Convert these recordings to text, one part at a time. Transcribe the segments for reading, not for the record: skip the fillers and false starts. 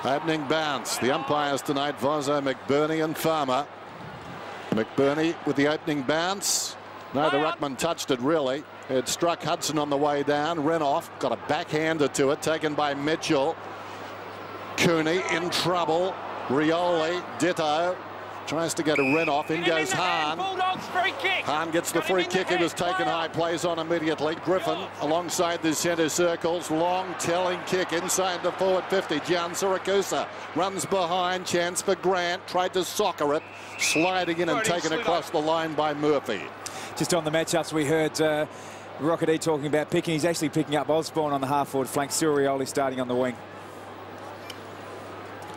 Opening bounce. The umpires tonight, Vozo, McBurney and Farmer. McBurney with the opening bounce. No, the ruckman touched it, really. It struck Hudson on the way down. Renoff got a backhander to it, taken by Mitchell. Cooney in trouble. Rioli, ditto. Tries to go to Renoff. In goes Hahn. Hahn gets the free kick. He was taken high, plays on immediately. Griffin alongside the centre circles. Long telling kick inside the forward 50. Gian Siracusa runs behind. Chance for Grant. Tried to soccer it. Sliding in and taken across the line by Murphy. Just on the matchups, we heard Rockety talking about picking. He's actually picking up Osborne on the half-forward flank. Sirioli starting on the wing.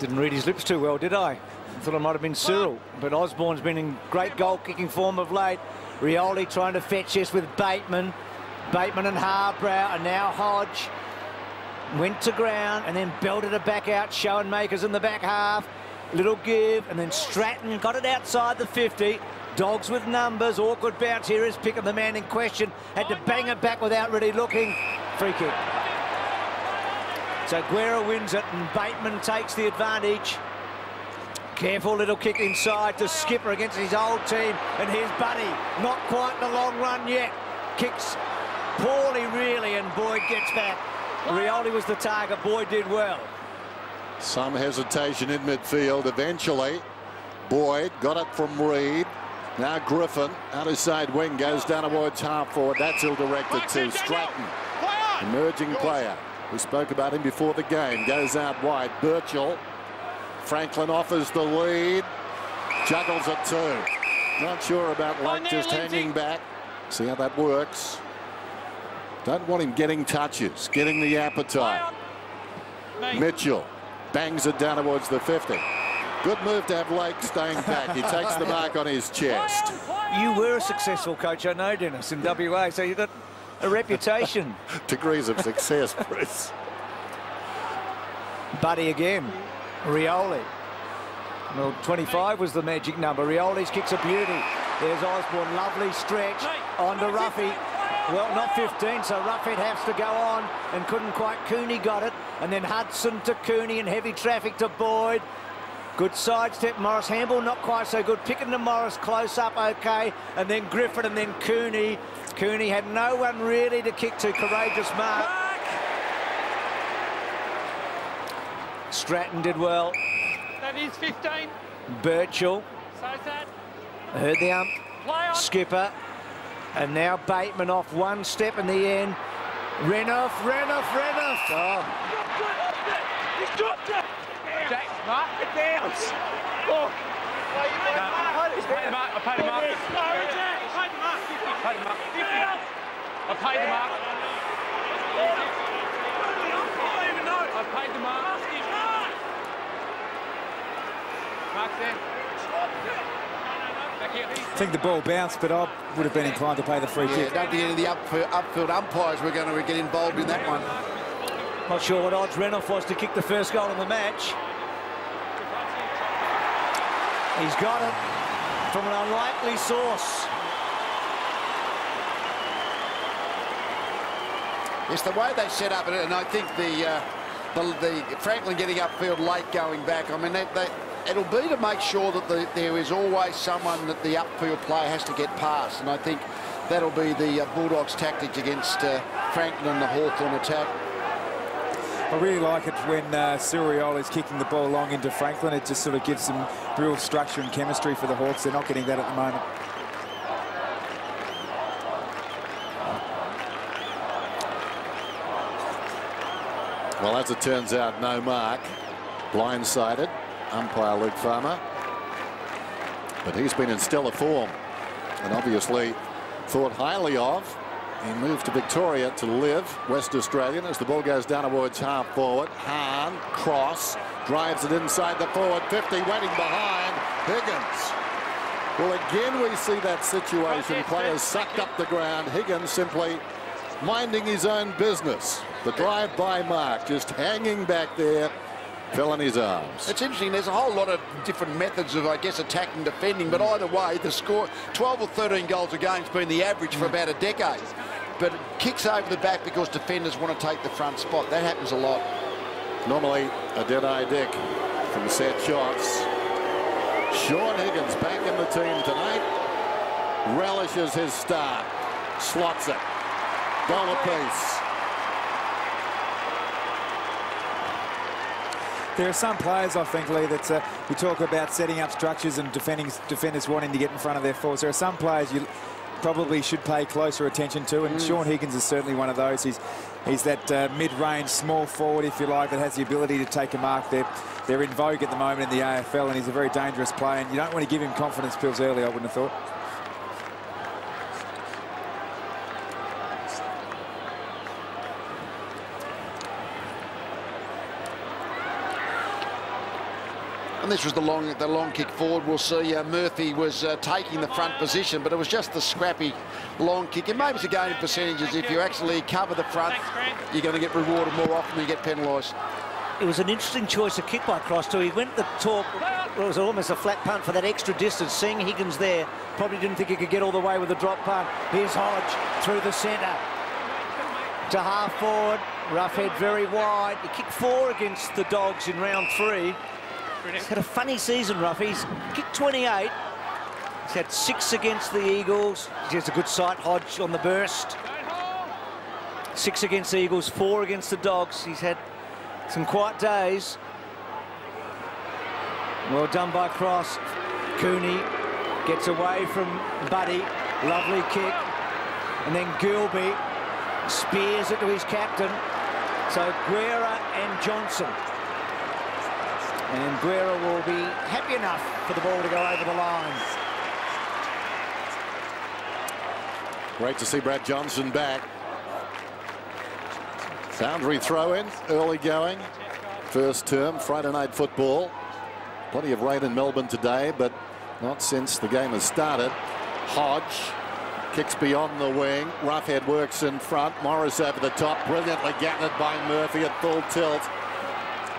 Didn't read his lips too well, did I? Thought it might have been Cyril, but Osborne's been in great goal-kicking form of late. Rioli trying to fetch this with Bateman. Bateman and Harbrow, and now Hodge went to ground and then belted it back out. Schoenmakers in the back half. Little give, and then Stratton got it outside the 50. Dogs with numbers. Awkward bounce here is picking the man in question. Had to bang it back without really looking. Free kick. So Guerra wins it, and Bateman takes the advantage. Careful little kick inside to Skipper against his old team, and here's Buddy. Not quite in the long run yet. Kicks poorly, really, and Boyd gets back. Rioli was the target. Boyd did well. Some hesitation in midfield. Eventually, Boyd got it from Reed. Now Griffin, outside wing, goes down towards half-forward. That's ill-directed to Stratton. Emerging player. We spoke about him before the game. Goes out wide. Birchall. Franklin offers the lead. Juggles it too. Not sure about Lake just hanging back. See how that works. Don't want him getting touches, getting the appetite. Mitchell bangs it down towards the 50. Good move to have Lake staying back. He takes the mark on his chest. You were a successful coach, I know, Dennis, in WA, so you've got a reputation. Degrees of success, Bruce. Buddy again. Rioli. Well, 25 was the magic number. Rioli's kick's a beauty. There's Osborne, lovely stretch on to Ruffy. Well, not 15, so Ruffhead has to go on and couldn't quite. Cooney got it, and then Hudson to Cooney and heavy traffic to Boyd. Good sidestep. Morris Hamble not quite so good. Picking to Morris close up, okay, and then Griffin and then Cooney. Cooney had no one really to kick to. Courageous mark. Stratton did well. That is 15. Birchall. So's that. Heard the ump. Skipper. And now Bateman off one step in the end. Renoff. Oh. He's dropped it. Jack, mark it down. Oh. I paid him up. I paid him up. I paid him up. I paid him up. Mark's there. I think the ball bounced, but I would have been inclined to pay the free kick. Don't think any of the upfield umpires were going to get involved in that one. Not sure what odds Renoff was to kick the first goal in the match. He's got it from an unlikely source. It's the way they set up it, and I think the Franklin getting upfield late going back. I mean, it'll be to make sure that there is always someone that the upfield player has to get past, and I think that'll be the Bulldogs' tactics against Franklin and the Hawthorn attack. I really like it when Sirioli's kicking the ball long into Franklin. It just sort of gives some real structure and chemistry for the Hawks. They're not getting that at the moment. Well, as it turns out, no mark. Blindsided, umpire Luke Farmer. But he's been in stellar form and obviously thought highly of. He moved to Victoria to live, West Australian, as the ball goes down towards half forward. Hahn, cross, drives it inside the forward 50, waiting behind Higgins. Well, again, we see that situation. Players sucked up the ground. Higgins simply minding his own business. The drive-by mark, just hanging back there, fell in his arms. It's interesting. There's a whole lot of different methods of, I guess, attacking, defending. But either way, the score, 12 or 13 goals a game, has been the average for about a decade. But it kicks over the back because defenders want to take the front spot. That happens a lot. Normally a dead-eye Dick from set shots. Sean Higgins back in the team tonight. Relishes his start. Slots it. Goal apiece. There are some players, I think, Lee, that we talk about setting up structures and defenders wanting to get in front of their forwards. There are some players you probably should pay closer attention to, and Sean Higgins is certainly one of those. He's that mid-range small forward, if you like, that has the ability to take a mark. They're in vogue at the moment in the AFL, and he's a very dangerous player, and you don't want to give him confidence pills early, I wouldn't have thought. And this was the long kick forward. We'll see Murphy was taking the front position, but it was just the scrappy long kick. And maybe it's a game of percentages. If you actually cover the front, you're going to get rewarded more often than you get penalised. It was an interesting choice of kick by Cross too. He went the talk. It was almost a flat punt for that extra distance. Seeing Higgins there, probably didn't think he could get all the way with the drop punt. Here's Hodge through the centre to half forward. Roughhead very wide. He kicked 4 against the Dogs in round 3. He's had a funny season, Ruff. He's kicked 28. He's had 6 against the Eagles. He has a good sight, Hodge, on the burst. 6 against the Eagles, 4 against the Dogs. He's had some quiet days. Well done by Cross. Cooney gets away from Buddy. Lovely kick. And then Gilby spears it to his captain. So Guerra and Johnson. And Guerra will be happy enough for the ball to go over the line. Great to see Brad Johnson back. Boundary throw in, early going. First term, Friday night football. Plenty of rain in Melbourne today, but not since the game has started. Hodge kicks beyond the wing. Roughhead works in front. Morris over the top, brilliantly gathered by Murphy at full tilt.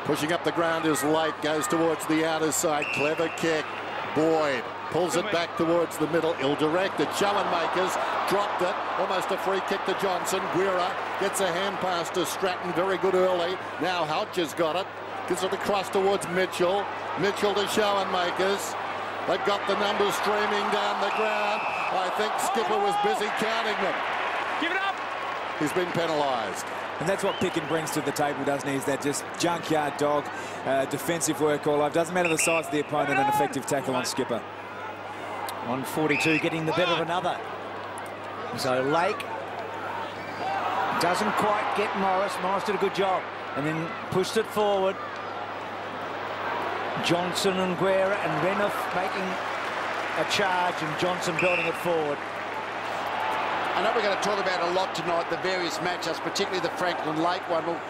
Pushing up the ground is Lake, goes towards the outer side. Clever kick. Boyd pulls it back towards the middle. Ill-directed. Schoenmakers dropped it. Almost a free kick to Johnson. Guerra gets a hand pass to Stratton. Very good early. Now Hodge has got it. Gives it across towards Mitchell. Mitchell to Schoenmakers. They've got the numbers streaming down the ground. I think Skipper was busy counting them. Give it up. He's been penalised. And that's what Picken brings to the table, doesn't he? Is that just junkyard dog, defensive work all over. Doesn't matter the size of the opponent, an effective tackle on Skipper. 142 getting the better of another. So Lake doesn't quite get Morris. Morris did a good job. And then pushed it forward. Johnson and Guerra and Renouf making a charge, and Johnson building it forward. I know we're going to talk about a lot tonight, the various matchups, particularly the Franklin-Lake one. Well,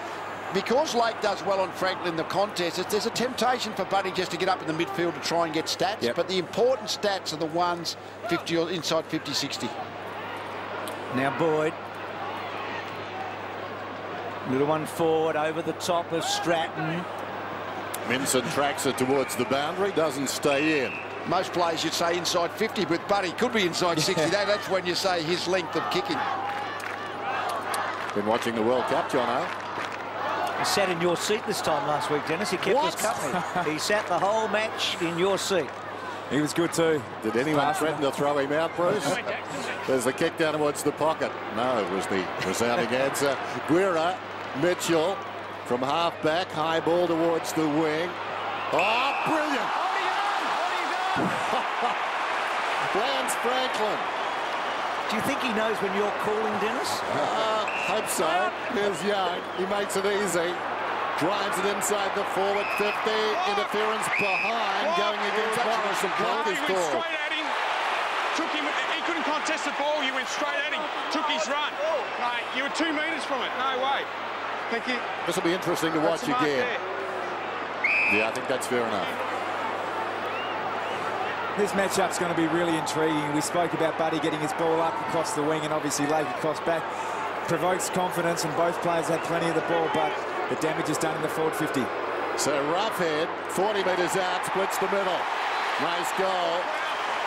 because Lake does well on Franklin in the contest, there's a temptation for Buddy just to get up in the midfield to try and get stats. Yep. But the important stats are the ones 50 or inside 50-60. Now Boyd. Little one forward over the top of Stratton. Minson tracks it towards the boundary, doesn't stay in. Most players you'd say inside 50, but Buddy could be inside 60. That's when you say his length of kicking. Been watching the World Cup, Jono. He sat in your seat this time last week, Dennis. He kept us company. He sat the whole match in your seat. He was good too. Did anyone threaten to throw him out, Bruce? There's the kick down towards the pocket. No, it was the resounding answer. Guerra, Mitchell from half back, high ball towards the wing. Oh, brilliant! Lance Franklin. Do you think he knows when you're calling, Dennis? Hope so. Here's Young. He makes it easy. Drives it inside the forward 50. Interference behind. Going against Morris and block his ball. Took him. He couldn't contest the ball. You went straight at him. Took his run. Mate, you were 2 metres from it. No way. Thank you. This will be interesting to watch again. Yeah, I think that's fair enough. This matchup's going to be really intriguing. We spoke about Buddy getting his ball up across the wing and obviously Lake across back. Provokes confidence, and both players had plenty of the ball, but the damage is done in the forward 50. So Roughhead, 40 metres out, splits the middle. Nice goal,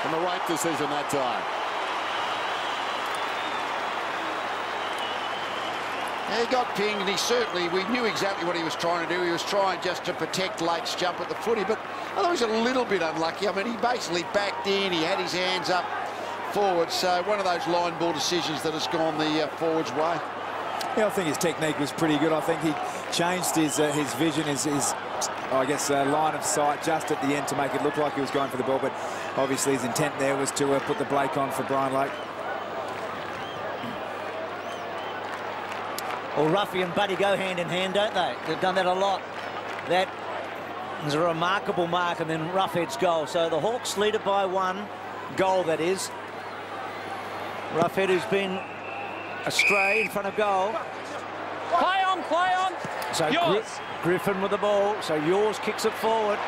and the right decision that time. He got pinged, and we knew exactly what he was trying to do. He was trying just to protect Lake's jump at the footy, but I thought he was a little bit unlucky. I mean, he basically backed in, he had his hands up forward, so one of those line ball decisions that has gone the forwards' way. Yeah, I think his technique was pretty good. I think he changed his vision, his I guess, line of sight just at the end to make it look like he was going for the ball, but obviously his intent there was to put the Blake on for Brian Lake. Well, Ruffy and Buddy go hand in hand, don't they? They've done that a lot. That is a remarkable mark, and then Roughhead's goal. So the Hawks lead it by 1 goal, that is. Roughhead, who's been astray in front of goal. Play on, play on. So Griffin with the ball. So Yours kicks it forward.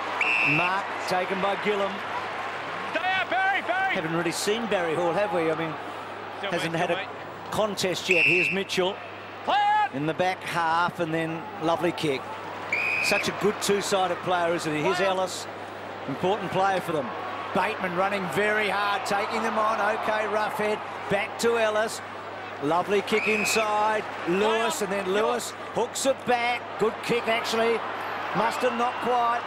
Mark taken by Gillum. Barry. Haven't really seen Barry Hall, have we? I mean, hasn't had a contest yet. Here's Mitchell in the back half, and then lovely kick. Such a good two-sided player, isn't he? Here's Ellis, important player for them. Bateman running very hard, taking them on. OK, Roughhead, back to Ellis. Lovely kick inside. Lewis, and then Lewis hooks it back. Good kick, actually. Mustard not quite.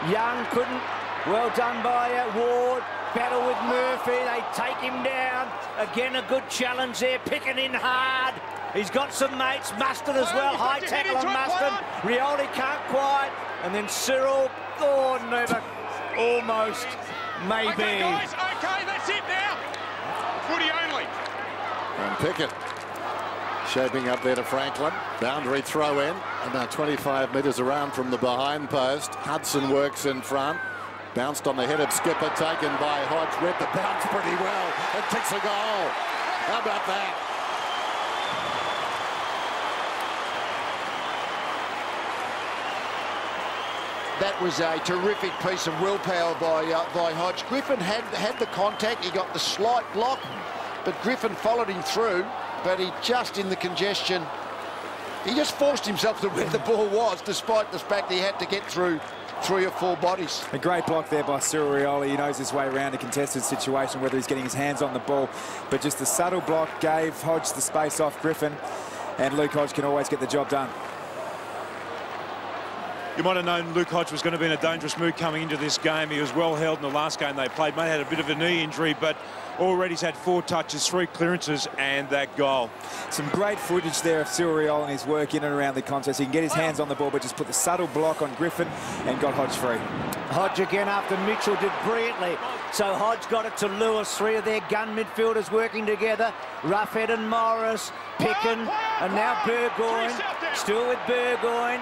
Young couldn't. Well done by Ward. Battle with Murphy. They take him down. Again, a good challenge there. Picking in hard. He's got some mates. Mustard as well. High tackle on Mustard. Rioli can't quite. And then Cyril. Oh, never. Almost. Maybe. Okay, guys. Okay, that's it now. Footy only. And Pickett shaping up there to Franklin. Boundary throw in. About 25 metres around from the behind post. Hudson works in front. Bounced on the head of Skipper, taken by Hodge. Read the bounce pretty well and kicks a goal. How about that? That was a terrific piece of willpower by Hodge. Griffin had the contact. He got the slight block, but Griffin followed him through. But he just, in the congestion, he just forced himself to where the ball was, despite the fact that he had to get through 3 or 4 bodies. A great block there by Cyril Rioli. He knows his way around a contested situation, whether he's getting his hands on the ball. But just the subtle block gave Hodge the space off Griffin, and Luke Hodge can always get the job done. You might have known Luke Hodge was going to be in a dangerous mood coming into this game. He was well held in the last game they played. May have had a bit of a knee injury, but already he's had 4 touches, 3 clearances, and that goal. Some great footage there of Cyril Rioli and his work in and around the contest. He can get his hands on the ball, but just put the subtle block on Griffin and got Hodge free. Hodge again after Mitchell did brilliantly. So Hodge got it to Lewis. 3 of their gun midfielders working together. Roughhead and Morris, Picken, and now Burgoyne. Still with Burgoyne.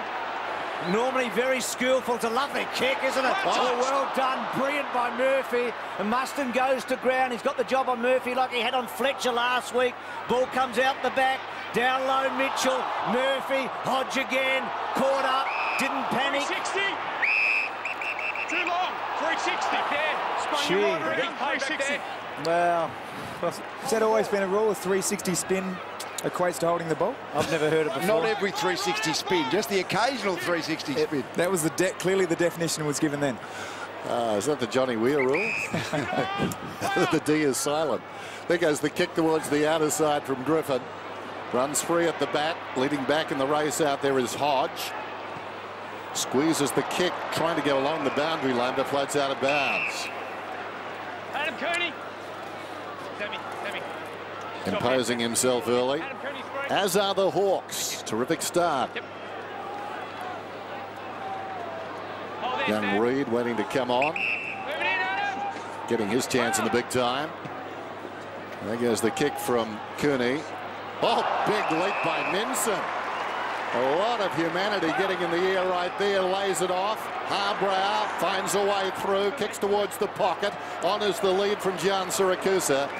Normally very skillful. It's a lovely kick, isn't it? Oh, well done. Brilliant by Murphy. And Mustin goes to ground. He's got the job on Murphy like he had on Fletcher last week. Ball comes out the back. Down low, Mitchell. Murphy. Hodge again. Caught up. Didn't panic. 360. Too long. 360. Yeah. Spun your right around. 360. Well, has that always been a rule? A 360 spin equates to holding the ball? I've never heard it before. Not every 360 spin, just the occasional 360 spin. That was clearly the definition was given then. Is that the Johnny Weir rule? The D is silent. There goes the kick towards the outer side from Griffin. Runs free at the back. Leading back in the race out there is Hodge. Squeezes the kick, trying to get along the boundary line, but floats out of bounds. Adam Cooney. Imposing himself early, as are the Hawks. Terrific start. Young Reid waiting to come on, getting his chance in the big time. There goes the kick from Cooney. Oh, big leap by Minson. A lot of humanity getting in the air right there. Lays it off. Harbrow finds a way through, kicks towards the pocket. Honours the lead from Gian Siracusa.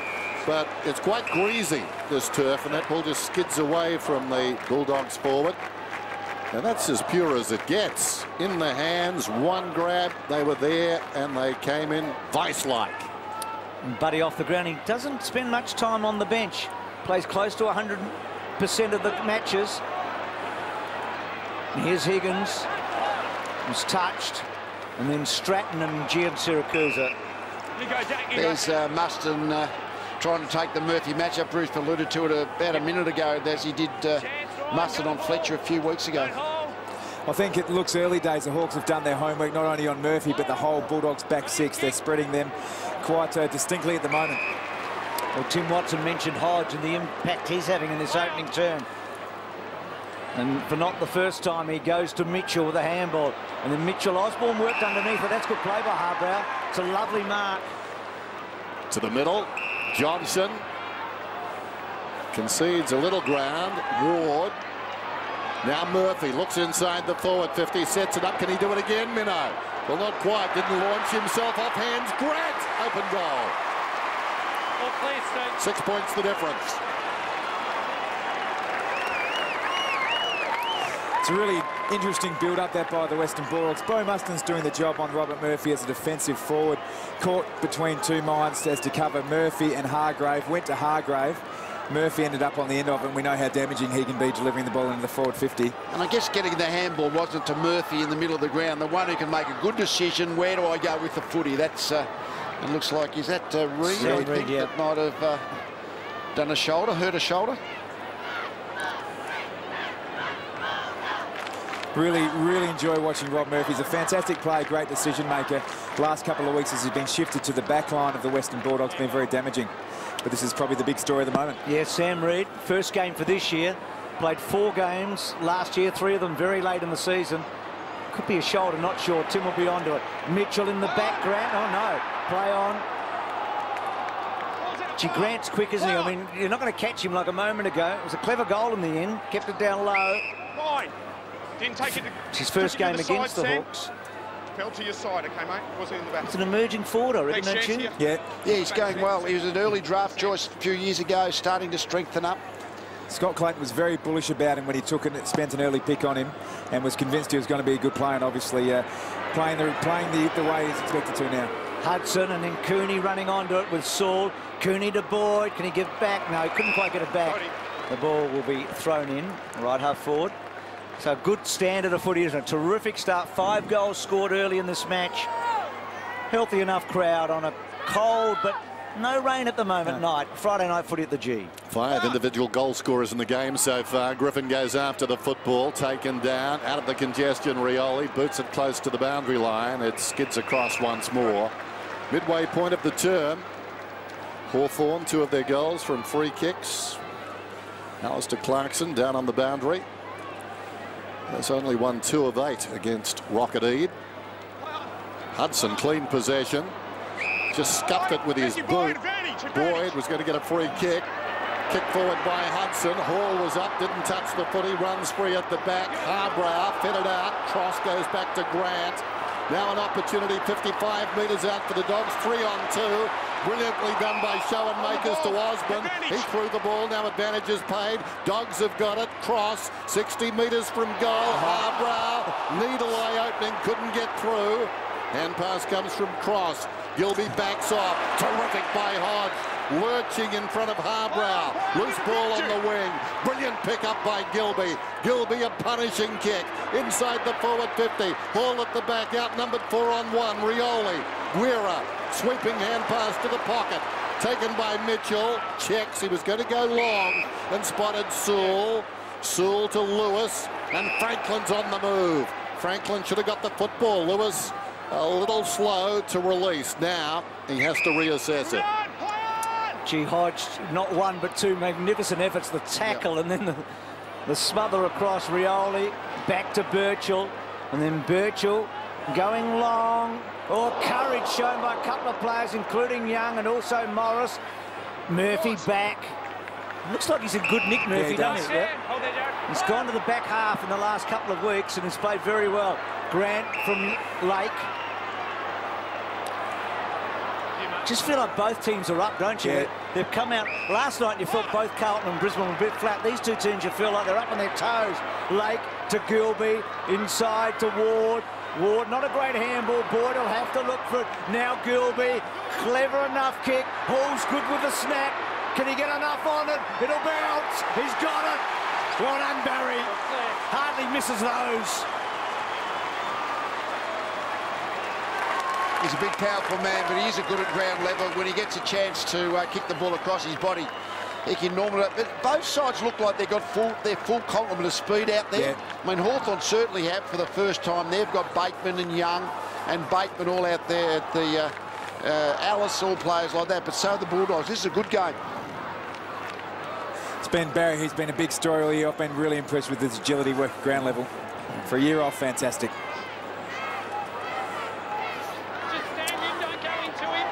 But it's quite greasy, this turf, and that ball just skids away from the Bulldogs forward. And that's as pure as it gets. In the hands, one grab, they were there, and they came in vice-like. Buddy off the ground. He doesn't spend much time on the bench. Plays close to 100% of the matches. And here's Higgins. Was touched. And then Stratton and Gian Siracusa. There's Mustin trying to take the Murphy matchup. Bruce alluded to it about a minute ago, as he did mustered on Fletcher a few weeks ago. I think it looks early days. The Hawks have done their homework, not only on Murphy, but the whole Bulldogs back six. They're spreading them quite distinctly at the moment. Well, Tim Watson mentioned Hodge and the impact he's having in this opening term. And for not the first time, he goes to Mitchell with a handball. And then Mitchell Osborne worked underneath it. That's good play by Harbrow. It's a lovely mark. To the middle, Johnson concedes a little ground. Ward. Now Murphy looks inside the forward 50, sets it up. Can he do it again, Minnow? Well, not quite. Didn't launch himself off hands. Grant, open goal. 6 points the difference. It's a really interesting build-up that by the Western Bulldogs. Bo Muston's doing the job on Robert Murphy as a defensive forward. Caught between two minds as to cover Murphy and Hargrave. Went to Hargrave. Murphy ended up on the end of it, and we know how damaging he can be delivering the ball into the forward 50. And I guess getting the handball wasn't to Murphy in the middle of the ground, the one who can make a good decision. Where do I go with the footy? That's, it looks like, is that Reid, I think, yeah, that might have done a shoulder, hurt a shoulder. Really enjoy watching Rob Murphy. He's a fantastic player, great decision maker. Last couple of weeks as he's been shifted to the back line of the Western Bulldogs, been very damaging. But this is probably the big story at the moment. Yeah, Sam Reid, first game for this year. Played 4 games last year, 3 of them very late in the season. Could be a shoulder, not sure. Tim will be onto it. Mitchell in the background. Oh, no. Play on. Gee, Grant's quick, isn't he? I mean, you're not going to catch him like a moment ago. It was a clever goal in the end. Kept it down low. Fine. Didn't take it. It's his first game against the Hawks. Fell to your side, okay, mate? Wasn't in the back. It's an emerging forward, I reckon, don't you? Yeah, he's going well. He was an early draft choice a few years ago, starting to strengthen up. Scott Clayton was very bullish about him when he took it, spent an early pick on him, and was convinced he was going to be a good player, and obviously playing the way he's expected to now. Hudson and then Cooney running onto it with Saul. Cooney to Boyd. Can he give back? No, he couldn't quite get it back. The ball will be thrown in, right half forward. So good standard of footy, isn't it? Terrific start. 5 goals scored early in this match. Healthy enough crowd on a cold, but no rain at the moment night. Friday night footy at the G. 5 individual goal scorers in the game so far. Griffin goes after the football, taken down, out of the congestion. Rioli boots it close to the boundary line. It skids across once more. Midway point of the term. Hawthorn, 2 of their goals from free kicks. Alistair Clarkson down on the boundary. There's only won 2 of 8 against Rocket Eade. Hudson, clean possession. Just scuffed it with his boot. Boyd was going to get a free kick. Kick forward by Hudson. Hall was up, didn't touch the footy. Runs free at the back. Harbrow fitted out. Cross goes back to Grant. Now an opportunity, 55 metres out for the Dogs. 3 on 2. Brilliantly done by Showen Makers to Osborne. He threw the ball. Now advantage is paid. Dogs have got it. Cross, 60 metres from goal. Harbrow, needle eye opening, couldn't get through. Hand pass comes from Cross. Gilby backs off. Terrific by Hodge. Lurching in front of Harbrow. Loose ball on the wing. Brilliant pickup by Gilby. Gilby a punishing kick. Inside the forward 50. Hall at the back, outnumbered 4 on 1. Rioli. Guerra. Sweeping hand pass to the pocket. Taken by Mitchell. Checks. He was going to go long and spotted Sewell. Sewell to Lewis. And Franklin's on the move. Franklin should have got the football. Lewis a little slow to release. Now he has to reassess it. Gee, Hodge, not 1 but 2 magnificent efforts. The tackle and then the smother across Rioli. Back to Birchall. And then Birchall going long. Oh, courage shown by a couple of players, including Young and also Morris. Murphy back. Looks like he's in good nick, Murphy, doesn't he? Yep. He's gone to the back half in the last couple of weeks and has played very well. Grant from Lake. Just feel like both teams are up, don't you? Yeah. They've come out. Last night you felt both Carlton and Brisbane were a bit flat. These 2 teams you feel like they're up on their toes. Lake to Gilby, inside to Ward. Ward, not a great handball. Boyd will have to look for it. Now Gilby, clever enough kick. Hall's good with the snap. Can he get enough on it? It'll bounce. He's got it. Well done, Barry. Hardly misses those. He's a big, powerful man, but he is a good at ground level. When he gets a chance to kick the ball across his body, he can normally. But both sides look like they've got their full complement of speed out there. Yeah. I mean, Hawthorn certainly have for the first time. They've got Bateman and Young and Bateman all out there at the Alice, all players like that. But so are the Bulldogs. This is a good game. It's Ben Barry. He's been a big story all year. I've been really impressed with his agility work at ground level. For a year off, fantastic.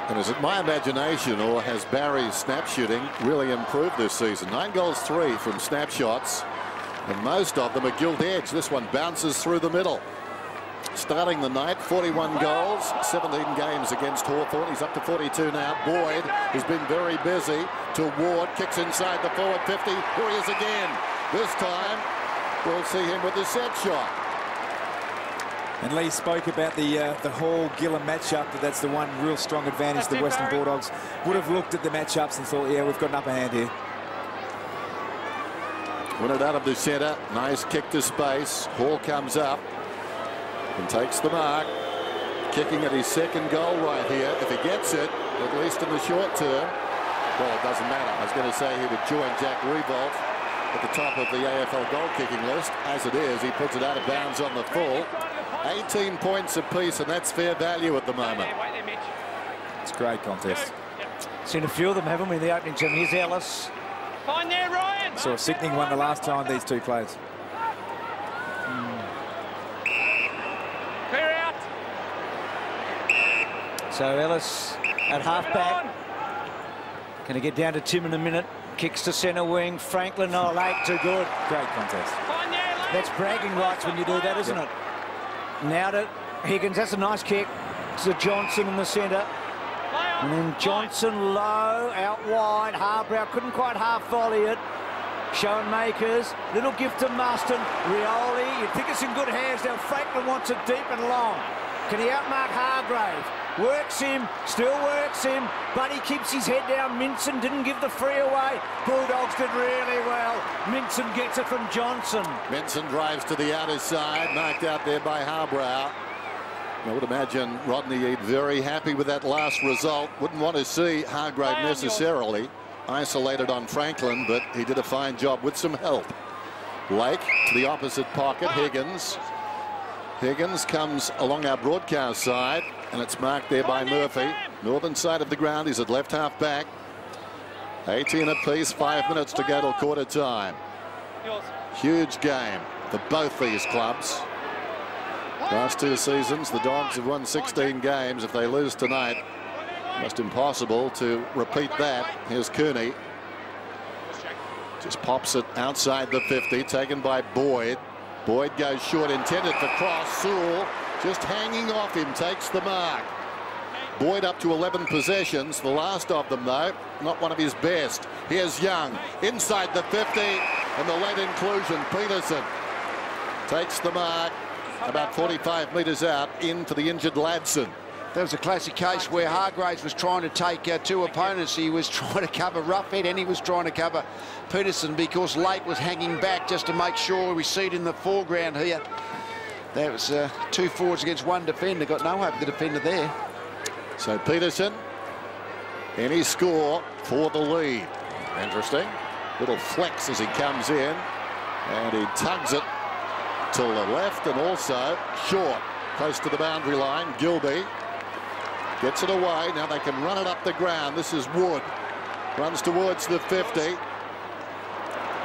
And is it my imagination, or has Barry's snap shooting really improved this season? 9 goals, 3 from snapshots, and most of them are gilt edge. This one bounces through the middle. Starting the night, 41 goals, 17 games against Hawthorn. He's up to 42 now. Boyd has been very busy. To Ward, kicks inside the forward 50. Here he is again. This time, we'll see him with the set shot. And Lee spoke about the Hall-Gillum matchup, but that's the one real strong advantage the Western Bulldogs would have looked at the matchups and thought, yeah, we've got an upper hand here. Win it out of the centre. Nice kick to space. Hall comes up and takes the mark. Kicking at his second goal right here. If he gets it, at least in the short term, well, it doesn't matter. I was going to say he would join Jack Revolt at the top of the AFL goal-kicking list. As it is, he puts it out of bounds on the full. 18 points apiece, and that's fair value at the moment. It's a great contest. Seen a few of them, haven't we, in the opening term? Here's Ellis. Fine there, Ryan. Saw a sickening one the last time these two played. Clear out. So Ellis at half-back. Going to get down to Tim in a minute. Kicks to centre wing. Franklin, oh, late, too good. Great contest. Fine there, late. That's bragging rights when you do that, isn't it? Now to Higgins. That's a nice kick. To Johnson in the centre. And then Johnson low, out wide. Harbrow couldn't quite half volley it. Showing makers. Little gift to Marston. Rioli, you'd think it's in good hands now. Franklin wants it deep and long. Can he outmark Hargrave? Works him, still works him, but he keeps his head down. Minson didn't give the free away. Bulldogs did really well. Minson gets it from Johnson. Minson drives to the outer side, knocked out there by Harbrow. I would imagine Rodney Eade very happy with that last result. Wouldn't want to see Hargrave necessarily isolated on Franklin, but he did a fine job with some help. Lake to the opposite pocket. Higgins. Higgins comes along our broadcast side, and it's marked there by Murphy. Northern side of the ground. He's at left half back. 18 apiece, 5 minutes to go till quarter time. Huge game for both these clubs. Last 2 seasons, the Dogs have won 16 games. If they lose tonight, almost impossible to repeat that. Here's Cooney. Just pops it outside the 50, taken by Boyd. Boyd goes short, intended for cross. Sewell just hanging off him, takes the mark. Boyd up to 11 possessions. The last of them, though, not one of his best. Here's Young inside the 50, and the late inclusion. Peterson takes the mark about 45 metres out, in for the injured Ladson. That was a classic case where Hargraves was trying to take 2 opponents. He was trying to cover Roughhead and he was trying to cover Peterson because Lake was hanging back just to make sure we see it in the foreground here. That was 2 forwards against 1 defender. Got no hope of the defender there. So Peterson, any score for the lead. Interesting. Little flex as he comes in, and he tugs it to the left and also short, close to the boundary line. Gilby gets it away. Now they can run it up the ground. This is Wood. Runs towards the 50.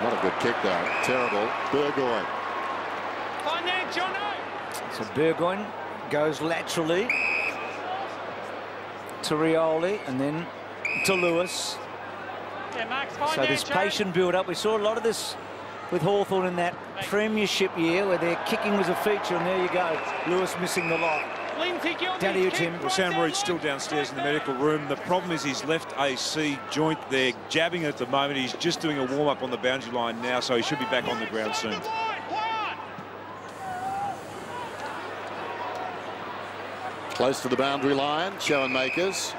Not a good kick, though. Terrible. Burgoyne. Fine there, Jono. So Burgoyne goes laterally to Rioli and then to Lewis. Yeah, Max, fine So there, this Joe. patient build-up. We saw a lot of this with Hawthorn in that premiership year where their kicking was a feature, and there you go. Lewis missing the lot. Down to you, Tim. Well, Sam Reed's still downstairs in the medical room. The problem is his left AC joint. They're jabbing it at the moment. He's just doing a warm-up on the boundary line now, so he should be back on the ground soon. Close to the boundary line. Schoenmakers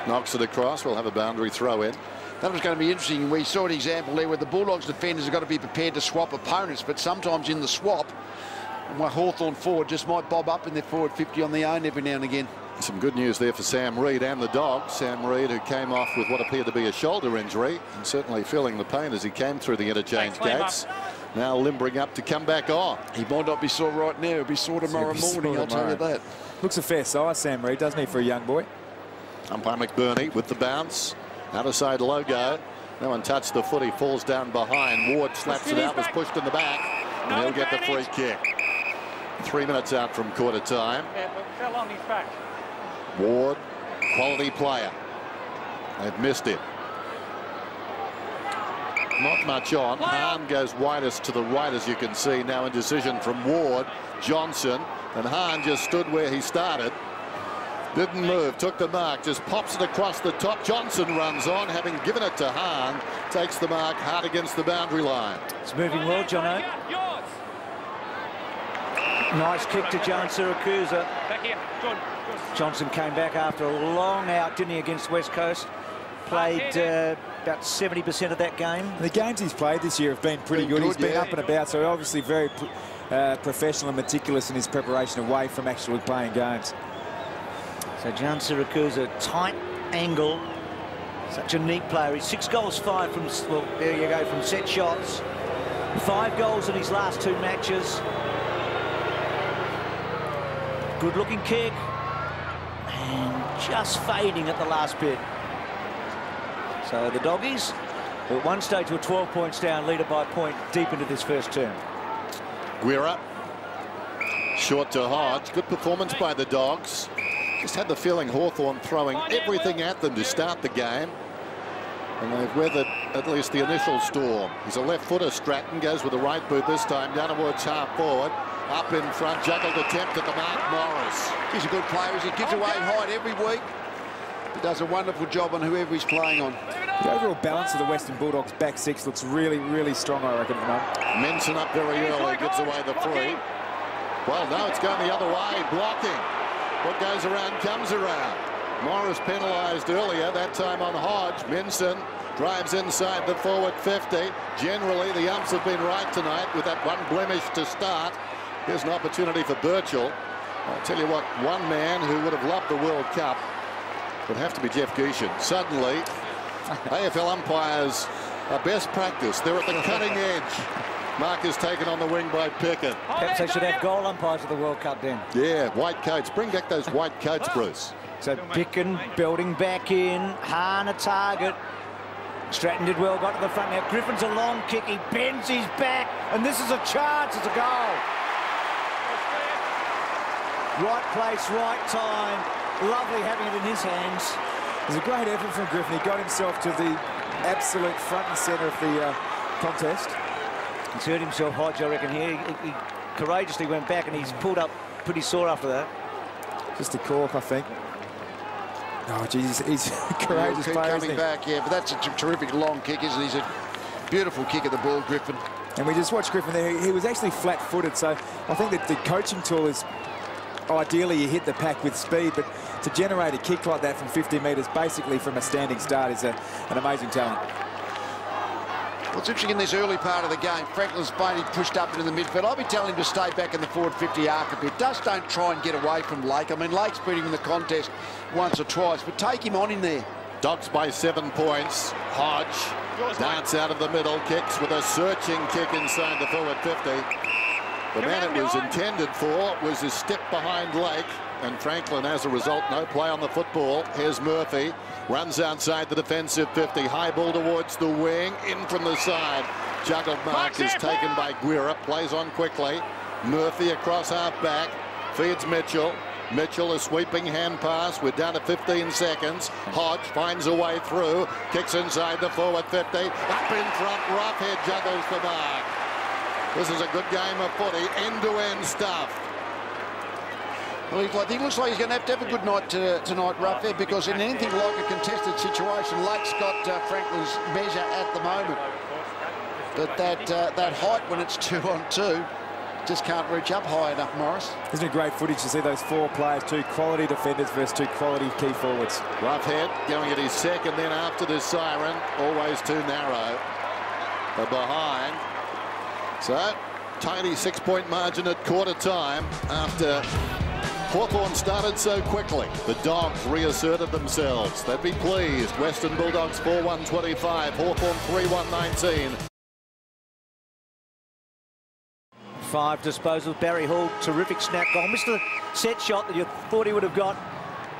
knocks it across. We'll have a boundary throw in. That was going to be interesting. We saw an example there where the Bulldogs defenders have got to be prepared to swap opponents, but sometimes in the swap, my Hawthorn forward just might bob up in their forward 50 on their own every now and again. Some good news there for Sam Reid and the Dogs. Sam Reid, who came off with what appeared to be a shoulder injury, and certainly feeling the pain as he came through the interchange gates. Now limbering up to come back on. He might not be sore right now. He'll be sore tomorrow morning, I'll tell you that. Looks a fair size, Sam Reid, doesn't he, for a young boy? Umpire McBurney with the bounce. Outer side logo. No one touched the foot. He falls down behind. Ward slaps it out, was pushed in the back, and he'll get the free kick. 3 minutes out from quarter time. Yeah, but fell on his back. Ward, quality player. They've missed him. Not much on. Hahn goes widest to the right, as you can see. Now in decision from Ward. Johnson. And Hahn just stood where he started. Didn't move. Took the mark. Just pops it across the top. Johnson runs on, having given it to Hahn. Takes the mark hard against the boundary line. It's moving well, Jono. Nice kick to John Siracusa. Back here. Good. Johnson came back after a long out, didn't he, against West Coast? Played about 70% of that game. The games he's played this year have been pretty good. He's been up and about, so obviously very professional and meticulous in his preparation away from actually playing games. So John Siracusa, tight angle. Such a neat player. He's 6 goals, 5 from, well, there you go, from set shots. 5 goals in his last 2 matches. Good looking kick. And just fading at the last bit. So the Doggies, at one stage, were 12 points down, leader by point, deep into this first term. Guerra. Short to Hodge. Good performance by the Dogs. Just had the feeling Hawthorn throwing everything at them to start the game. And they've weathered at least the initial storm. He's a left-footer. Stratton goes with the right boot this time. Down towards half forward. Up in front. Juggled attempt at the mark. Morris. He's a good player as he gives away height every week. He does a wonderful job on whoever he's playing on. The overall balance of the Western Bulldogs back 6 looks really, really strong, I reckon, at the moment. Menson up very early. Gives away the free. Well, no, it's going the other way. Blocking. What goes around comes around. Morris penalised earlier, that time on Hodge. Minson drives inside the forward 50. Generally, the umps have been right tonight with that one blemish to start. Here's an opportunity for Birchall. I'll tell you what, one man who would have loved the World Cup would have to be Jeff Gieschen. Suddenly, AFL umpires are best practice. They're at the cutting edge. Mark is taken on the wing by Pickett. Perhaps they should have goal umpires at the World Cup then. Yeah, white coats. Bring back those white coats, Bruce. So Picken building back in. Hahn a target. Stratton did well, got to the front now. Griffin's a long kick. He bends his back. And this is a chance. It's a goal. Right place, right time. Lovely having it in his hands. It was a great effort from Griffin. He got himself to the absolute front and centre of the contest. He's hurt himself, Hodge, I reckon, here. He courageously went back and he's pulled up pretty sore after that. Just a cork, I think. Oh, geez, he's courageous player, coming back, yeah, but that's a terrific long kick, isn't he? He's a beautiful kick of the ball, Griffin. And we just watched Griffin there. He was actually flat-footed, so I think that the coaching tool is ideally you hit the pack with speed, but to generate a kick like that from 50 metres, basically from a standing start, is an amazing talent. What's interesting in this early part of the game, Franklin's Bainey pushed up into the midfield. I'll be telling him to stay back in the forward 50 arc a bit. Just don't try and get away from Lake. I mean, Lake's beat him in the contest once or twice, but take him on in there. Dogs by 7 points. Hodge darts out of the middle, kicks with a searching kick inside the forward 50. The man it was intended for was his step behind Lake, and Franklin, as a result, no play on the football. Here's Murphy, runs outside the defensive 50, high ball towards the wing, in from the side. Juggled mark is taken by Guerra, plays on quickly. Murphy across half back, feeds Mitchell. Mitchell, a sweeping hand pass. We're down to 15 seconds. Hodge finds a way through, kicks inside the forward 50. Up in front, Roughhead juggles the mark. This is a good game of footy, end-to-end stuff. Well, he looks like he's going to have a good night tonight, Roughhead, because in anything like a contested situation, Lake's got Franklin's measure at the moment. But that height when it's 2-on-2 just can't reach up high enough, Morris. Isn't it great footage to see those 4 players, 2 quality defenders versus 2 quality key forwards? Roughhead going at his second, then after the siren, always too narrow. The behind. So, tiny 6-point margin at quarter time after Hawthorn started so quickly. The Dogs reasserted themselves. They'd be pleased. Western Bulldogs 4-1-25. Hawthorn 3-1-19. 5 disposals. Barry Hall, terrific snap goal. Missed the set shot that you thought he would have got.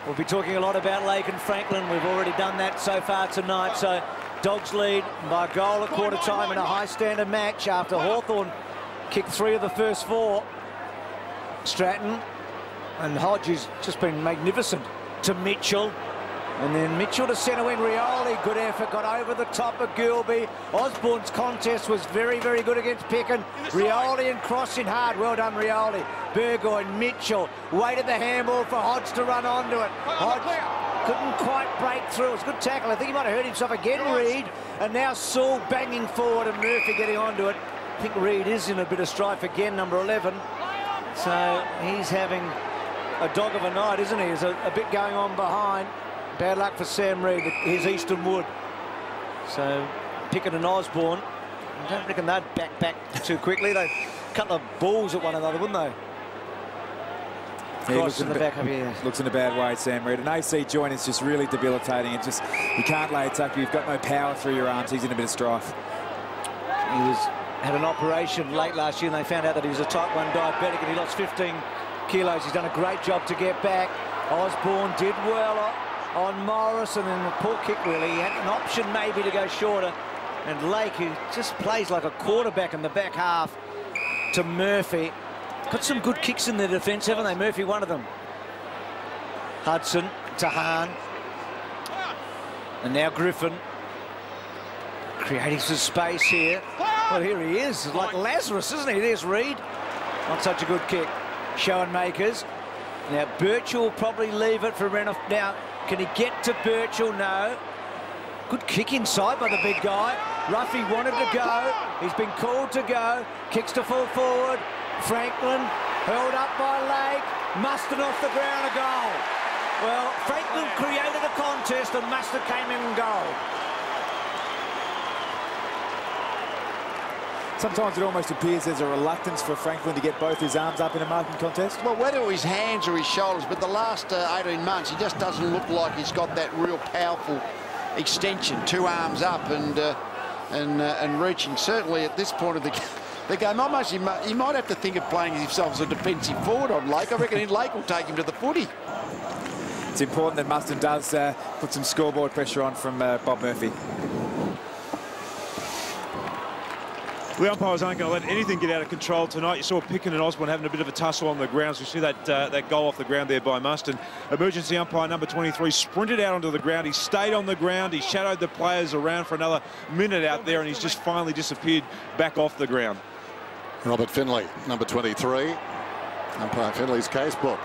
We'll be talking a lot about Lake and Franklin. We've already done that so far tonight. So Dogs lead by a goal at quarter time in a high standard match after Hawthorn kicked 3 of the first 4. Stratton and Hodge has just been magnificent to Mitchell. And then Mitchell to centre wing. Rioli, good effort, got over the top of Gilby. Osborne's contest was very, very good against Pickin. Rioli and crossing hard. Well done, Rioli. Burgoyne, Mitchell waited the handball for Hodge to run onto it. Hodge couldn't quite break through. It was a good tackle. I think he might have hurt himself again, Reid. And now Sewell banging forward and Murphy getting onto it. I think Reid is in a bit of strife again, number 11. So he's having a dog of a night, isn't he? There's a bit going on behind. Bad luck for Sam Reid, his Eastern Wood. So Pickett and Osborne, I don't reckon they'd back too quickly. They'd a couple of balls at one another, wouldn't they? Yeah, looks in the back of here. Looks in a bad way, Sam Reid. An AC joint is just really debilitating. It just, you can't lay it up. You've got no power through your arms. He's in a bit of strife. He had an operation late last year and they found out that he was a type 1 diabetic and he lost 15 kilos. He's done a great job to get back. Osborne did well on Morris, and then the poor kick really. He had an option maybe to go shorter. And Lake, who just plays like a quarterback in the back half, to Murphy. Got some good kicks in their defence, haven't they? Murphy, one of them. Hudson to Hahn. And now Griffin. Creating some space here. Well, here he is. Like Lazarus, isn't he? There's Reid. Not such a good kick. Schoenmakers. Now Birchall will probably leave it for Renouf. Now, can he get to Birchall? No. Good kick inside by the big guy. Ruffy wanted to go. He's been called to go. Kicks to full forward. Franklin held up by Lake. Mustard off the ground, a goal. Well, Franklin created a contest and Mustard came in and goal. Sometimes it almost appears there's a reluctance for Franklin to get both his arms up in a marking contest. Well, whether his hands or his shoulders, but the last 18 months, he just doesn't look like he's got that real powerful extension, 2 arms up and reaching. Certainly at this point of the game, almost he might have to think of playing himself as a defensive forward on Lake. I reckon Lake will take him to the footy. It's important that Mustard does put some scoreboard pressure on from Bob Murphy. The umpires aren't going to let anything get out of control tonight. You saw Pickin and Osborne having a bit of a tussle on the ground. So you see that goal off the ground there by Mustard. Emergency umpire number 23 sprinted out onto the ground. He stayed on the ground. He shadowed the players around for another minute out there, and he's just finally disappeared back off the ground. Robert Finlay, number 23. Umpire Finlay's casebook.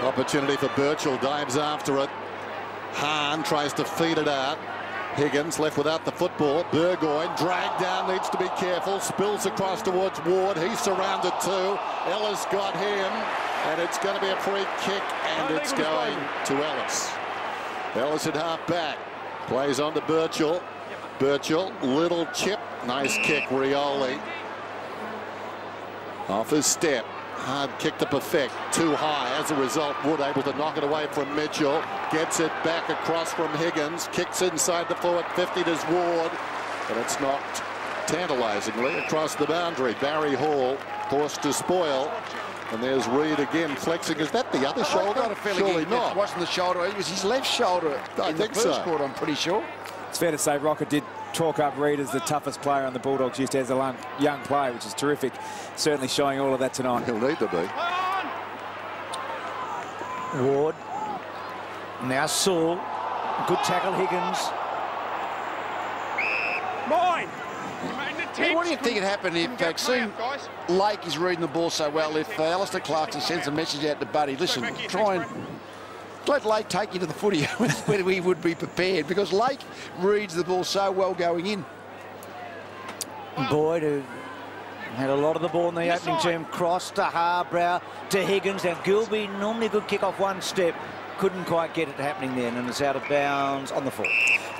Opportunity for Birchall, dives after it. Hahn tries to feed it out. Higgins left without the football. Burgoyne dragged down, needs to be careful. Spills across towards Ward. He's surrounded too. Ellis got him, and it's going to be a free kick, and it's going to Ellis. Ellis at half back. Plays on to Birchall. Birchall, little chip. Nice kick, Rioli. Off his step. Hard kick to perfect, too high. As a result, Wood able to knock it away from Mitchell. Gets it back across from Higgins. Kicks inside the forward 50 to Ward. But it's knocked tantalisingly across the boundary. Barry Hall forced to spoil. And there's Reid again flexing. Is that the other shoulder? I've got a feeling Surely not. It wasn't the shoulder. It was his left shoulder in the first quarter, I'm pretty sure. It's fair to say Rocket did talk up Reid as the toughest player on the Bulldogs just as a young player, which is terrific. Certainly showing all of that tonight. He'll need to be. Ward. Now Sewell. Good tackle, Higgins. Mine! Hey, what do you think would happen if, seeing Lake is reading the ball so well, if Alistair Clarkson sends a message out to Buddy, listen, try and let Lake take you to the footy when we would be prepared, because Lake reads the ball so well going in. Boyd, who had a lot of the ball in the opening team, cross to Harbrow, to Higgins. Now Gilby, normally a good kick off one step, couldn't quite get it happening then, and it's out of bounds on the 4.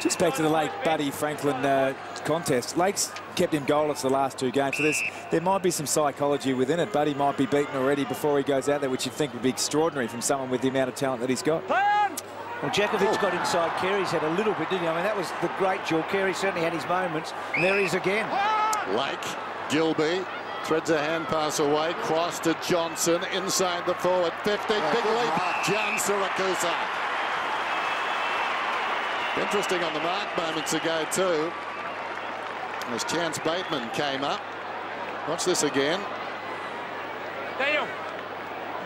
Just back to the Lake Buddy Franklin contest. Lake's kept him goalless the last 2 games, so there might be some psychology within it. Buddy might be beaten already before he goes out there, which you'd think would be extraordinary from someone with the amount of talent that he's got. Well, Djakovic got inside Carey's head a little bit, didn't he? I mean, that was the great duel. Carey certainly had his moments, and there he is again. Lake, Gilby, threads a hand pass away, cross to Johnson, inside the forward 50, big leap, John Siracusa. Interesting on the mark moments ago too, as Chance Bateman came up. Watch this again.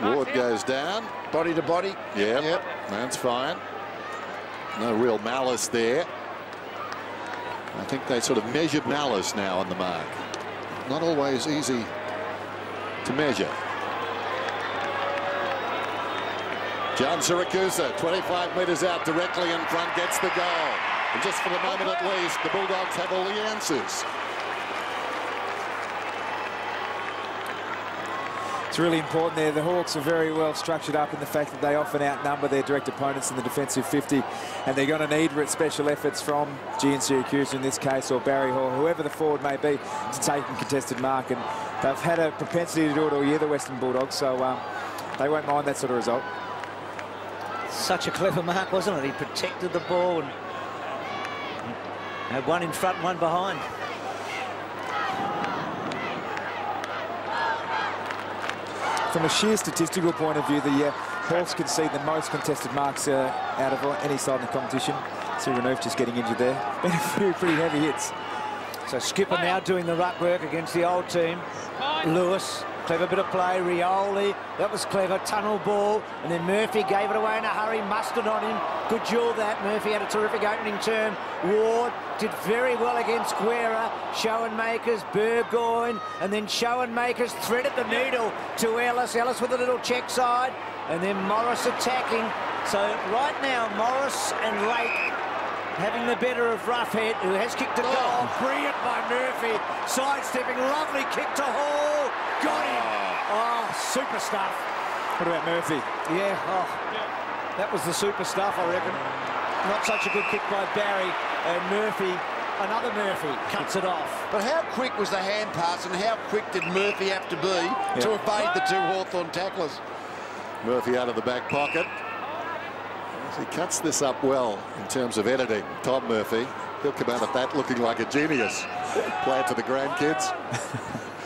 Ward goes down. Body to body. Yeah, yep. That's fine. No real malice there. I think they sort of measured malice now on the mark. Not always easy to measure. John Siracusa, 25 metres out, directly in front, gets the goal. And just for the moment at least, the Bulldogs have all the answers. It's really important there. The Hawks are very well structured up in the fact that they often outnumber their direct opponents in the defensive 50, and they're going to need special efforts from Gian Siracusa in this case, or Barry Hall, whoever the forward may be, to take a contested mark. And they've had a propensity to do it all year, the Western Bulldogs, so they won't mind that sort of result. Such a clever mark, wasn't it? He protected the ball and had one in front and one behind. From a sheer statistical point of view, the Hawks concede the most contested marks out of any side in the competition. See Renouf just getting injured there. Been a few pretty heavy hits. So Skipper now doing the ruck work against the old team. Lewis, clever bit of play. Rioli, that was clever. Tunnel ball, and then Murphy gave it away in a hurry, mustered on him. Good duel that. Murphy had a terrific opening term. Ward did very well against Guerra. Schoenmakers, Burgoyne, and then Schoenmakers threaded the needle to Ellis. Ellis with a little check side, and then Morris attacking. So right now, Morris and Lake having the better of Roughhead, who has kicked a goal. Brilliant by Murphy. Sidestepping, lovely kick to Hall. Got him. Oh, super stuff. What about Murphy? Yeah, that was the super stuff, I reckon. Not such a good kick by Barry, and Murphy, another Murphy, cuts it off. But how quick was the hand pass, and how quick did Murphy have to be to evade the 2 Hawthorn tacklers? Murphy out of the back pocket. He cuts this up well in terms of editing. Tom Murphy, he'll come out of that looking like a genius. Play it to the grandkids.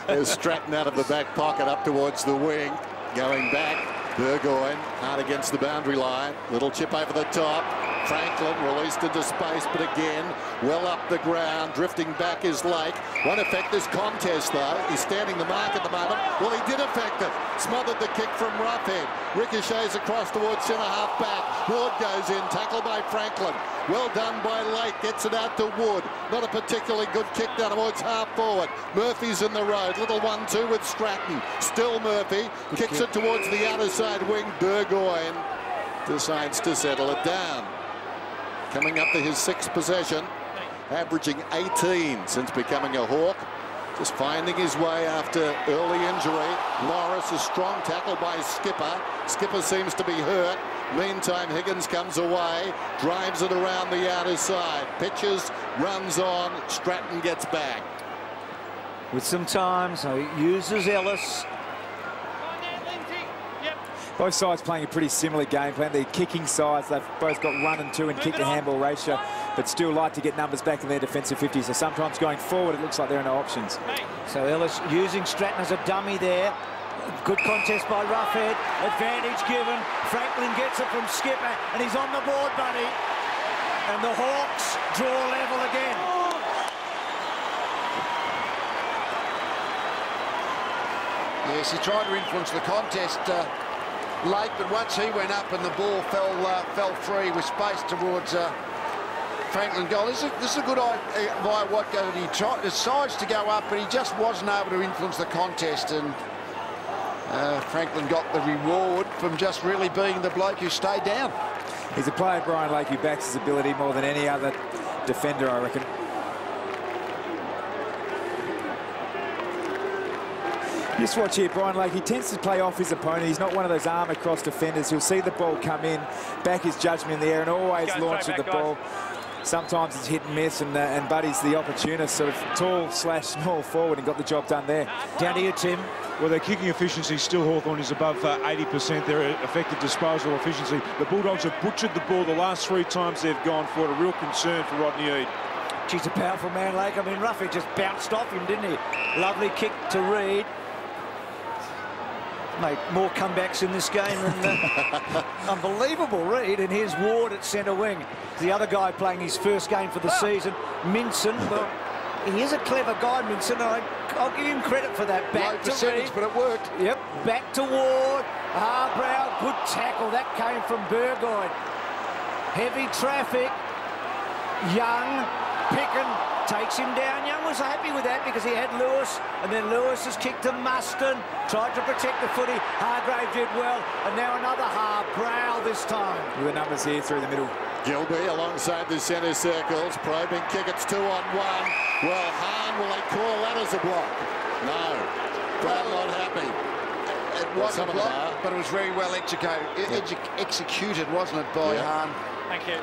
There's Stratton out of the back pocket up towards the wing. Going back, Burgoyne hard against the boundary line. Little chip over the top. Franklin released into space, but again, well up the ground. Drifting back is Lake. Won't affect this contest, though. He's standing the mark at the moment. Well, he did affect it. Smothered the kick from Roughhead. Ricochets across towards centre-half back. Ward goes in, tackled by Franklin. Well done by Lake. Gets it out to Wood. Not a particularly good kick down towards half-forward. Murphy's in the road. Little 1-2 with Stratton. Still Murphy. Kicks it towards the outer side wing. Burgoyne decides to settle it down. Coming up to his 6th possession, averaging 18 since becoming a Hawk. Just finding his way after early injury. Morris, a strong tackle by Skipper. Skipper seems to be hurt. Meantime, Higgins comes away, drives it around the outer side. Pitches, runs on, Stratton gets back. With some time, so he uses Ellis. Both sides playing a pretty similar game plan. They're kicking sides. They've both got 1 and 2 in kick to handball ratio, but still like to get numbers back in their defensive 50. So sometimes going forward, it looks like there are no options. So Ellis using Stratton as a dummy there. Good contest by Roughhead. Advantage given. Franklin gets it from Skipper, and he's on the board, buddy. And the Hawks draw level again. Yes, he tried to influence the contest late, but once he went up and the ball fell free with space towards Franklin goal. This is a good idea by Watko. He decides to go up, but he just wasn't able to influence the contest, and Franklin got the reward from just really being the bloke who stayed down. He's a player, Brian Lake, who backs his ability more than any other defender, I reckon. Just watch here, Brian Lake. He tends to play off his opponent. He's not one of those arm-across defenders. He'll see the ball come in, back his judgment in the air, and always launch at the ball. sometimes it's hit and miss, and Buddy's the opportunist, sort of tall/small forward, and got the job done there. Down to you, Tim. Well, their kicking efficiency still, Hawthorn, is above 80%. Their effective disposal efficiency. The Bulldogs have butchered the ball the last 3 times they've gone for it. A real concern for Rodney Eade. She's a powerful man, Lake. I mean, Ruffy just bounced off him, didn't he? Lovely kick to Reid. Mate, more comebacks in this game than unbelievable, Reid. And here's Ward at centre wing. The other guy playing his first game for the season, Minson. Well, he is a clever guy, Minson. I'll give him credit for that. Back to Reid, but it worked. Yep, back to Ward. Harbrow, good tackle. That came from Burgoyne. Heavy traffic. Young, Picken takes him down. Young was happy with that because he had Lewis, and then Lewis has kicked to Muston, tried to protect the footy. Hargrave did well, and now another Harbrow this time. With the numbers here through the middle. Gilby alongside the centre circles, probing kick, it's 2-on-1. Well, Hahn, will they call that as a block? No, Brad not happy. It wasn't a block, but it was very well executed, wasn't it, by Hahn? Thank you.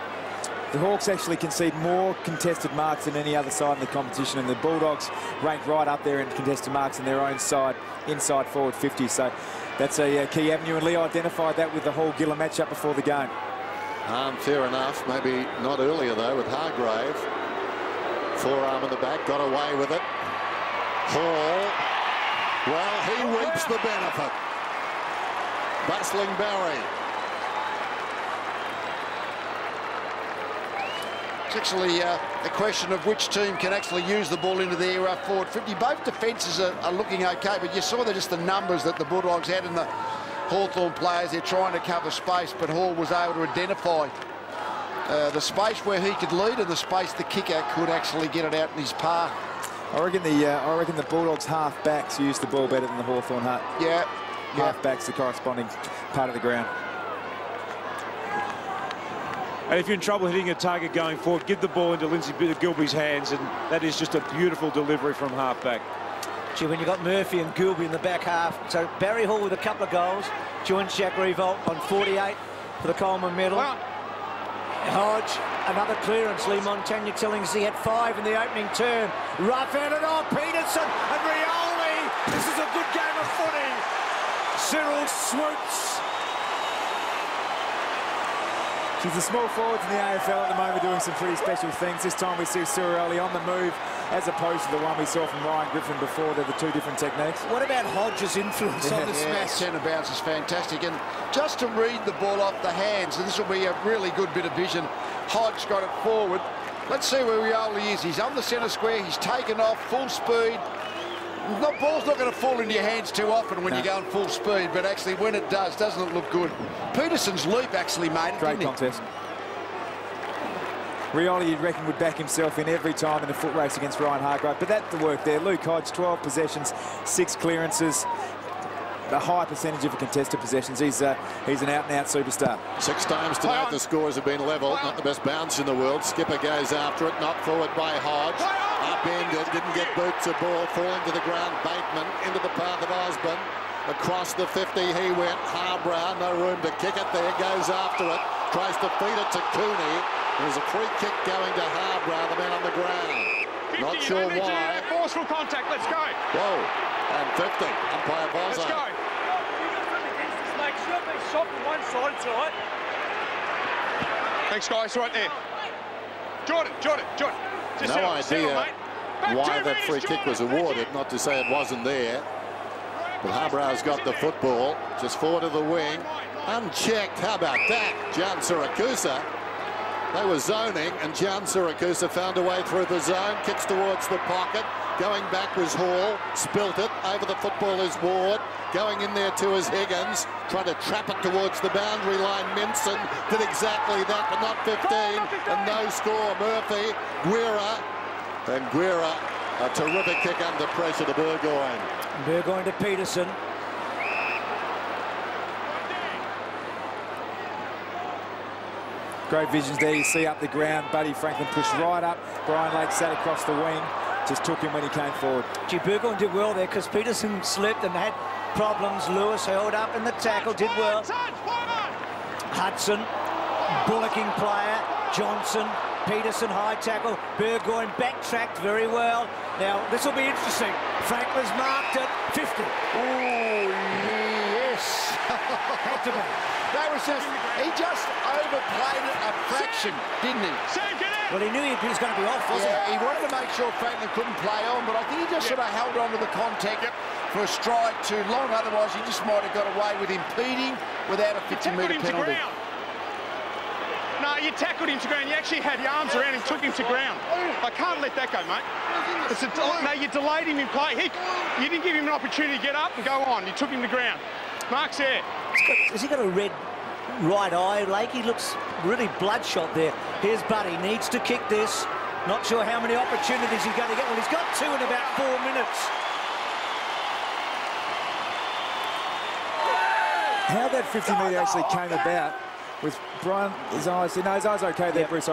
The Hawks actually concede more contested marks than any other side in the competition, and the Bulldogs rank right up there in contested marks in their own side, inside forward 50. So that's a key avenue, and Lee identified that with the Hall Giller matchup before the game. Fair enough, maybe not earlier though with Hargrave. Forearm in the back, got away with it. Hall, well, he reaps the benefit. Bustling Barry. It's actually a question of which team can actually use the ball into their forward 50. Both defences are looking okay, but you saw just the numbers that the Bulldogs had in the Hawthorn players. They're trying to cover space, but Hall was able to identify the space where he could lead and the space the kicker could actually get it out in his path. I reckon the Bulldogs half-backs used the ball better than the Hawthorn Hut. Yeah. Half-backs, the corresponding part of the ground. And if you're in trouble hitting a target going forward, give the ball into Lindsay Gilby's hands, and that is just a beautiful delivery from half-back. Gee, when you've got Murphy and Gilby in the back half. So Barry Hall with a couple of goals. Joins Jack Revolt on 48 for the Coleman medal. Well, Hodge, another clearance. Lee Montagna telling us he had 5 in the opening term. Rough-handed on Peterson and Rioli. This is a good game of footy. Cyril swoops. She's the small forwards in the AFL at the moment doing some pretty special things. This time we see Surioli on the move as opposed to the one we saw from Ryan Griffin before. They're the 2 different techniques. What about Hodge's influence on this match? Centre bounce is fantastic, and just to read the ball off the hands, and this will be a really good bit of vision. Hodge got it forward. Let's see where Rioli is. He's on the centre square. He's taken off full speed. The ball's not going to fall into your hands too often when you're going full speed, but actually when it does, doesn't it look good? Peterson's leap actually made it, Great contest. Rioli, you'd reckon, would back himself in every time in a foot race against Ryan Hargrave, but that's the work there. Luke Hodge, 12 possessions, 6 clearances, a high percentage of contested possessions. He's an out-and-out superstar. 6 times tonight the scores have been level. Not the best bounce in the world. Skipper goes after it, knocked forward by Hodge. Upended, didn't get boots of ball, falling to the ground. Bateman into the path of Osborne. Across the 50 he went. Harbrow, no room to kick it there, goes after it. Tries to feed it to Cooney. There's a free kick going to Harbrow, the man on the ground. 50, Not sure why. Forceful contact, let's go. Whoa, and 50. Umpire Bozo. Let's go. Make sure they shot from one side tonight. Thanks, guys, right there. Jordan. Just No idea why that free kick was awarded, not to say it wasn't there. But Harbrow's got the football, just forward of the wing. Unchecked, how about that? Jan Siracusa. They were zoning, and Jan Siracusa found a way through the zone, kicks towards the pocket. Going back was Hall, spilt it, over the football is Ward. Going in there too is Higgins, trying to trap it towards the boundary line. Minson did exactly that, but not 15, and no score. Murphy, Guerra, and Guerra, a terrific kick under pressure to Burgoyne. Burgoyne to Peterson. Great visions there. You see up the ground, Buddy Franklin pushed right up. Brian Lake sat across the wing. Just took him when he came forward. Gee, Burgoyne did well there because Peterson slipped and had problems. Lewis held up in the tackle, did well. Hudson, bullocking player. Johnson, Peterson, high tackle. Burgoyne backtracked very well. Now, this will be interesting. Franklin's marked at 50. Oh, yes. Had to be. That was he just overplayed it a fraction, didn't he? Well, he knew he was going to be off, wasn't he? He wanted to make sure Franklin couldn't play on, but I think he just sort of held on to the contact for a stride too long. Otherwise, he just might have got away with impeding without a 50-metre penalty. No, you tackled him to ground. You actually had your arms around him, took him to ground. I can't let that go, mate. No, you delayed him in play. You didn't give him an opportunity to get up and go on. You took him to ground. Mark's there. Has he got a red right eye, Lake? He looks really bloodshot there. Here's Buddy, needs to kick this. Not sure how many opportunities he's going to get. Well, he's got 2 in about 4 minutes. How that 50-metre actually came about with Brian, his eyes okay there, Bruce.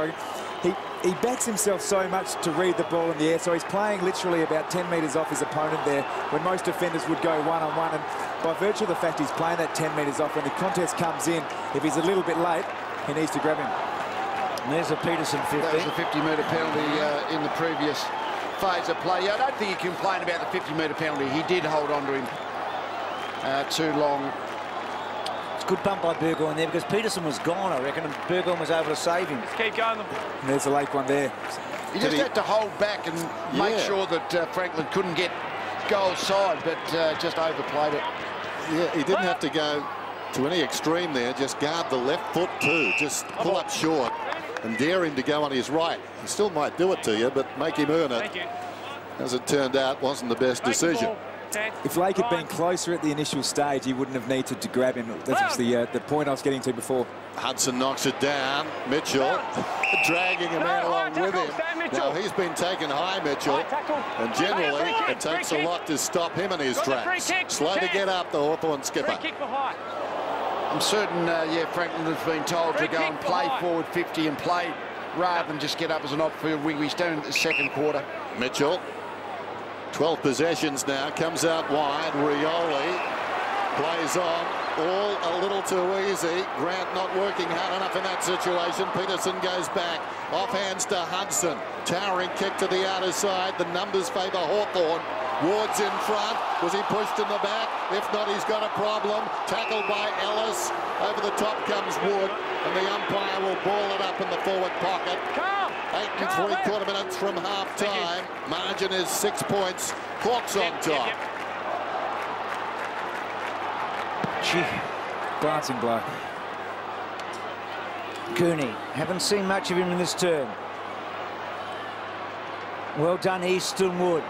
He backs himself so much to read the ball in the air, so he's playing literally about 10 metres off his opponent there when most defenders would go one-on-one, and by virtue of the fact he's playing that 10 metres off, when the contest comes in, if he's a little bit late, he needs to grab him. And there's a Peterson 50. That was a 50-metre penalty in the previous phase of play. Yeah, I don't think you can complain about the 50-metre penalty. He did hold on to him too long. It's a good bump by Burgoyne there because Peterson was gone, I reckon, and Burgoyne was able to save him. Just keep going. And there's a late one there. He just had to hold back and make sure that Franklin couldn't get goal side, but just overplayed it. Yeah, he didn't have to go to any extreme there. Just guard the left foot too. Just pull up short and dare him to go on his right. He still might do it to you, but make him earn it. As it turned out, wasn't the best decision. If Lake had been closer at the initial stage, he wouldn't have needed to grab him. That's the point I was getting to before. Hudson knocks it down. Mitchell dragging a man along with him. Now, he's been taken high, Mitchell, and generally it takes a lot to stop him in his tracks. Slow to get up, the Hawthorn skipper. I'm certain, Franklin has been told to go and play forward 50 and play rather than just get up as an off-field wing. He's doing it in the second quarter. Mitchell, 12 possessions now, comes out wide. Rioli plays on, all a little too easy. Grant not working hard enough in that situation. Peterson goes back, offhands to Hudson. Towering kick to the outer side. The numbers favour Hawthorn. Ward's in front. Was he pushed in the back? If not, he's got a problem. Tackled by Ellis. Over the top comes Wood, and the umpire will ball it up in the forward pocket. 8 3/4 minutes from half-time. Margin is 6 points. Hawks on top. Gee, glancing blow. Cooney, haven't seen much of him in this term. Well done, Easton Wood.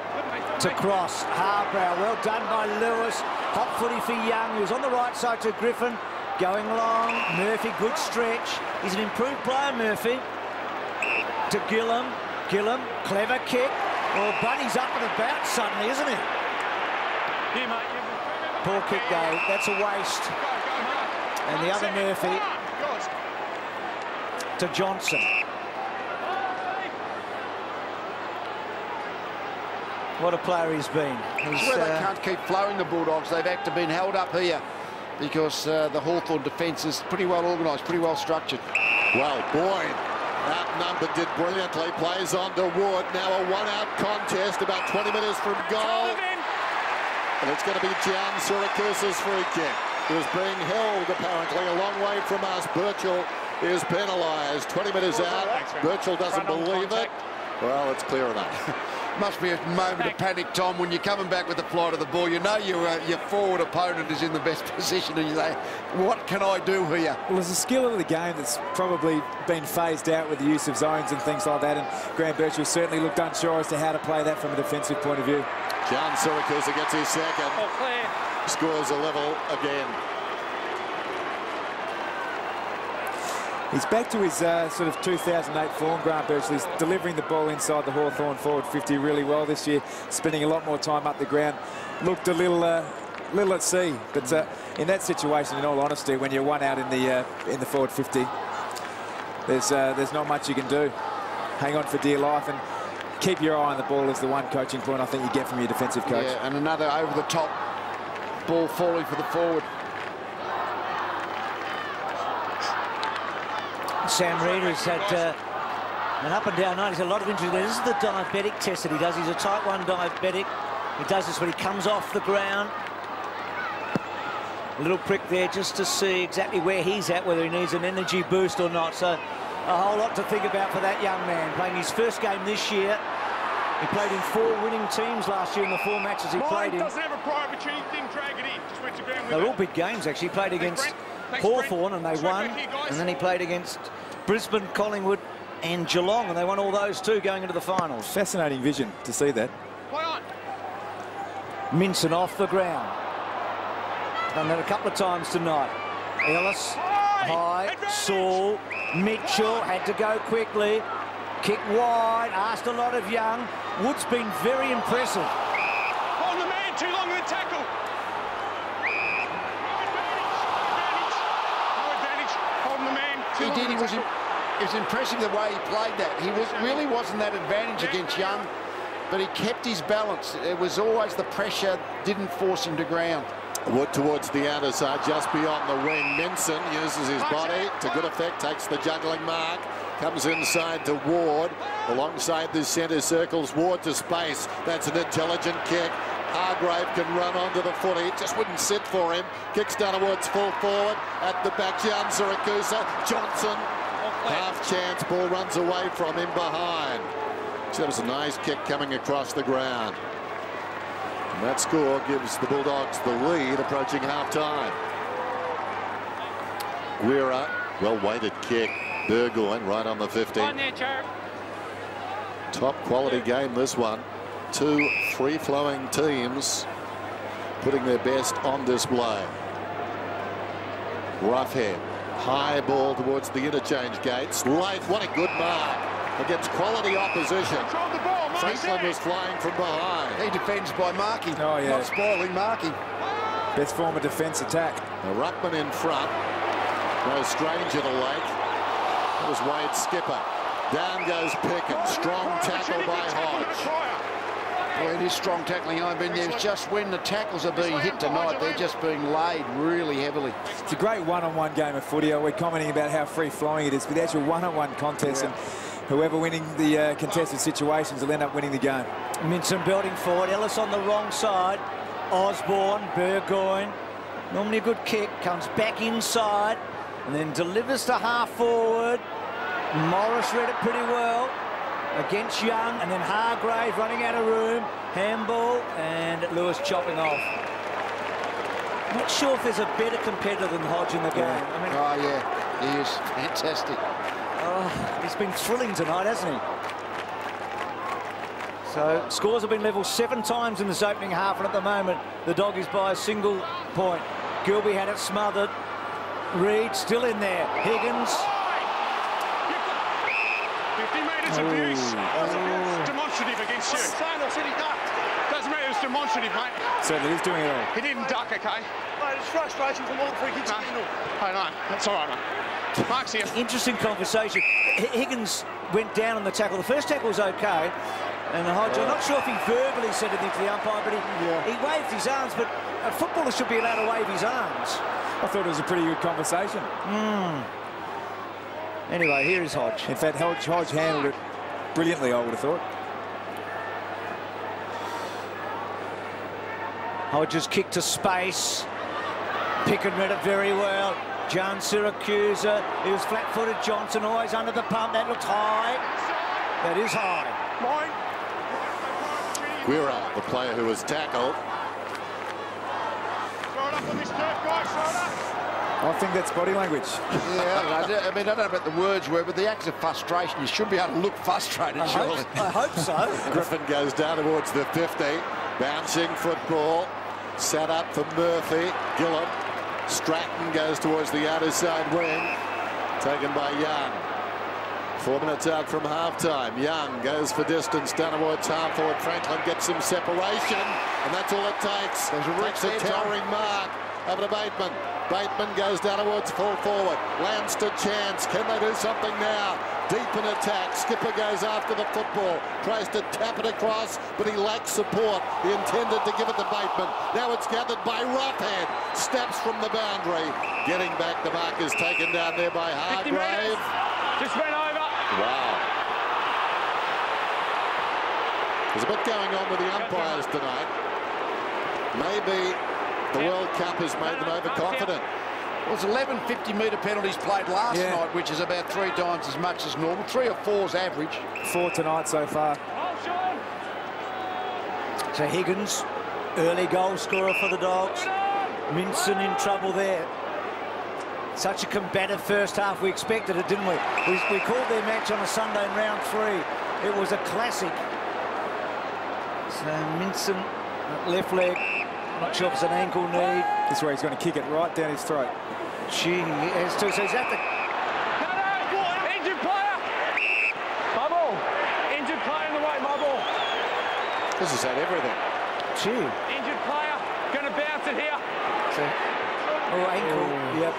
To cross, Harbrow, well done by Lewis. Hot footy for Young, he was on the right side to Griffin. Going long, Murphy, good stretch. He's an improved player, Murphy. To Gillam, clever kick. Well, Buddy's up and about suddenly, isn't he? Poor kick though, that's a waste. And the other Murphy to Johnson. What a player he's been. It's where they can't keep flowing, the Bulldogs. They've had to been held up here because the Hawthorn defence is pretty well organised, pretty well structured. Well, Boyd, outnumbered, did brilliantly. Plays on to Wood. Now a one-out contest, about 20 minutes from goal. And it's going to be Jan Syracuse' free kick. He was being held, apparently, a long way from us. Birchall is penalised. 20 minutes out. Birchall doesn't believe it. Well, it's clear enough. Must be a moment of panic, Tom, when you're coming back with the flight of the ball. You know your forward opponent is in the best position, and you say, what can I do here? Well, there's a skill of the game that's probably been phased out with the use of zones and things like that, and Graham Birchall certainly looked unsure as to how to play that from a defensive point of view. John Syracuse gets his second. Scores a level again. He's back to his sort of 2008 form, Grant Birchall. He's delivering the ball inside the Hawthorn forward 50 really well this year, spending a lot more time up the ground. Looked a little at sea, but in that situation, in all honesty, when you're one out in the forward 50, there's not much you can do. Hang on for dear life and keep your eye on the ball is the one coaching point I think you get from your defensive coach. Yeah, and another over-the-top ball falling for the forward. Sam Reed has had And up and down 90, there's a lot of injury there. This is the diabetic test that he does. He's a type 1 diabetic. He does this when he comes off the ground. A little prick there just to see exactly where he's at, whether he needs an energy boost or not. So a whole lot to think about for that young man. Playing his first game this year. He played in 4 winning teams last year in the 4 matches he played in. Doesn't have a prior opportunity, didn't drag it in. Just went to ground with They're all big games, actually. He played against Hawthorn and they won. And then he played against Brisbane, Collingwood and Geelong, and they won all those too going into the finals. Fascinating vision to see that. Play on. Minson off the ground. Done that a couple of times tonight. Ellis, high, Saul, Mitchell had to go quickly. Kick wide, asked a lot of Young. Wood's been very impressive. Hold the man, too long in the tackle. No advantage. Holding the man, too long in the tackle. It was impressive the way he played that. He really wasn't that advantage against Young, but he kept his balance. It was always the pressure didn't force him to ground. Wood towards the outer side, just beyond the wing. Minson uses his body to good effect, takes the juggling mark, comes inside to Ward. Alongside the centre circles, Ward to space. That's an intelligent kick. Hargrave can run onto the footy, just wouldn't sit for him. Kicks down towards full forward. At the back, Jan Siracusa. Johnson, half chance, ball runs away from him behind. So that was a nice kick coming across the ground. And that score gives the Bulldogs the lead approaching half-time. Guerra, well-weighted kick. Burgoyne right on the 50. On there, Joe. Top quality game, this one. 2 free-flowing teams putting their best on display. Roughhead, high ball towards the interchange gates. Leith, what a good mark against quality opposition. Franklin was flying from behind. He defends by marking, not spoiling marking. Best form of defence attack. Now Ruckman in front. No stranger to Lake. That was Wade Skipper. Down goes Pickett. Strong tackle by Hodge. Well, it is strong tackling. I mean, there's just when the tackles are being hit tonight, they're just being laid really heavily. It's a great one-on-one game of footy. We're commenting about how free-flowing it is, but the actual one-on-one contest, and whoever winning the contested situations will end up winning the game. Minson building forward. Ellis on the wrong side. Osborne, Burgoyne. Normally a good kick. Comes back inside and then delivers to half forward. Morris read it pretty well against Young, and then Hargrave running out of room. Handball, and Lewis chopping off. Not sure if there's a better competitor than Hodge in the game. I mean, oh, yeah, he is fantastic. Oh, he's been thrilling tonight, hasn't he? So scores have been level 7 times in this opening half, and at the moment the Doggies by a single point. Gilby had it smothered. Reed still in there. Higgins. 50 metres abuse. Demonstrative against you. Doesn't matter, it was demonstrative, mate. Certainly, he's doing it all. He didn't duck, okay? Mate, it's frustration from all 3 hits. No, I know. That's all right, mate. Mark's here. Interesting conversation. Higgins went down on the tackle. The first tackle was okay. And Hodge, I'm not sure if he verbally said anything to the umpire, but he waved his arms. But a footballer should be allowed to wave his arms. I thought it was a pretty good conversation. Anyway, here is Hodge. In fact, Hodge handled it brilliantly, I would have thought. Hodge's kick to space. Pickett read it very well. John Siracusa. He was flat-footed. Johnson always under the pump. That looks high. That is high. Guerra, the player who was tackled. Throw it up on this dirt, guys. Throw it up. I think that's body language. Yeah, I mean, I don't know what the words were, but the acts of frustration, you should be able to look frustrated, surely. I hope so. Griffin goes down towards the 50. Bouncing football. Set up for Murphy. Gillum. Stratton goes towards the outer side wing. Taken by Young. 4 minutes out from half-time. Young goes for distance down towards half forward. Franklin gets some separation, and that's all it takes. Takes a towering mark over to Bateman. Bateman goes down towards full forward. Lands to Chance. Can they do something now? Deep in attack. Skipper goes after the football. Tries to tap it across, but he lacks support. He intended to give it to Bateman. Now it's gathered by Roughhead. Steps from the boundary. Getting back, the mark is taken down there by Hargrave. Just went over. Wow. There's a bit going on with the umpires tonight. Maybe the World Cup has made them overconfident. Well, it's 11 50-metre penalties played last night, which is about 3 times as much as normal. 3 or 4's average. 4 tonight so far. So Higgins, early goal scorer for the Dogs. Minson in trouble there. Such a combative first half. We expected it, didn't we? We called their match on a Sunday in round 3. It was a classic. So Minson, left leg. Not sure if it's an ankle knee. This is where he's going to kick it right down his throat. Gee, he has to. So he's at the... No, injured player. My ball. Injured player in the way, my ball. This has had everything. Gee. Injured player. Going to bounce it here. So, ankle. Yep.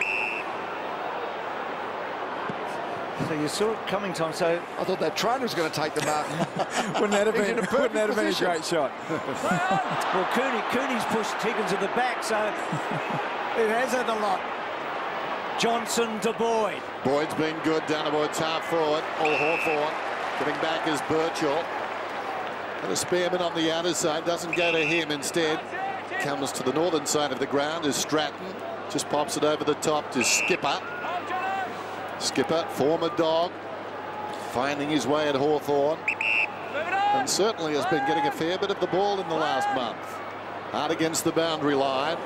So you saw it coming, Tom. So I thought that trainer was going to take the mark. Wouldn't that have been a great shot? well, Cooney's pushed Higgins at the back, so it has had a lot. Johnson to Boyd. Boyd's been good down towards half forward. All Hawthorn. Getting back is Birchall. And a spearman on the outer side. Doesn't go to him. Instead, comes to the northern side of the ground is Stratton. Just pops it over the top to Skipper. Skipper, former Dog, finding his way at Hawthorn. And certainly has been getting a fair bit of the ball in the last month. Hard against the boundary line.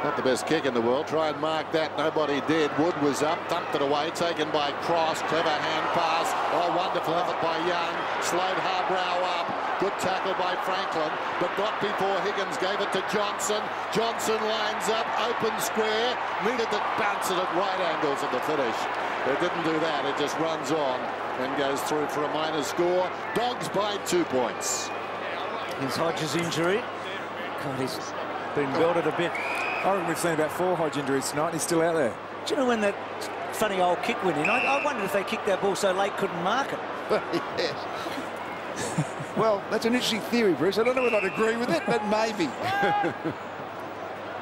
Not the best kick in the world. Try and mark that. Nobody did. Wood was up, thumped it away, taken by Cross. Clever hand pass. Oh, wonderful effort by Young. Slowed Harbrow up. Good tackle by Franklin, but not before Higgins gave it to Johnson. Johnson lines up, open square. Needed to bounce it at right angles at the finish. It didn't do that. It just runs on and goes through for a minor score. Dogs by 2 points. His Hodges injury. God, he's been belted a bit. I reckon we've seen about 4 Hodge injuries tonight, and he's still out there. Do you know when that funny old kick went in? I wondered if they kicked that ball so late couldn't mark it. Yes. Well, that's an interesting theory, Bruce. I don't know whether I'd agree with it, but maybe.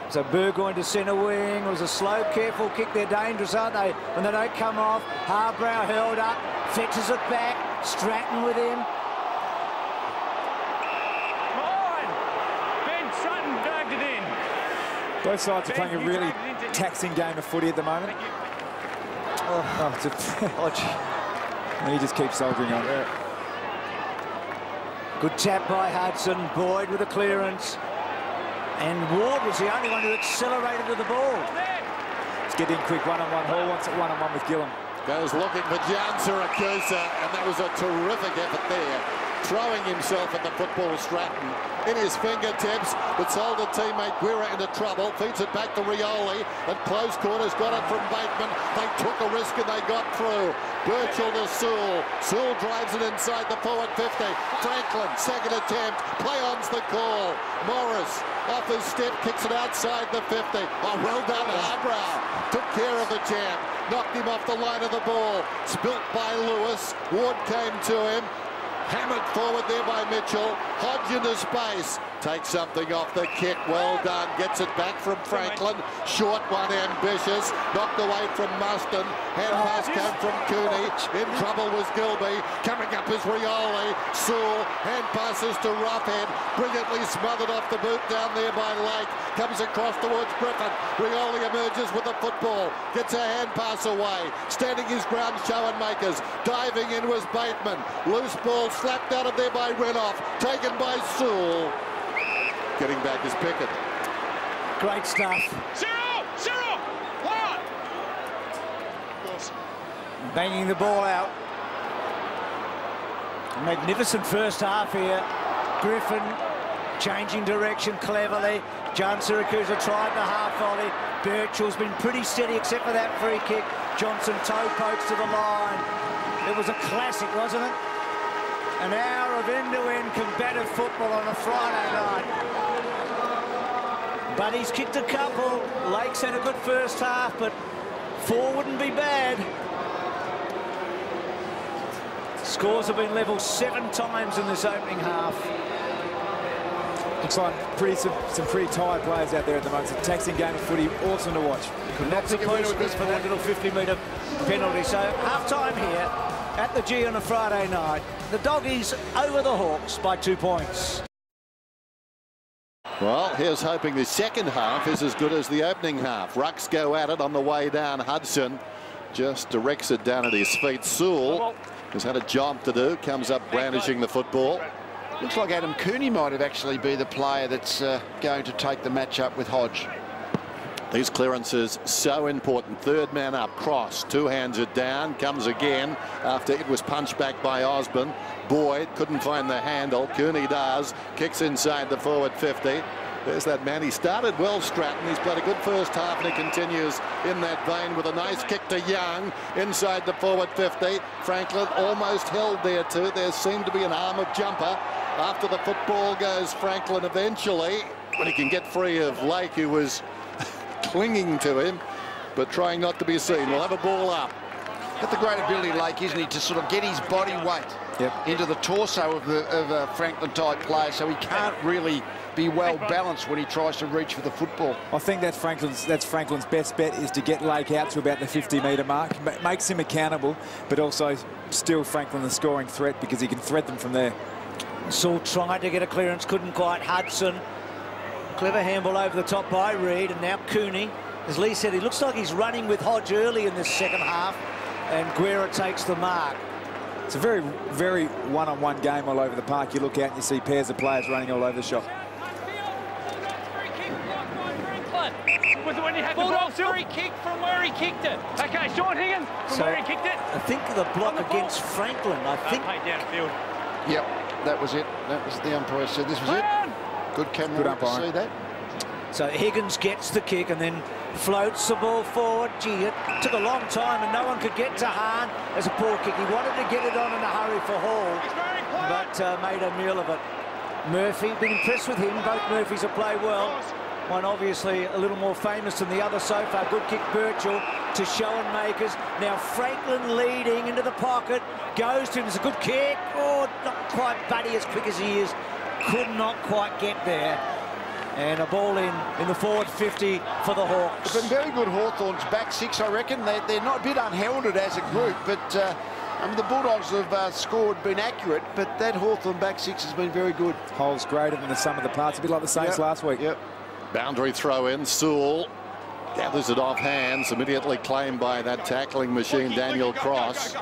So Burgoyne to centre wing. It was a slow, careful kick. They're dangerous, aren't they? When they don't come off. Harbrow held up, fetches it back. Stratton with him. Ben Sutton dragged it in. Both sides are playing a really taxing game of footy at the moment. Oh, it's a Hodge. And he just keeps soldiering on. Good tap by Hudson. Boyd with a clearance. And Ward was the only one who accelerated to the ball. Let's get in quick one-on-one. Hall wants it one-on-one with Gillum. Goes looking for Jan Siracusa, and that was a terrific effort there. Throwing himself at the football, Stratton in his fingertips, but sold a teammate Guerra into trouble. Feeds it back to Rioli, and close quarters got it from Bateman. They took a risk and they got through. Birchall to Sewell. Sewell drives it inside the forward 50. Franklin, second attempt. Play on's the call. Morris off his step, kicks it outside the 50. Oh, well done, Harbrow. Took care of the champ. Knocked him off the line of the ball. Spilt by Lewis. Ward came to him. Hammered forward there by Mitchell. Hodge into space. Takes something off the kick. Well done. Gets it back from Franklin. Short one, ambitious. Knocked away from Muston. Hand pass came from Cooney. In trouble was Gilby. Coming up is Rioli. Sewell. Hand passes to Roughhead. Brilliantly smothered off the boot down there by Lake. Comes across towards Griffin. Rioli emerges with the football. Gets a hand pass away. Standing his ground, Schoenmakers. Diving in was Bateman. Loose ball slapped out of there by Renoff. Taken by Sewell. Getting back is Pickett. Great stuff. Cyril! What? Banging the ball out. Magnificent first half here. Griffin changing direction cleverly. John Siracusa tried the half volley. Birchall's been pretty steady except for that free kick. Johnson toe pokes to the line. It was a classic, wasn't it? An hour of end-to-end combative football on a Friday night. But he's kicked a couple. Lake's had a good first half, but 4 wouldn't be bad. Scores have been level 7 times in this opening half. Looks like some pretty tired players out there at the moment. It's a taxing game of footy, awesome to watch. Could not be pointless for that little 50-metre penalty. So half-time here at the G on a Friday night. the Doggies over the Hawks by 2 points. Well, here's hoping the second half is as good as the opening half. Rucks go at it on the way down. Hudson just directs it down at his feet. Sewell has had a job to do, comes up brandishing the football. Looks like Adam Cooney might have actually be the player that's going to take the match up with Hodge. These clearances so important. Third man up, cross, two hands it down, comes again after it was punched back by Osborne. Boyd couldn't find the handle. Cooney does, kicks inside the forward 50. There's that man. He started well, Stratton. He's played a good first half and he continues in that vein with a nice kick to Young inside the forward 50. Franklin almost held there too. There seemed to be an arm of jumper. After the football goes Franklin eventually, when he can get free of Lake, who was clinging to him, but trying not to be seen. We'll have a ball up. Got the great ability, Lake, isn't he, to sort of get his body weight into the torso of a Franklin-type player, so he can't really be well balanced when he tries to reach for the football. I think that's Franklin's best bet, is to get Lake out to about the 50-metre mark. Makes him accountable, but also still Franklin the scoring threat because he can thread them from there. Saul tried to get a clearance, couldn't quite. Hudson, clever handball over the top by Reid, and now Cooney. As Lee said, he looks like he's running with Hodge early in this second half, and Guerra takes the mark. It's a very, very one-on-one game all over the park. You look out and you see pairs of players running all over the shop. When you had Bulldogs free kick from where he kicked it. Okay, Sean Higgins from where he kicked it. I think the block against Franklin. I think. Downfield. Yep, that was it. That was the umpire said this was it. Good camera to see that. So Higgins gets the kick and then floats the ball forward. Gee, it took a long time and no one could get to Hahn. As a poor kick. He wanted to get it on in a hurry for Hall, but made a meal of it. Murphy, been impressed with him. Both Murphys have played well. One obviously a little more famous than the other so far. Good kick, Birchall to Schoenmakers. Now Franklin leading into the pocket. Goes to him. It's a good kick. Oh, not quite Buddy as quick as he is. Could not quite get there. And a ball in the forward 50 for the Hawks. It's been very good, Hawthorn's back six, I reckon. They're not a bit unheralded as a group, but I mean, the Bulldogs have scored, been accurate, but that Hawthorn back six has been very good. Hole's greater than the sum of the parts, a bit like the Saints last week. Yep. Boundary throw in. Sewell gathers it off hands, immediately claimed by that tackling machine, Daniel Cross.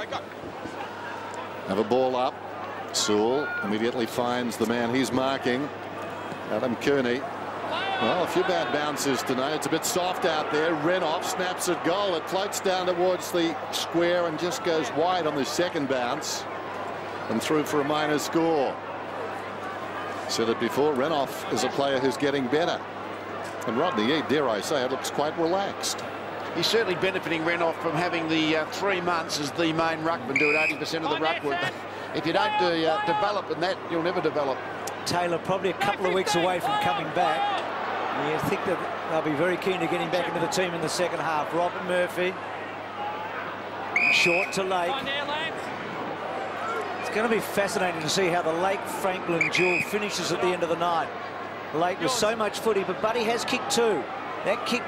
Have a ball up. Sewell immediately finds the man he's marking, Adam Cooney. Well, a few bad bounces tonight. It's a bit soft out there. Renoff snaps at goal. It floats down towards the square and just goes wide on the second bounce and through for a minor score. Said it before, Renoff is a player who's getting better. And Rodney, dare I say, it looks quite relaxed. He's certainly benefiting, Renoff, from having the 3 months as the main ruckman, doing 80% of the ruck work. If you don't develop in that, you'll never develop. Taylor probably a couple of weeks away from coming back. You think that they'll be very keen to get him back into the team in the second half. Robert Murphy. Short to Lake. It's going to be fascinating to see how the Lake-Franklin duel finishes at the end of the night. Lake with so much footy, but Buddy has kicked too. That kick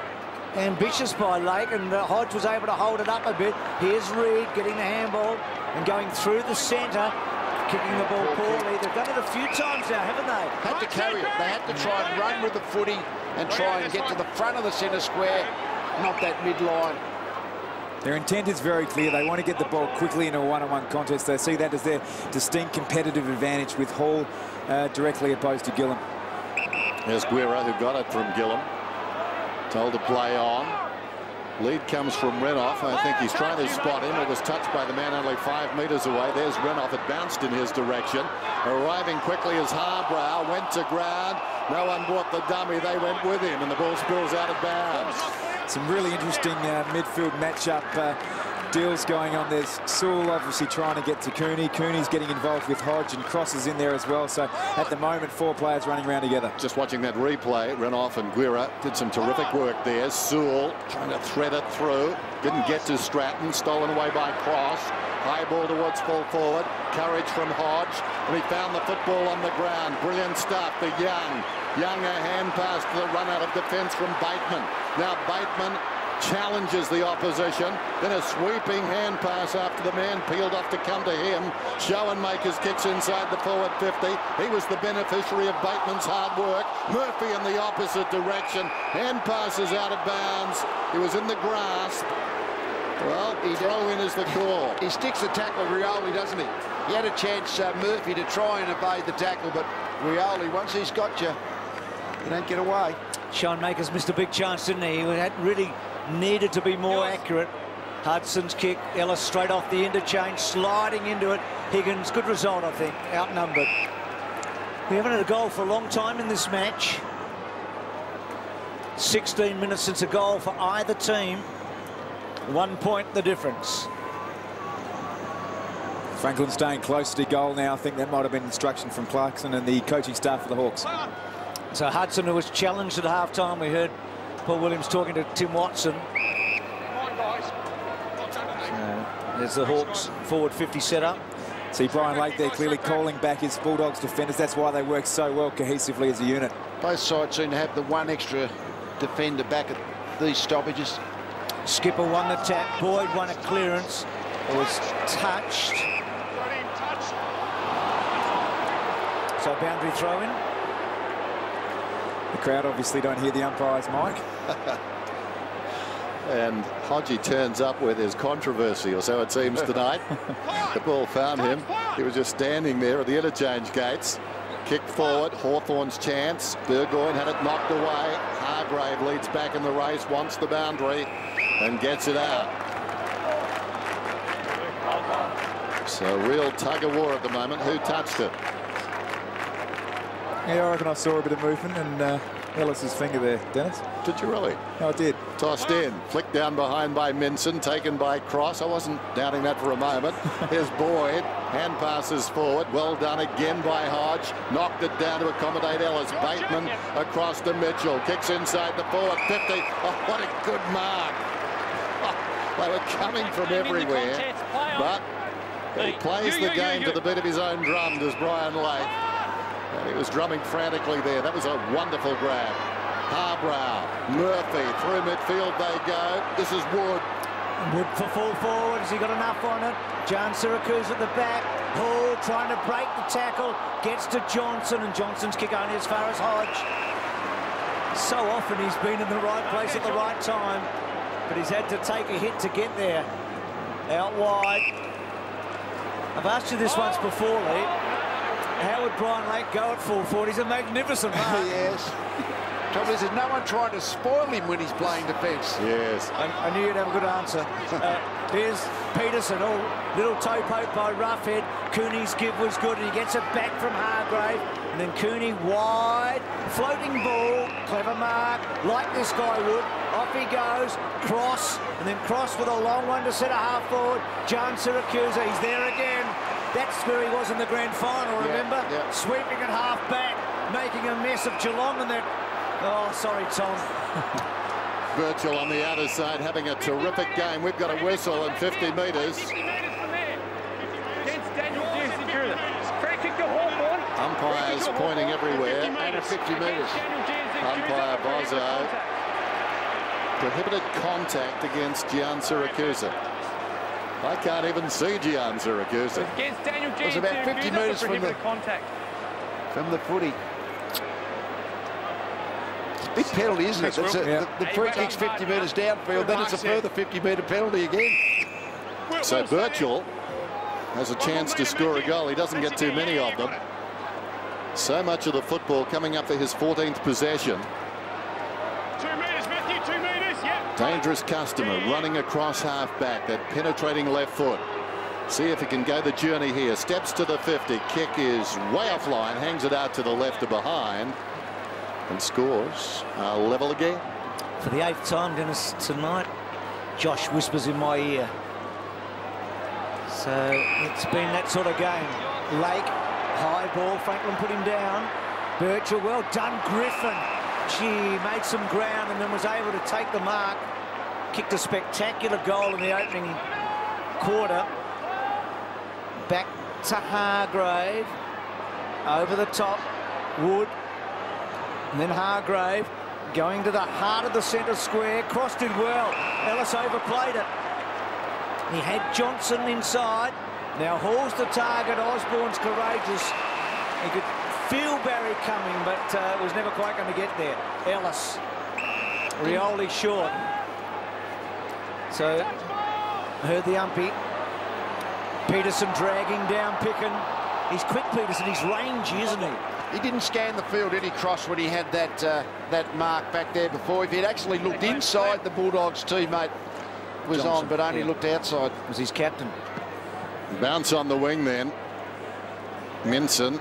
ambitious by Lake, and Hodge was able to hold it up a bit. Here's Reid getting the handball and going through the centre, kicking the ball poorly. They've done it a few times now, haven't they? Had to carry it. They had to try and run with the footy and try and get to the front of the centre square, not that midline. Their intent is very clear. They want to get the ball quickly in a one-on-one contest. They see that as their distinct competitive advantage with Hall directly opposed to Gillum. There's Guerra, who got it from Gillum. Told to play on. Lead comes from Renoff. I think he's trying to spot him. It was touched by the man only 5 metres away. There's Renoff. It bounced in his direction. Arriving quickly as Harbrow went to ground. No one brought the dummy. They went with him, and the ball spills out of bounds. Some really interesting midfield matchup deals going on. There's Sewell obviously trying to get to Cooney. Cooney's getting involved with Hodge, and Cross is in there as well. So at the moment, 4 players running around together. Just watching that replay, Renoff and Guerra did some terrific work there. Sewell trying to thread it through. Didn't get to Stratton. Stolen away by Cross. High ball towards full forward. Courage from Hodge. And he found the football on the ground. Brilliant stuff. The Young a hand pass to the run out of defence from Bateman. Now Bateman challenges the opposition. Then a sweeping hand pass after the man peeled off to come to him. Schoenmakers kicks inside the forward 50. He was the beneficiary of Bateman's hard work. Murphy in the opposite direction. Hand passes out of bounds. He was in the grasp. Well, throw in is the call. He sticks the tackle, Rioli, doesn't he? He had a chance, Murphy, to try and evade the tackle, but Rioli, once he's got you, you don't get away. Schoenmakers missed a big chance, didn't he? He had really needed to be more accurate. Hudson's kick, Ellis straight off the interchange, sliding into it. Higgins, good result, I think, outnumbered. We haven't had a goal for a long time in this match. 16 minutes since a goal for either team. 1 point the difference. Franklin staying close to goal now. I think that might have been instruction from Clarkson and the coaching staff for the Hawks. So Hudson, who was challenged at half-time, we heard Paul Williams talking to Tim Watson. So there's the Hawks forward 50 set up. See Brian Lake there clearly calling back his Bulldogs defenders. That's why they work so well cohesively as a unit. Both sides seem to have the one extra defender back at these stoppages. Skipper won the tap. Boyd won a clearance. It was touched. So boundary throw in. The crowd obviously don't hear the umpire's mic. And Hodgie turns up where there's controversy, or so it seems tonight. The ball found him. He was just standing there at the interchange gates. Kicked forward, Hawthorn's chance. Burgoyne had it knocked away. Hargrave leads back in the race, wants the boundary and gets it out. So real tug-of-war at the moment. Who touched it? Yeah, I reckon I saw a bit of movement and Ellis's finger there, Dennis. Did you really? I did. Tossed in, flicked down behind by Minson, taken by Cross. I wasn't doubting that for a moment. Here's Boyd, hand passes forward. Well done again by Hodge. Knocked it down to accommodate Ellis. Bateman across to Mitchell. Kicks inside the forward 50. Oh, what a good mark. Oh, they were coming from everywhere. But he plays the game to the beat of his own drum, does Brian Lake. And he was drumming frantically there. That was a wonderful grab. Harbrow, Murphy, through midfield they go. This is Wood. Wood for full forward. Has he got enough on it? Jan Syracuse at the back. Hall trying to break the tackle. Gets to Johnson, and Johnson's kick only as far as Hodge. So often he's been in the right place at the right time, but he's had to take a hit to get there. Out wide. I've asked you this once before, Lee. How would Brian Lake go at full forward? He's a magnificent mark. Yes. Trouble is, there's no one trying to spoil him when he's playing defence. Yes. I knew you'd have a good answer. Here's Peterson. Oh, little toe poke by Roughhead. Cooney's give was good, and he gets it back from Hargrave. And then Cooney wide, floating ball, clever mark, like this guy would. Off he goes, Cross, and then Cross with a long one to centre half forward. Jan Syracuse, he's there again. That's where he was in the grand final, remember? Yeah. Sweeping it half back, making a mess of Geelong, and then... Oh, sorry, Tom. Virgil on the outer side having a terrific game. We've got a whistle and 50 metres. 50 metres from there. Against Daniel Giannis. Free kick to Hawthorn. Umpires pointing everywhere. And 50 metres. Umpire Bozzo prohibited contact against Gian Syracuse. I can't even see Gian Syracuse. Against Daniel It was about 50 metres from the footy. Big penalty, isn't it? The free kick's 50 metres downfield, then it's a further 50-metre penalty again. So Birchall has a chance to score a goal. He doesn't get too many of them. So much of the football coming up for his 14th possession. 2 metres, Matthew, 2 metres, yeah. Dangerous customer running across half-back, that penetrating left foot. See if he can go the journey here. Steps to the 50. Kick is way offline, hangs it out to the left or behind, and scores. Level again. For the 8th time, Dennis, tonight, Josh whispers in my ear. So it's been that sort of game. Lake, high ball, Franklin put him down. Birchall, well done, Griffin. She made some ground and then was able to take the mark. Kicked a spectacular goal in the opening quarter. Back to Hargrave. Over the top, Wood. And then Hargrave going to the heart of the centre square. Cross did well. Ellis overplayed it. He had Johnson inside. Now Hall's the target. Osborne's courageous. He could feel Barry coming, but was never quite going to get there. Ellis. Rioli short. So, heard the umpy. Peterson dragging down Picken. He's quick, Peterson. He's rangy, isn't he? He didn't scan the field, did he, Cross, when he had that mark back there before? If he'd actually looked inside, the Bulldogs teammate was Johnson on, but only looked outside. Was his captain. Bounce on the wing then. Minson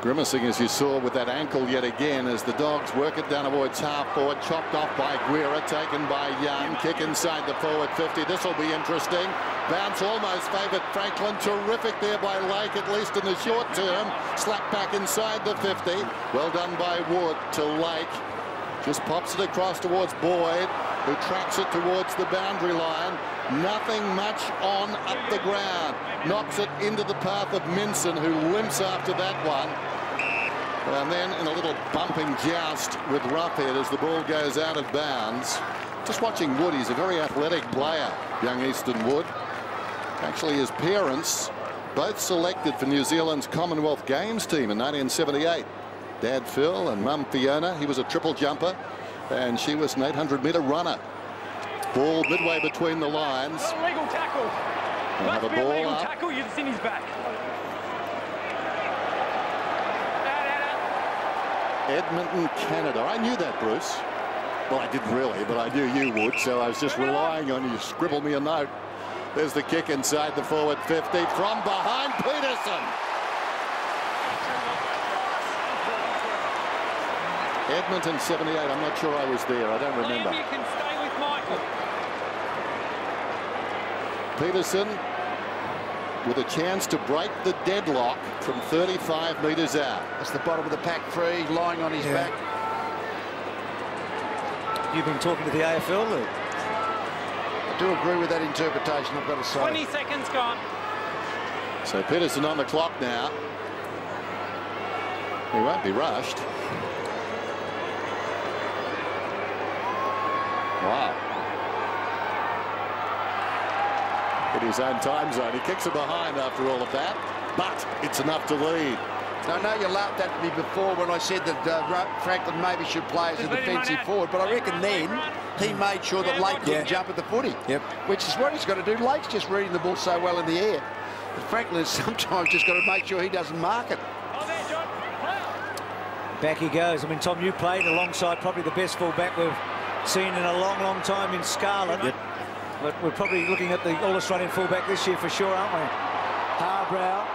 grimacing, as you saw, with that ankle yet again as the Dogs work it down towards half forward. Chopped off by Guerra, taken by Young. Kick inside the forward 50. This will be interesting. Bounce almost favoured Franklin. Terrific there by Lake, at least in the short term. Slap back inside the 50. Well done by Wood to Lake. Just pops it across towards Boyd, who tracks it towards the boundary line. Nothing much on up the ground. Knocks it into the path of Minson, who limps after that one. And then in a little bumping joust with Roughhead as the ball goes out of bounds. Just watching Wood, he's a very athletic player, young Easton Wood. Actually, his parents both selected for New Zealand's Commonwealth Games team in 1978. Dad Phil and Mum Fiona. He was a triple jumper and she was an 800-metre runner. Ball midway between the lines. Illegal tackle. We'll have a ball illegal up. tackle. You've seen his back. Edmonton, Canada. I knew that, Bruce. Well, I didn't really, but I knew you would, so I was just relying on you to scribble me a note. There's the kick inside the forward 50 from behind Peterson. Edmonton 78. I'm not sure I was there. I don't remember. You can stay with Michael. Peterson with a chance to break the deadlock from 35 metres out. That's the bottom of the pack free, lying on his back. You've been talking to the AFL League. I do agree with that interpretation, I've got to say. 20 seconds gone. So Peterson on the clock now. He won't be rushed. Wow. In his own time zone. He kicks it behind after all of that, but it's enough to lead. I know you laughed at me before when I said that Franklin maybe should play as a defensive forward, but I reckon then he made sure that Lake didn't jump at the footy, which is what he's got to do. Lake's just reading the ball so well in the air. But Franklin has sometimes just got to make sure he doesn't mark it. Back he goes. I mean, Tom, you played alongside probably the best full-back we've seen in a long, long time in Scarlett. But we're probably looking at the All-Australian full-back this year for sure, aren't we? Harbrow,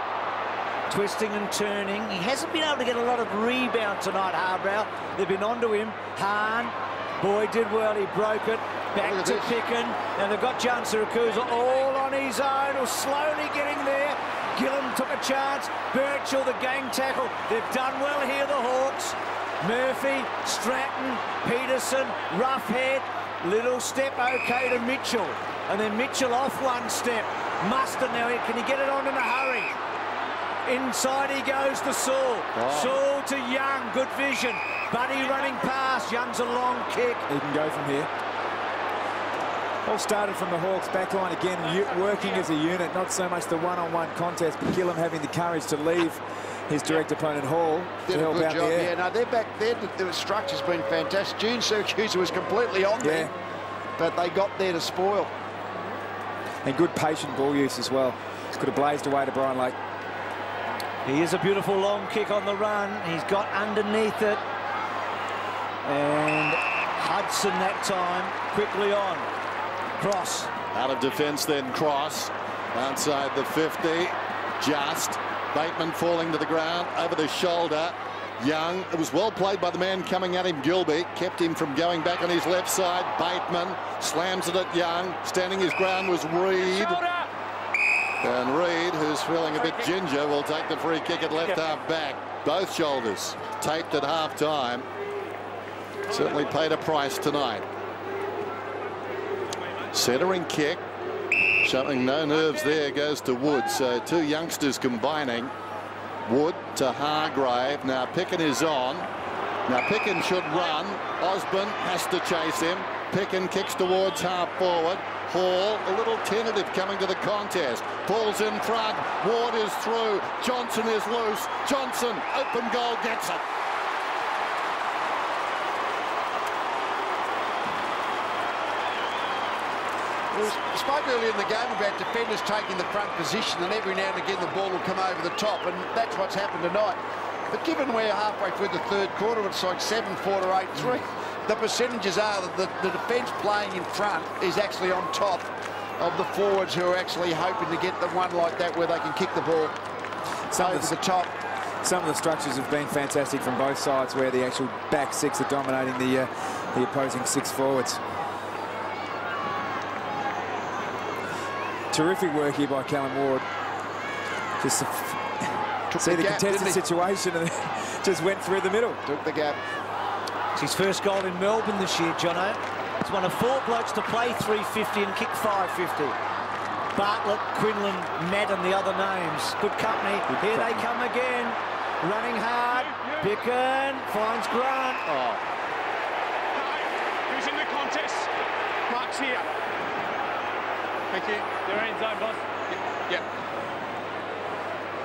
twisting and turning. He hasn't been able to get a lot of rebound tonight, Harbrow. They've been onto him. Hahn, Boyd did well. He broke it. Back to Picken. And they've got Jan Siracusa all on his own, or slowly getting there. Gillen took a chance. Birchall, the gang tackle. They've done well here, the Hawks. Murphy, Stratton, Peterson, Roughhead. Little step okay to Mitchell. And then Mitchell off one step. Mustard now, can he get it on in a hurry? Inside he goes to Saul. Saul to Young, good vision. Buddy running past, Young's a long kick. He can go from here. All started from the Hawks backline again, working as a unit, not so much the one-on-one contest, but Gillen having the courage to leave his direct opponent Hall to help out there. Yeah, no, they're back there. The structure's been fantastic. June Siracusa was completely on there, but they got there to spoil. And good patient ball use as well. Could have blazed away to Brian Lake. He is a beautiful long kick on the run. He's got underneath it. And Hudson that time quickly on. Cross. Out of defence then Cross. Outside the 50. Just. Bateman falling to the ground. Over the shoulder. Young. It was well played by the man coming at him, Gilby. Kept him from going back on his left side. Bateman slams it at Young. Standing his ground was Reid. And Reid, who's feeling a bit ginger, will take the free kick at left half back. Both shoulders taped at half time. Certainly paid a price tonight. Centering kick. Showing no nerves there, goes to Wood. So two youngsters combining. Wood to Hargrave. Now Picken is on. Now Picken should run. Osborne has to chase him. Picken kicks towards half forward. Hall a little tentative coming to the contest. Ball's in front. Ward is through. Johnson is loose. Johnson, open goal, gets it. We spoke earlier in the game about defenders taking the front position, and every now and again the ball will come over the top, and that's what's happened tonight. But given we're halfway through the third quarter, it's like 7-4 to 8-3. The percentages are that the defence playing in front is actually on top of the forwards who are actually hoping to get the one like that where they can kick the ball over the top. Some of the structures have been fantastic from both sides, where the actual back six are dominating the opposing six forwards. Terrific work here by Callum Ward. Just see the contested situation and just went through the middle. Took the gap. It's his first goal in Melbourne this year, Jono. It's one of 4 blokes to play 350 and kick 550. Bartlett, Quinlan, Madden, the other names. Good company. Here they come again. Running hard. Picken finds Grant. Oh. Who's in the contest? Mark's here. Thank you. You're in zone, boss. Yep.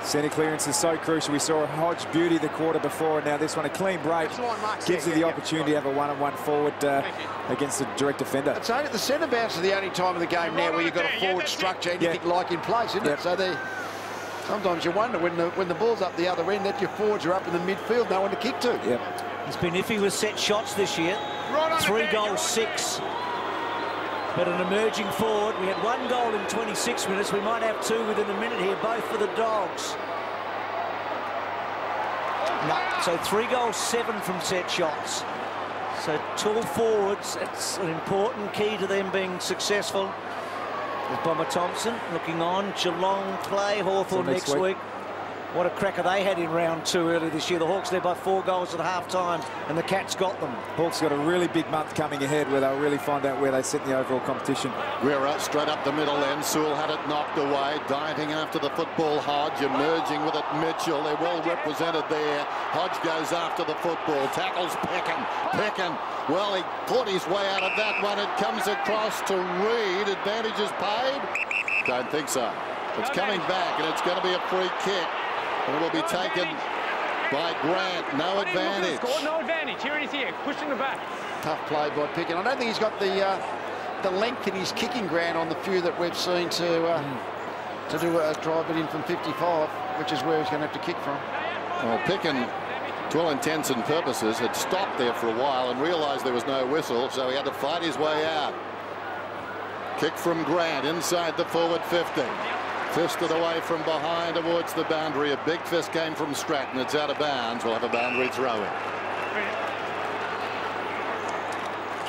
Centre clearance is so crucial. We saw Hodge beauty the quarter before, and now this one, a clean break, gives you the opportunity to have a one-on-one forward against a direct defender. I'd say that the centre bounce is the only time of the game now where you've got a forward structure anything like in place, isn't it? So sometimes you wonder when the ball's up the other end that your forwards are up in the midfield, no one to kick to. He's been iffy with set shots this year. 3 goals, 6. But an emerging forward. We had 1 goal in 26 minutes. We might have 2 within a minute here, both for the Dogs. No, so 3 goals, 7 from set shots. So tall forwards, it's an important key to them being successful. With Bomber Thompson looking on. Geelong play Hawthorn next week. What a cracker they had in round 2 earlier this year. The Hawks led by 4 goals at half-time, and the Cats got them. Hawks got a really big month coming ahead where they'll really find out where they sit in the overall competition. Guerra straight up the middle end. Sewell had it knocked away. Dieting after the football. Hodge emerging with it. Mitchell, they're well represented there. Hodge goes after the football. Tackles Picken. Picken, well, he fought his way out of that one. It comes across to Reid. Advantage is paid? Don't think so. It's coming back, and it's going to be a free kick. And it will be taken by Grant. No advantage. No advantage. Here it is here. Pushed in the back. Tough play by Picken. I don't think he's got the length in his kicking ground on the few that we've seen to do a drive it in from 55, which is where he's going to have to kick from. Well, Picken, to all intents and purposes, had stopped there for a while and realised there was no whistle, so he had to fight his way out. Kick from Grant inside the forward 50. Fisted away from behind towards the boundary. A big fist came from Stratton. It's out of bounds. We'll have a boundary throw-in.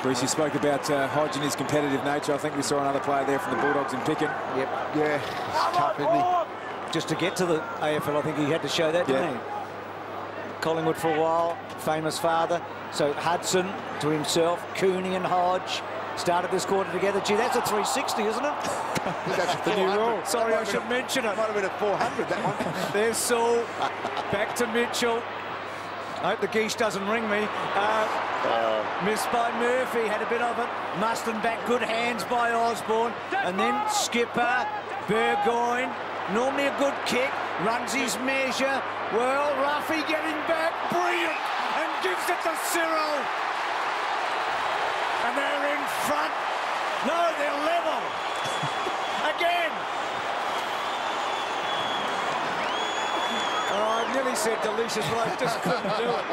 Bruce, you spoke about Hodge and his competitive nature. I think we saw another player there from the Bulldogs in Picken. Yep. Yeah, it's tough, isn't he? Just to get to the AFL, I think he had to show that, didn't he? Collingwood for a while, famous father. So Hudson to himself, Cooney and Hodge started this quarter together. Gee, that's a 360, isn't it? That's the new rule. Sorry, I should mention it. Might have been a 400, that one. There's Saul. Back to Mitchell. I hope the geese doesn't ring me. Missed by Murphy. Had a bit of it. Muston back. Good hands by Osborne. And then Skipper. Burgoyne. Normally a good kick. Runs his measure. Well, Ruffy getting back. Brilliant. And gives it to Cyril. And they're in front. No, they're level. Again. Oh, I nearly said delicious, but I just couldn't do it.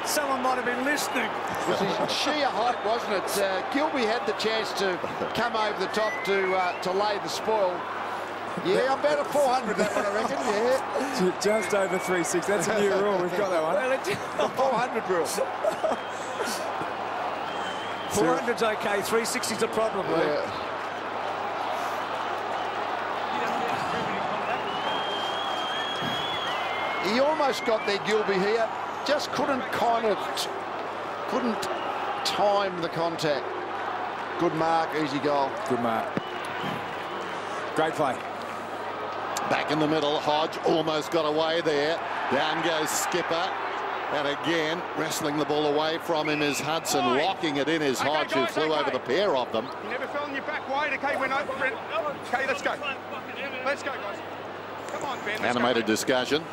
Someone might have been listening. It was sheer height, wasn't it? Gilby had the chance to come over the top to lay the spoil. Yeah, about a 400, that one, I reckon, yeah. Just over 360. That's a new rule. We've got that one. 400 rule. 400's okay, 360's a problem, yeah. He almost got there, Gilby here. Just couldn't time the contact. Good mark, easy goal. Good mark. Great play. Back in the middle, Hodge almost got away there. Down goes Skipper. And again, wrestling the ball away from him is Hudson. Locking it in is Hodge, who flew over the pair of them. You never fell on your back wide. Okay, we're not. Okay, let's go. Let's go, guys. Come on, Ben. Animated discussion.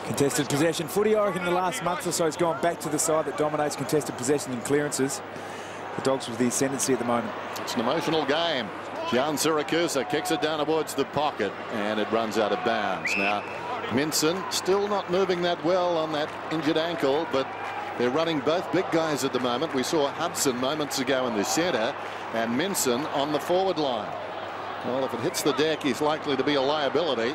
Contested possession footy, I reckon, in the last month or so has gone back to the side that dominates contested possession and clearances. The Dogs with the ascendancy at the moment. It's an emotional game. Jan Siracusa kicks it down towards the pocket, and it runs out of bounds. Now, Minson still not moving that well on that injured ankle, but they're running both big guys at the moment. We saw Hudson moments ago in the centre and Minson on the forward line. Well, if it hits the deck, he's likely to be a liability.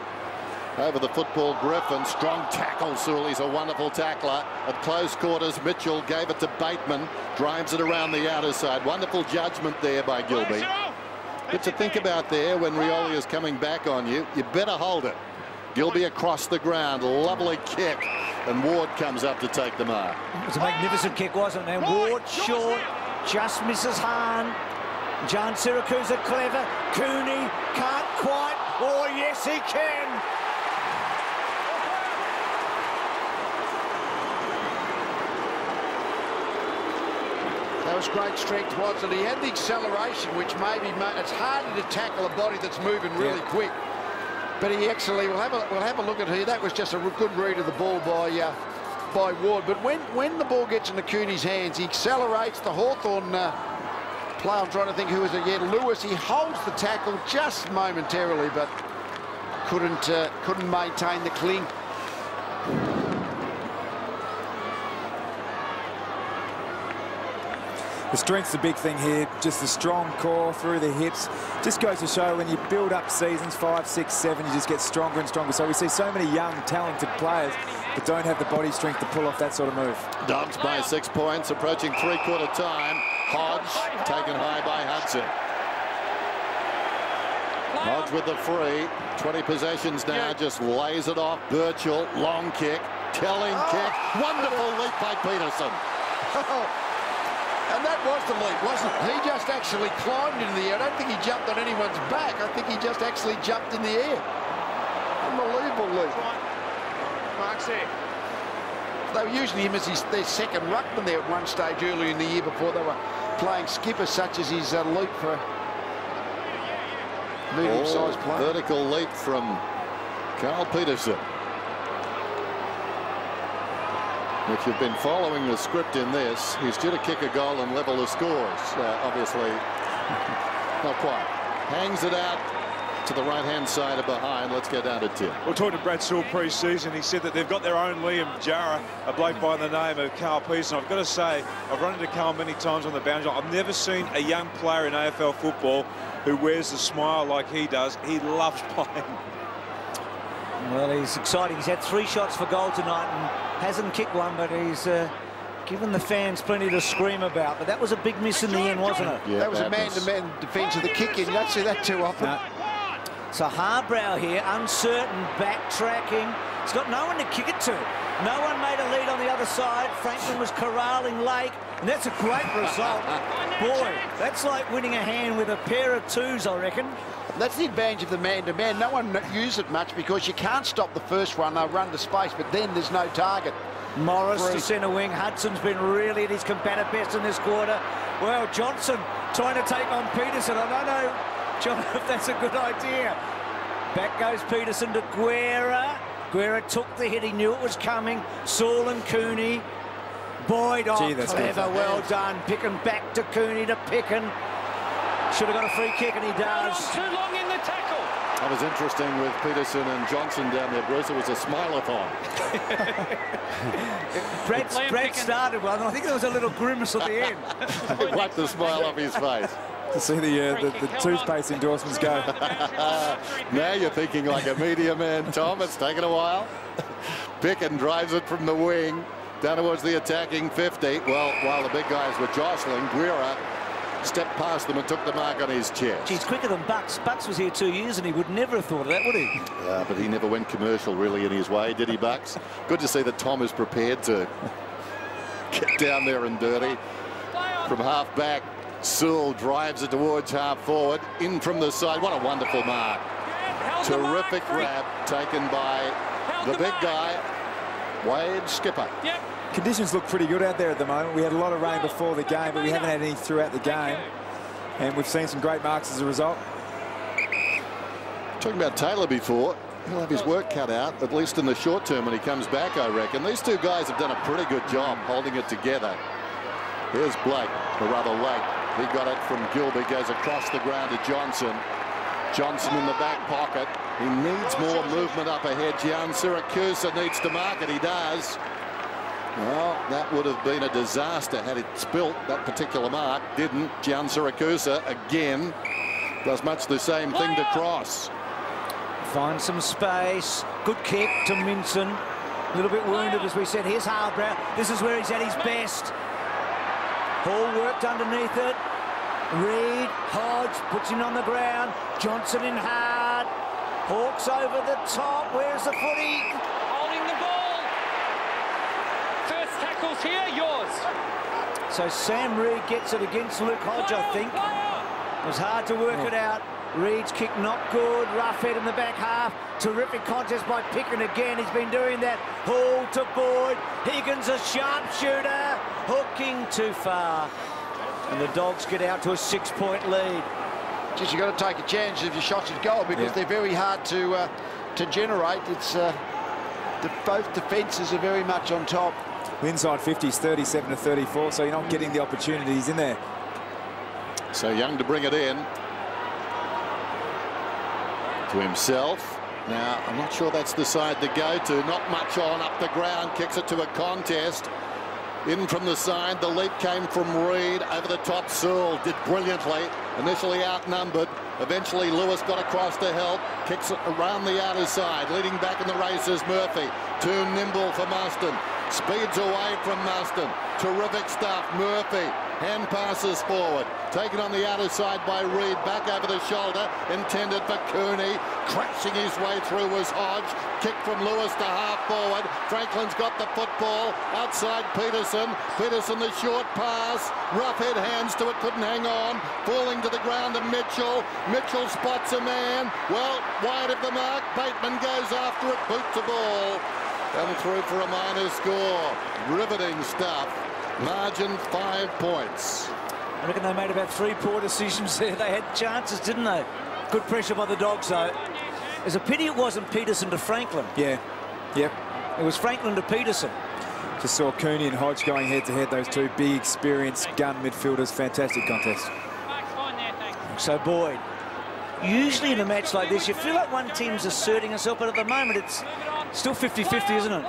Over the football, Griffin. Strong tackle, Sewell. He's a wonderful tackler. At close quarters, Mitchell gave it to Bateman. Drives it around the outer side. Wonderful judgment there by Gilby. Good to think about there when Rioli is coming back on you. You better hold it. Gilby across the ground. Lovely kick. And Ward comes up to take the mark. It was a magnificent kick, wasn't it? And Ward short, just misses Hahn. Jan Siracusa clever. Cooney can't quite. Oh, yes, he can. That was great strength, wasn't it? He had the acceleration, which maybe it's harder to tackle a body that's moving really quick. But he actually, we'll have a look at here. That was just a good read of the ball by Ward. But when the ball gets into Cooney's hands, he accelerates. The Hawthorn play, I'm trying to think who was it. Yeah, Lewis. He holds the tackle just momentarily, but couldn't maintain the cling. The strength's the big thing here, just the strong core through the hips. Just goes to show when you build up seasons, 5, 6, 7, you just get stronger and stronger. So we see so many young, talented players that don't have the body strength to pull off that sort of move. Dogs by 6 points, approaching three-quarter time. Hodge taken high by Hudson. Hodge with the free. 20 possessions now, just lays it off. Birchall, long kick, telling kick. Wonderful leap by Peterson. And that was the leap, wasn't it? He just actually climbed into the air. I don't think he jumped on anyone's back. I think he just actually jumped in the air. Unbelievable leap. Mark's there. They were using him as their second ruckman there at one stage earlier in the year before they were playing skipper, such as his leap for medium-sized play. Vertical leap from Carl Peterson. If you've been following the script in this, he's due to kick a goal and level the scores. Obviously, not quite. Hangs it out to the right-hand side of behind. Let's go down to Tim. We'll talk to Brad Sewell pre-season. He said that they've got their own Liam Jarrah, a bloke by the name of Carl Peterson. I've got to say, I've run into Carl many times on the boundary. I've never seen a young player in AFL football who wears the smile like he does. He loves playing. Well, he's exciting. He's had 3 shots for goal tonight and hasn't kicked one, but he's given the fans plenty to scream about. But that was a big miss in the end, wasn't it? Yeah, that was a man-to-man defence of the kick-in. You don't see that too often. No. So Harbrow here, uncertain, backtracking. He's got no one to kick it to. No one made a lead on the other side. Franklin was corralling Lake, and that's a great result. Boy, that's like winning a hand with a pair of 2s, I reckon. That's the advantage of the man-to-man. No one uses it much because you can't stop the first one. They'll run to space, but then there's no target. Morris to centre wing. Hudson's been really at his combative best in this quarter. Well, Johnson trying to take on Peterson. I don't know, John, if that's a good idea. Back goes Peterson to Guerra. Guerra took the hit. He knew it was coming. Saul and Cooney. Boyd, oh, that's clever, well done. Picken back to Cooney to Picken. Should have got a free kick, and he does. Too long in the tackle. That was interesting with Peterson and Johnson down there, Bruce. It was a smile-a-thon. Brett started well, and I think there was a little grimace at the end. He wiped the smile off his face. To see the toothpaste endorsements go. Now you're thinking like a media man, Tom. It's taken a while. Picken drives it from the wing down towards the attacking 50. Well, while the big guys were jostling, Guerra stepped past them and took the mark on his chest. He's quicker than Bucks. Bucks was here 2 years and he would never have thought of that, would he? Yeah, but he never went commercial really in his way, did he, Bucks? Good to see that Tom is prepared to get down there and dirty. From half back, Sewell drives it towards half forward. In from the side. What a wonderful mark. Terrific grab taken by the big guy. Wade skipper. Yep. Conditions look pretty good out there at the moment. We had a lot of rain before the game, but we haven't had any throughout the game. And we've seen some great marks as a result. Talking about Taylor before, he'll have his work cut out, at least in the short term when he comes back, I reckon. These two guys have done a pretty good job holding it together. Here's Blake, or rather late. He got it from Gilby, goes across the ground to Johnson. Johnson in the back pocket. He needs more movement up ahead. Gian Siracusa needs to mark it. He does. Well, that would have been a disaster had it spilt that particular mark. Didn't. Gian Siracusa again does much the same thing to cross. Finds some space. Good kick to Minson. A little bit wounded, as we said. Here's Harbrow. This is where he's at his best. Hall worked underneath it. Reed, Hodge puts him on the ground. Johnson in hard. Hawks over the top. Where's the footy? Holding the ball. First tackle's here, yours. So Sam Reed gets it against Luke Hodge, I think. It was hard to work it out. Reed's kick not good. Roughhead in the back half. Terrific contest by Picken again. He's been doing that. Hall to Boyd. Higgins a sharpshooter. Hooking too far. And the Dogs get out to a 6-point lead. Just you've got to take a chance if your shot's at goal because they're very hard to generate. It's both defences are very much on top. Inside 50s, 37 to 34, so you're not getting the opportunities in there. So Young to bring it in to himself. Now, I'm not sure that's the side to go to. Not much on up the ground. Kicks it to a contest. In from the side, the leap came from Reed. Over the top, Searle did brilliantly. Initially outnumbered. Eventually, Lewis got across to help. Kicks it around the outer side. Leading back in the race is Murphy. Too nimble for Muston. Speeds away from Muston. Terrific stuff. Murphy. Hand passes forward. Taken on the outer side by Reed. Back over the shoulder. Intended for Cooney. Crashing his way through was Hodge. Kick from Lewis to half forward. Franklin's got the football. Outside Peterson. Peterson the short pass. Roughhead hands to it. Couldn't hang on. Falling to the ground to Mitchell. Mitchell spots a man. Well, wide of the mark. Bateman goes after it. Boots the ball. Come through for a minor score. Riveting stuff. Margin 5 points. I reckon they made about 3 poor decisions there. They had chances, didn't they? Good pressure by the Dogs, though. It's a pity it wasn't Peterson to Franklin. Yeah. Yep. It was Franklin to Peterson. Just saw Cooney and Hodge going head-to-head, those two big, experienced gun midfielders. Fantastic contest. So Boyd. Usually in a match like this, you feel like one team's asserting itself, but at the moment it's still 50-50, isn't it?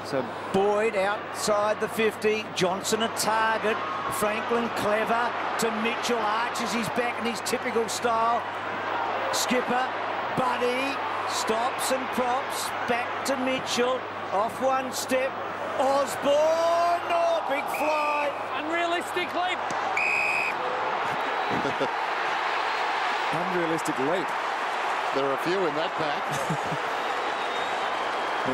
So Boyd outside the 50. Johnson a target. Franklin clever to Mitchell. Arches his back in his typical style. Skipper, Buddy, stops and props. Back to Mitchell. Off one step. Osborne. Oh, big fly. Unrealistic leap. Unrealistic leap. There are a few in that pack.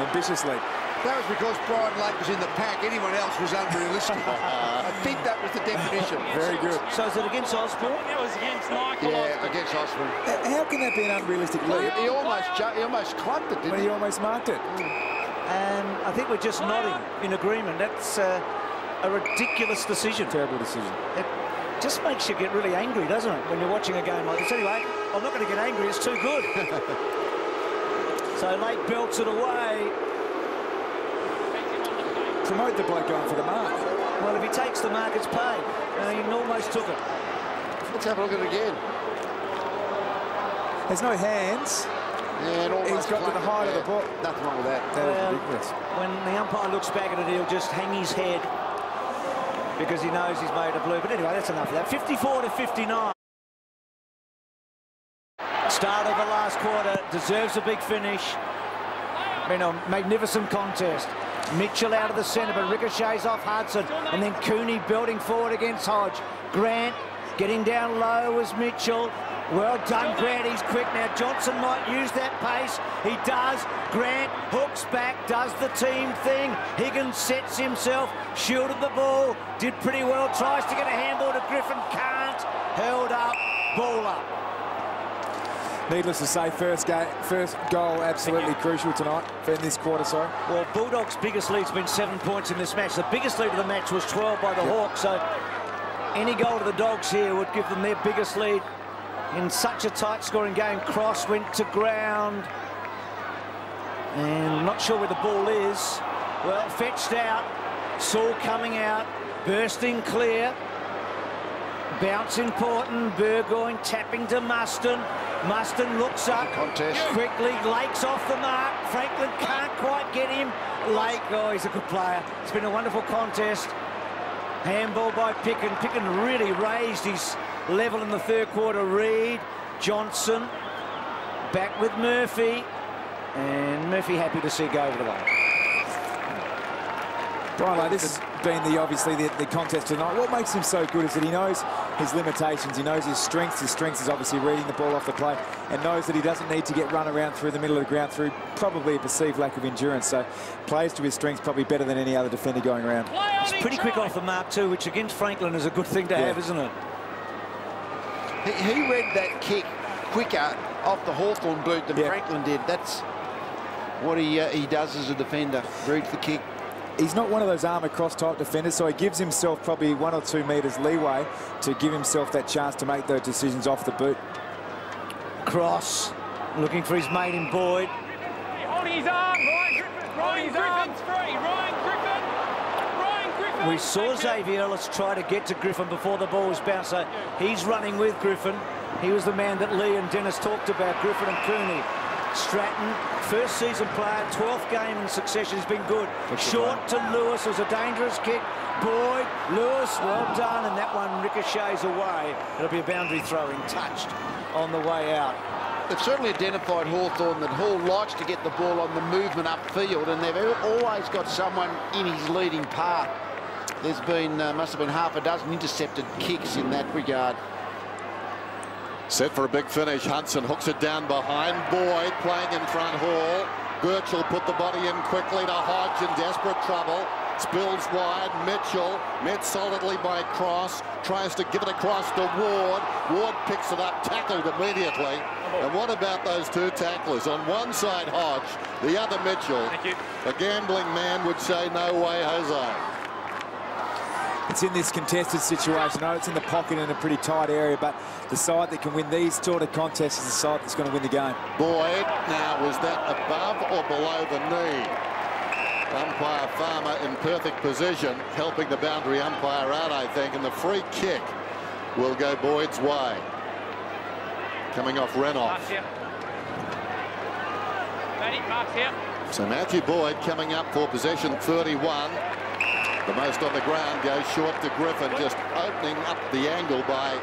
Ambitious leap. That was because Brian Lake was in the pack. Anyone else was unrealistic. I think that was the definition. Very good. So is it against Osborne? It was against Michael. Yeah, against Osborne. How can that be an unrealistic leap? He almost clubbed it, didn't Well, he? he almost marked it. And I think we're just nodding in agreement. That's a ridiculous decision. Terrible decision. It just makes you get really angry, doesn't it, when you're watching a game like this? Anyway, I'm not going to get angry. It's too good. So Lake belts it away. Promote the bloke going for the mark. Well, if he takes the mark, it's paid. He almost took it. Let's have a look at it again. There's no hands. Yeah, and He's got to the height of the ball. Nothing wrong with that. That was ridiculous. When the umpire looks back at it, he'll just hang his head because he knows he's made a blue. But anyway, that's enough of that. 54 to 59. Start of the last quarter. Deserves a big finish. Been a magnificent contest. Mitchell out of the centre, but ricochets off Hudson. And then Cooney belting forward against Hodge. Grant getting down low was Mitchell. Well done, Grant. He's quick now. Johnson might use that pace. He does. Grant hooks back, does the team thing. Higgins sets himself, shielded the ball, did pretty well. Tries to get a handball to Griffin, can't. Held up, ball up. Needless to say, first goal absolutely crucial tonight in this quarter, sorry. Well, Bulldogs' biggest lead's been 7 points in this match. The biggest lead of the match was 12 by the Hawks, so any goal to the Dogs here would give them their biggest lead in such a tight scoring game. Cross went to ground, and I'm not sure where the ball is. Well, fetched out, Saul coming out, bursting clear. Bounce important, Burgoyne tapping to Muston. Muston looks up, quickly, Lake's off the mark. Franklin can't quite get him. Lake, oh, he's a good player. It's been a wonderful contest. Handball by Picken. Picken really raised his level in the third quarter. Reid, Johnson, back with Murphy. And Murphy happy to see go over the line. Brian, this has been obviously the contest tonight. What makes him so good is that he knows his limitations, he knows his strengths. His strength is obviously reading the ball off the plate, and knows that he doesn't need to get run around through the middle of the ground through probably a perceived lack of endurance. So plays to his strengths probably better than any other defender going around. He's pretty quick off the mark too, which against Franklin is a good thing to have, isn't it? He read that kick quicker off the Hawthorn boot than Franklin did. That's what he does as a defender, reads the kick. He's not one of those armour cross type defenders, so he gives himself probably 1 or 2 metres leeway to give himself that chance to make those decisions off the boot. Cross, looking for his mate in Boyd. Holding his arm, Ryan Griffin's free. Ryan Griffin. We saw Xavier Ellis try to get to Griffin before the ball was bounced, so he's running with Griffin. He was the man that Lee and Dennis talked about, Griffin and Cooney. Stratton, first season player, 12th game in succession, has been good. Short to Lewis, it was a dangerous kick. Boyd, Lewis, well done, and that one ricochets away. It'll be a boundary throw in, touched on the way out. They've certainly identified Hawthorn that Hall likes to get the ball on the movement upfield, and they've always got someone in his leading path. There's been, must have been half a dozen intercepted kicks in that regard. Set for a big finish. Hudson hooks it down behind. Boyd playing in front. Hall. Birchall put the body in quickly to Hodge in desperate trouble. Spills wide. Mitchell met solidly by Cross. Tries to give it across to Ward. Ward picks it up, tackled immediately. And what about those two tacklers? On one side Hodge, the other Mitchell. A gambling man would say, no way, Jose. It's in this contested situation. I know it's in the pocket in a pretty tight area, but the side that can win these sort of contests is the side that's going to win the game. Boyd, now was that above or below the knee? Umpire Farmer in perfect position, helping the boundary umpire out, I think, and the free kick will go Boyd's way. Coming off Renoff. So Matthew Boyd coming up for possession 31. The most on the ground goes short to Griffin, just opening up the angle by,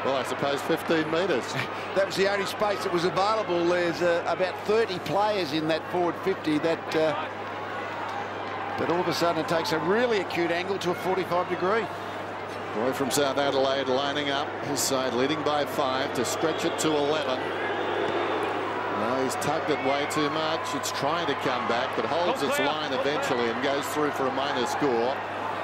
well, I suppose 15 metres. That was the only space that was available. There's about 30 players in that forward 50 that but all of a sudden it takes a really acute angle to a 45 degree. Boy from South Adelaide lining up his side, leading by 5 to stretch it to 11. No, he's tugged it way too much. It's trying to come back, but holds its line eventually and goes through for a minor score.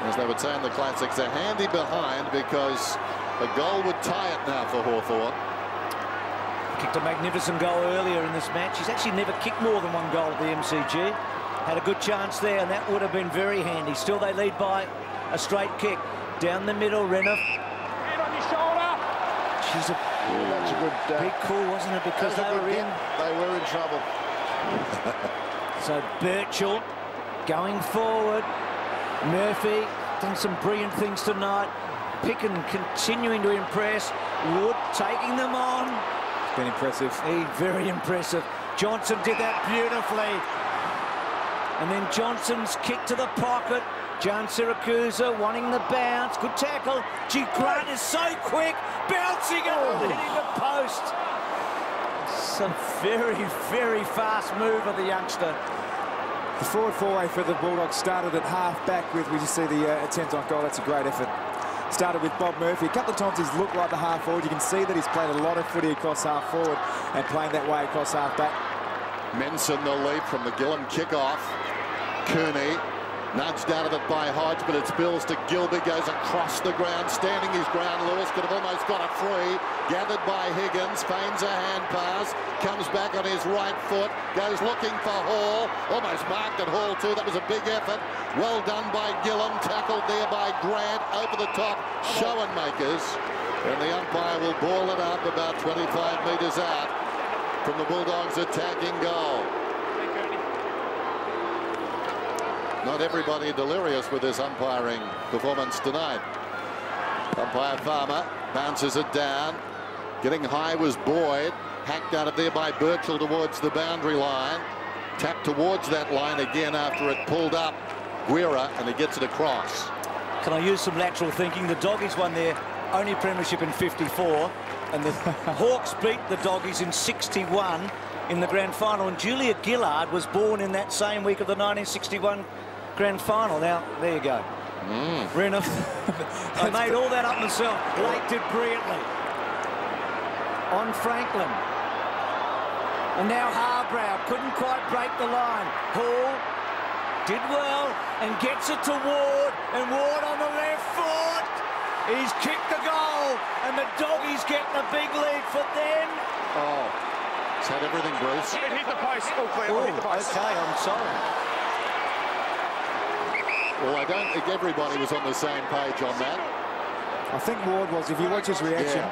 As they would say in the classics, a handy behind because a goal would tie it now for Hawthorn. Kicked a magnificent goal earlier in this match. He's actually never kicked more than 1 goal at the MCG. Had a good chance there, and that would have been very handy. Still, they lead by a straight kick. Down the middle, Renoff. Hand on your shoulder. She's That's a good big call, wasn't it? Because they were in. They were in trouble. So Birchall going forward. Murphy done some brilliant things tonight. Picken continuing to impress. Wood taking them on. It's been impressive. Very impressive. Johnson did that beautifully. And then Johnson's kick to the pocket. John Siracusa wanting the bounce. Good tackle. Gee, Grant is so quick. Bouncing up, hitting the post. Some very, very fast move of the youngster. The forward four-way for the Bulldogs started at half-back with, we just see the attempt on goal. That's a great effort. Started with Bob Murphy. A couple of times he's looked like the half-forward. You can see that he's played a lot of footy across half-forward and playing that way across half-back. Menson the lead from the Gillum kick-off. Cooney Nudged out of it by Hodge, but it spills to Gilby, goes across the ground, standing his ground. Lewis could have almost got a free. Gathered by Higgins, feigns a hand pass, comes back on his right foot, goes looking for Hall. Almost marked at Hall too. That was a big effort. Well done by Gillam, tackled there by Grant. Over the top, Schoenmakers. And the umpire will ball it up about 25 metres out from the Bulldogs' attacking goal. Not everybody delirious with this umpiring performance tonight. Umpire Farmer bounces it down. Getting high was Boyd. Hacked out of there by Birchall towards the boundary line. Tapped towards that line again after it pulled up Guerra, and he gets it across. Can I use some lateral thinking? The Doggies won their only premiership in '54, and the Hawks beat the Doggies in '61 in the grand final, and Julia Gillard was born in that same week of the 1961 grand final. Now, there you go. Renner. I made all that up myself. Blake did brilliantly. On Franklin. And now Harbrow couldn't quite break the line. Hall did well and gets it to Ward, and Ward on the left foot. He's kicked the goal, and the Doggies getting a big lead for them. Oh, is that everything, Bruce? It hit the post. All clear. Hit the post. Okay, I'm sorry. Well, I don't think everybody was on the same page on that. I think Ward was, if you watch his reaction.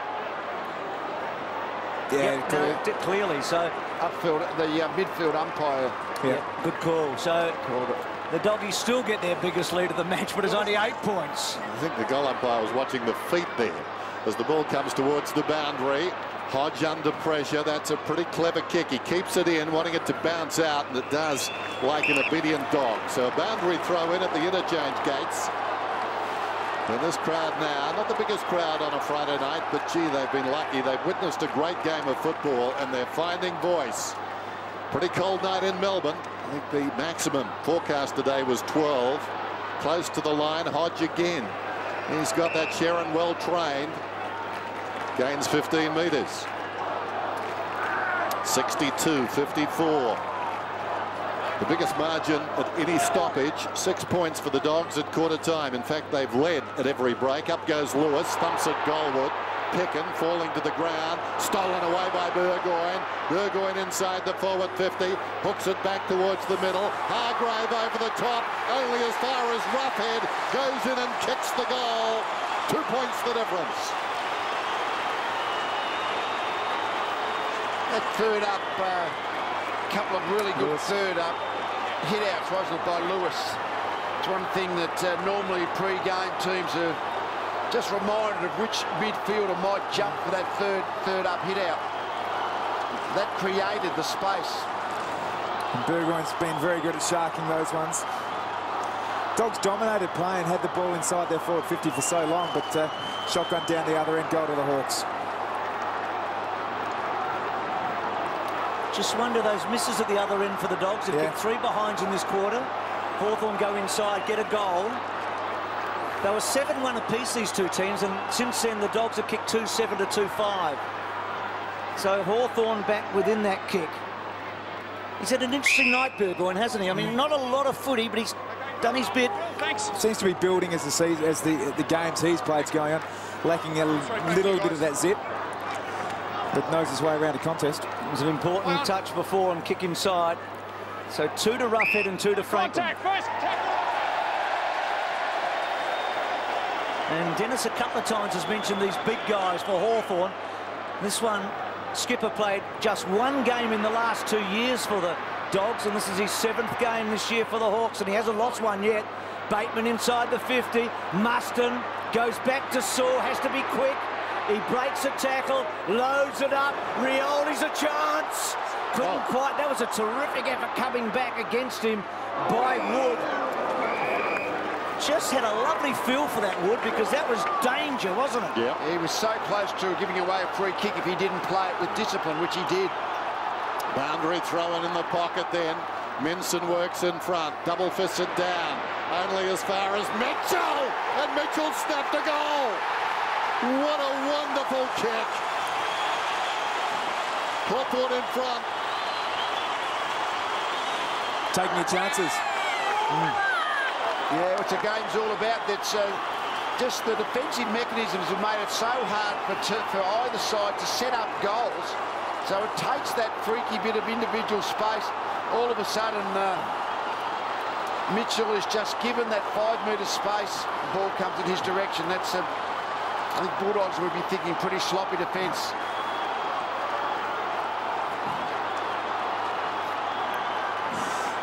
Clearly. So Upfield, the midfield umpire. yeah, good call. So the Doggies still get their biggest lead of the match, but it's only 8 points. I think the goal umpire was watching the feet there as the ball comes towards the boundary. Hodge under pressure. That's a pretty clever kick. He keeps it in, wanting it to bounce out, and it does, like an obedient dog. So a boundary throw in at the interchange gates. And this crowd now, not the biggest crowd on a Friday night, but gee, they've been lucky. They've witnessed a great game of football, and they're finding voice. Pretty cold night in Melbourne. I think the maximum forecast today was 12. Close to the line, Hodge again. He's got that Sharon well trained. Gains 15 metres. 62-54. The biggest margin at any stoppage, 6 points for the Dogs at quarter time. In fact, they've led at every break. Up goes Lewis, thumps at Goldwood. Pickin falling to the ground, stolen away by Burgoyne. Burgoyne inside the forward 50, hooks it back towards the middle. Hargrave over the top, only as far as Roughhead, goes in and kicks the goal. 2 points the difference. That third up, couple of really good third up hit-outs, wasn't it, by Lewis? It's one thing that normally pre-game teams are just reminded of which midfielder might jump for that third up hit-out. That created the space. And Burgoyne's been very good at sharking those ones. Dogs dominated play and had the ball inside their forward 50 for so long, but shotgun down the other end, goal to the Hawks. Just wonder those misses at the other end for the Dogs. They've kicked 3 behinds in this quarter. Hawthorn go inside, get a goal. They were 7-1 apiece, these two teams, and since then the Dogs have kicked 2-7 to 2-5. So Hawthorn back within that kick. He's had an interesting night, Burgoyne, hasn't he? I mean, not a lot of footy, but he's done his bit. Thanks. Seems to be building as the games he's played's going on, lacking a little bit of that zip, but knows his way around a contest. It was an important touch before and kick inside. So 2 to Roughhead and 2 to Franklin. Contact, first tackle. And Dennis a couple of times has mentioned these big guys for Hawthorn. This one, Skipper played just 1 game in the last 2 years for the Dogs, and this is his 7th game this year for the Hawks, and he hasn't lost one yet. Bateman inside the 50. Muston goes back to Saw, has to be quick. He breaks a tackle, loads it up. Rioli's a chance. Couldn't quite. That was a terrific effort coming back against him by Wood. Just had a lovely feel for that, Wood, because that was danger, wasn't it? Yeah. He was so close to giving away a free kick if he didn't play it with discipline, which he did. Boundary throw-in in the pocket then. Minson works in front, double-fisted down. Only as far as Mitchell! And Mitchell snapped a goal! What a wonderful kick! Hawthorn in front. Taking your chances. Yeah, what the game's all about. That's just the defensive mechanisms have made it so hard for either side to set up goals. So it takes that freaky bit of individual space. All of a sudden, Mitchell is just given that 5-metre space. The ball comes in his direction. That's I think Bulldogs would be thinking pretty sloppy defence.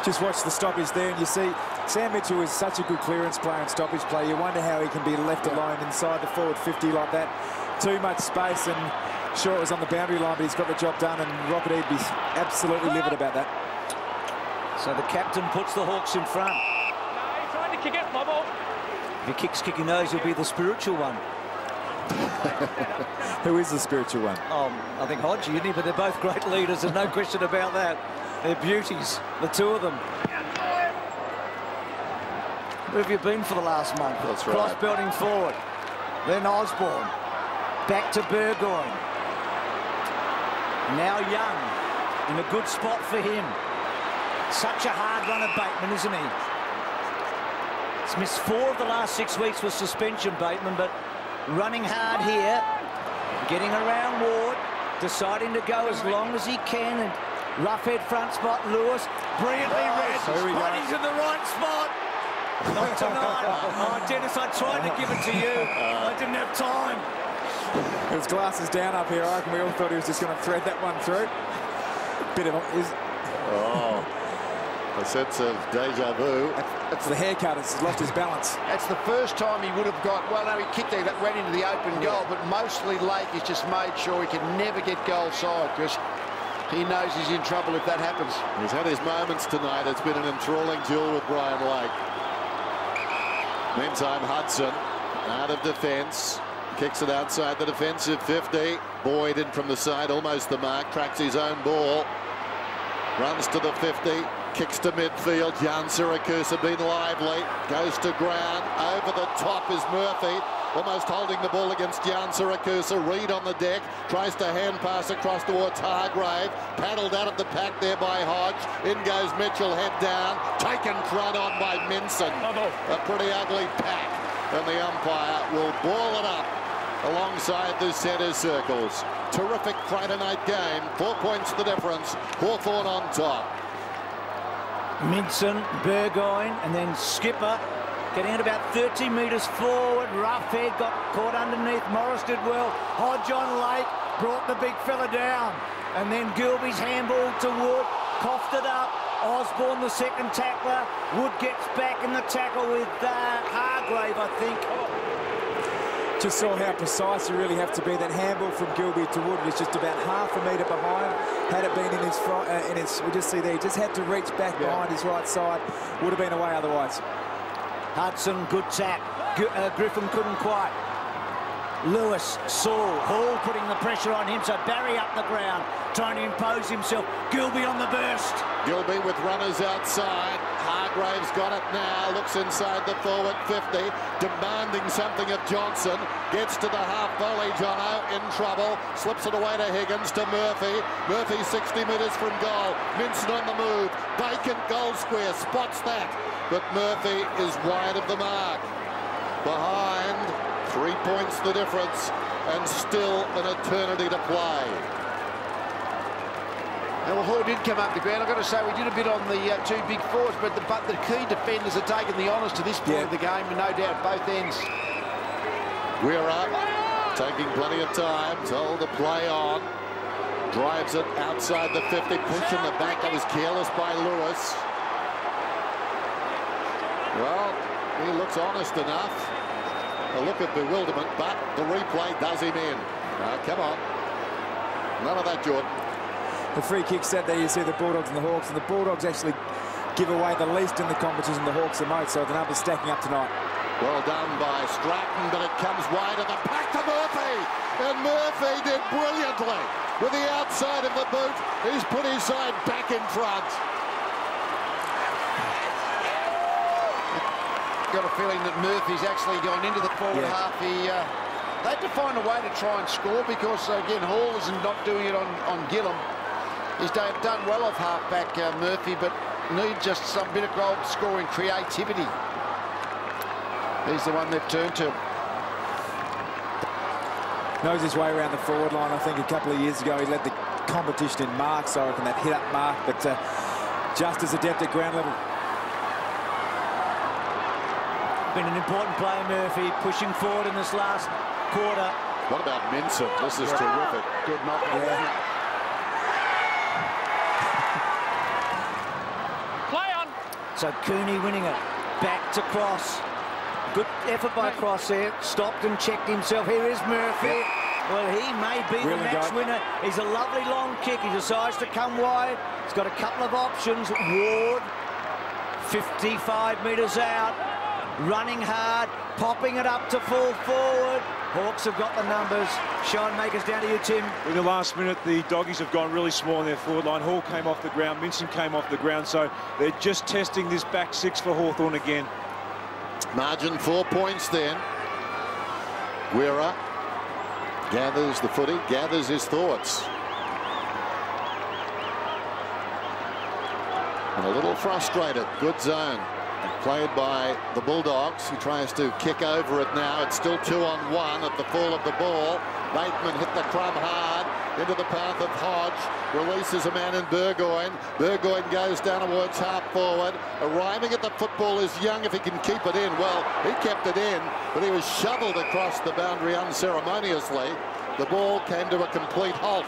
Just watch the stoppage there, and you see Sam Mitchell is such a good clearance player and stoppage play. You wonder how he can be left alone inside the forward 50 like that. Too much space, and sure, it was on the boundary line, but he's got the job done, and Rocket would be absolutely livid about that. So the captain puts the Hawks in front. No, he tried to kick it, Bubble. If he kicks kicking those, he'll be the spiritual one. Who is the spiritual one? I think Hodge, isn't he? But they're both great leaders, there's no question about that. They're beauties, the two of them. Where have you been for the last month? That's right. Cross-belting forward. Then Osborne. Back to Burgoyne. Now Young. In a good spot for him. Such a hard runner, Bateman, isn't he? He's missed 4 of the last 6 weeks with suspension, Bateman, but running hard here. Getting around Ward. Deciding to go as long as he can. And rough head front spot, Lewis. Brilliantly read. But he's in the right spot. Not tonight. Oh, Dennis, I tried to give it to you. I didn't have time. His glasses down up here. I reckon we all thought he was just going to thread that one through. Bit of a sense of deja vu. It's the haircut. It's lost his balance. That's the first time he would have got, well, no, he kicked there, that went into the open goal, but mostly Lake has just made sure he can never get goal side, because he knows he's in trouble if that happens. He's had his moments tonight. It's been an enthralling duel with Brian Lake. Meantime, Hudson out of defence. Kicks it outside the defensive 50. Boyd in from the side, almost the mark. Tracks his own ball. Runs to the 50. Kicks to midfield. Jan Syracuse have been lively. Goes to ground. Over the top is Murphy. Almost holding the ball against Jan Syracuse. Reed on the deck. Tries to hand pass across towards Hargrave. Paddled out of the pack there by Hodge. In goes Mitchell, head down. Taken front on by Minson. A pretty ugly pack. And the umpire will ball it up alongside the centre circles. Terrific Friday night game. 4 points the difference. Hawthorn on top. Minson, Burgoyne, and then Skipper getting it about 30 metres forward. Rough head got caught underneath. Morris did well. Hodge on Lake brought the big fella down. And then Gilby's handball to Wood. Coughed it up. Osborne, the second tackler. Wood gets back in the tackle with Hargrave, I think. Just saw how precise you really have to be. That handball from Gilby to Wood was just about half a metre behind. Had it been in his front, we just see there, he just had to reach back behind his right side. Would have been away otherwise. Hudson, good tap. Griffin couldn't quite. Lewis, Saul, Hall putting the pressure on him, so Barry up the ground, trying to impose himself. Gilby on the burst. Gilby with runners outside. Hargrave's got it now, looks inside the forward 50, demanding something of Johnson. Gets to the half volley, Jono, in trouble. Slips it away to Higgins, to Murphy. Murphy 60 metres from goal. Minson on the move. Vacant goal square, spots that. But Murphy is wide of the mark. Behind, 3 points the difference, and still an eternity to play. Well, Hall did come up the ground. I've got to say, we did a bit on the 2 big forwards, but the key defenders have taken the honours to this point of the game, and no doubt both ends. We're up, taking plenty of time, told to play on. Drives it outside the 50, pushing the back. That was careless by Lewis. Well, he looks honest enough. A look of bewilderment, but the replay does him in. Come on. None of that, Jordan. The free kick set there, you see the Bulldogs and the Hawks, and the Bulldogs actually give away the least in the competition, the Hawks the most, so the numbers stacking up tonight. Well done by Stratton, but it comes wide of the pack to Murphy, and Murphy did brilliantly. With the outside of the boot, he's put his side back in front. Got a feeling that Murphy's actually gone into the forward half. They had to find a way to try and score, because, again, Hall is not doing it on Gillum. He's done well off half-back Murphy, but need just some bit of goal scoring creativity. He's the one they've turned to. Knows his way around the forward line. I think a couple of years ago he led the competition in marks, I reckon, that hit-up mark, but just as adept at ground level. Been an important play, Murphy, pushing forward in this last quarter. What about Minson? This is terrific. Good knock. Yeah. Play on. So Cooney winning it. Back to Cross. Good effort by Cross there. Stopped and checked himself. Here is Murphy. Yep. Well, he may be the match winner. He's a lovely long kick. He decides to come wide. He's got a couple of options. Ward, 55 metres out. Running hard. Popping it up to full forward. Hawks have got the numbers. Shine makers down to you, Tim. In the last minute, the Doggies have gone really small in their forward line. Hall came off the ground. Minson came off the ground. So they're just testing this back six for Hawthorn again. Margin 4 points then. Guerra gathers the footy, gathers his thoughts. And a little frustrated. Good zone. Played by the Bulldogs. He tries to kick over it now. It's still 2-on-1 at the fall of the ball. Bateman hit the crumb hard into the path of Hodge. Releases a man in Burgoyne. Burgoyne goes down towards half forward. Arriving at the football is Young if he can keep it in. Well, he kept it in, but he was shoveled across the boundary unceremoniously. The ball came to a complete halt.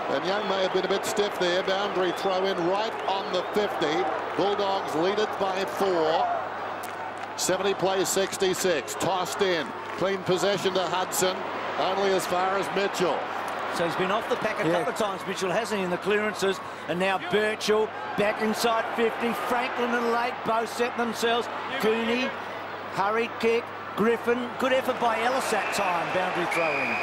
And Young may have been a bit stiff there. Boundary throw in right on the 50. Bulldogs lead it by 4. 70 plays 66. Tossed in. Clean possession to Hudson. Only as far as Mitchell. So he's been off the pack a couple of times, Mitchell, hasn't he, in the clearances. And now Birchall back inside 50. Franklin and Lake both set themselves. Cooney, hurried kick. Griffin, good effort by Ellis that time, boundary throwing.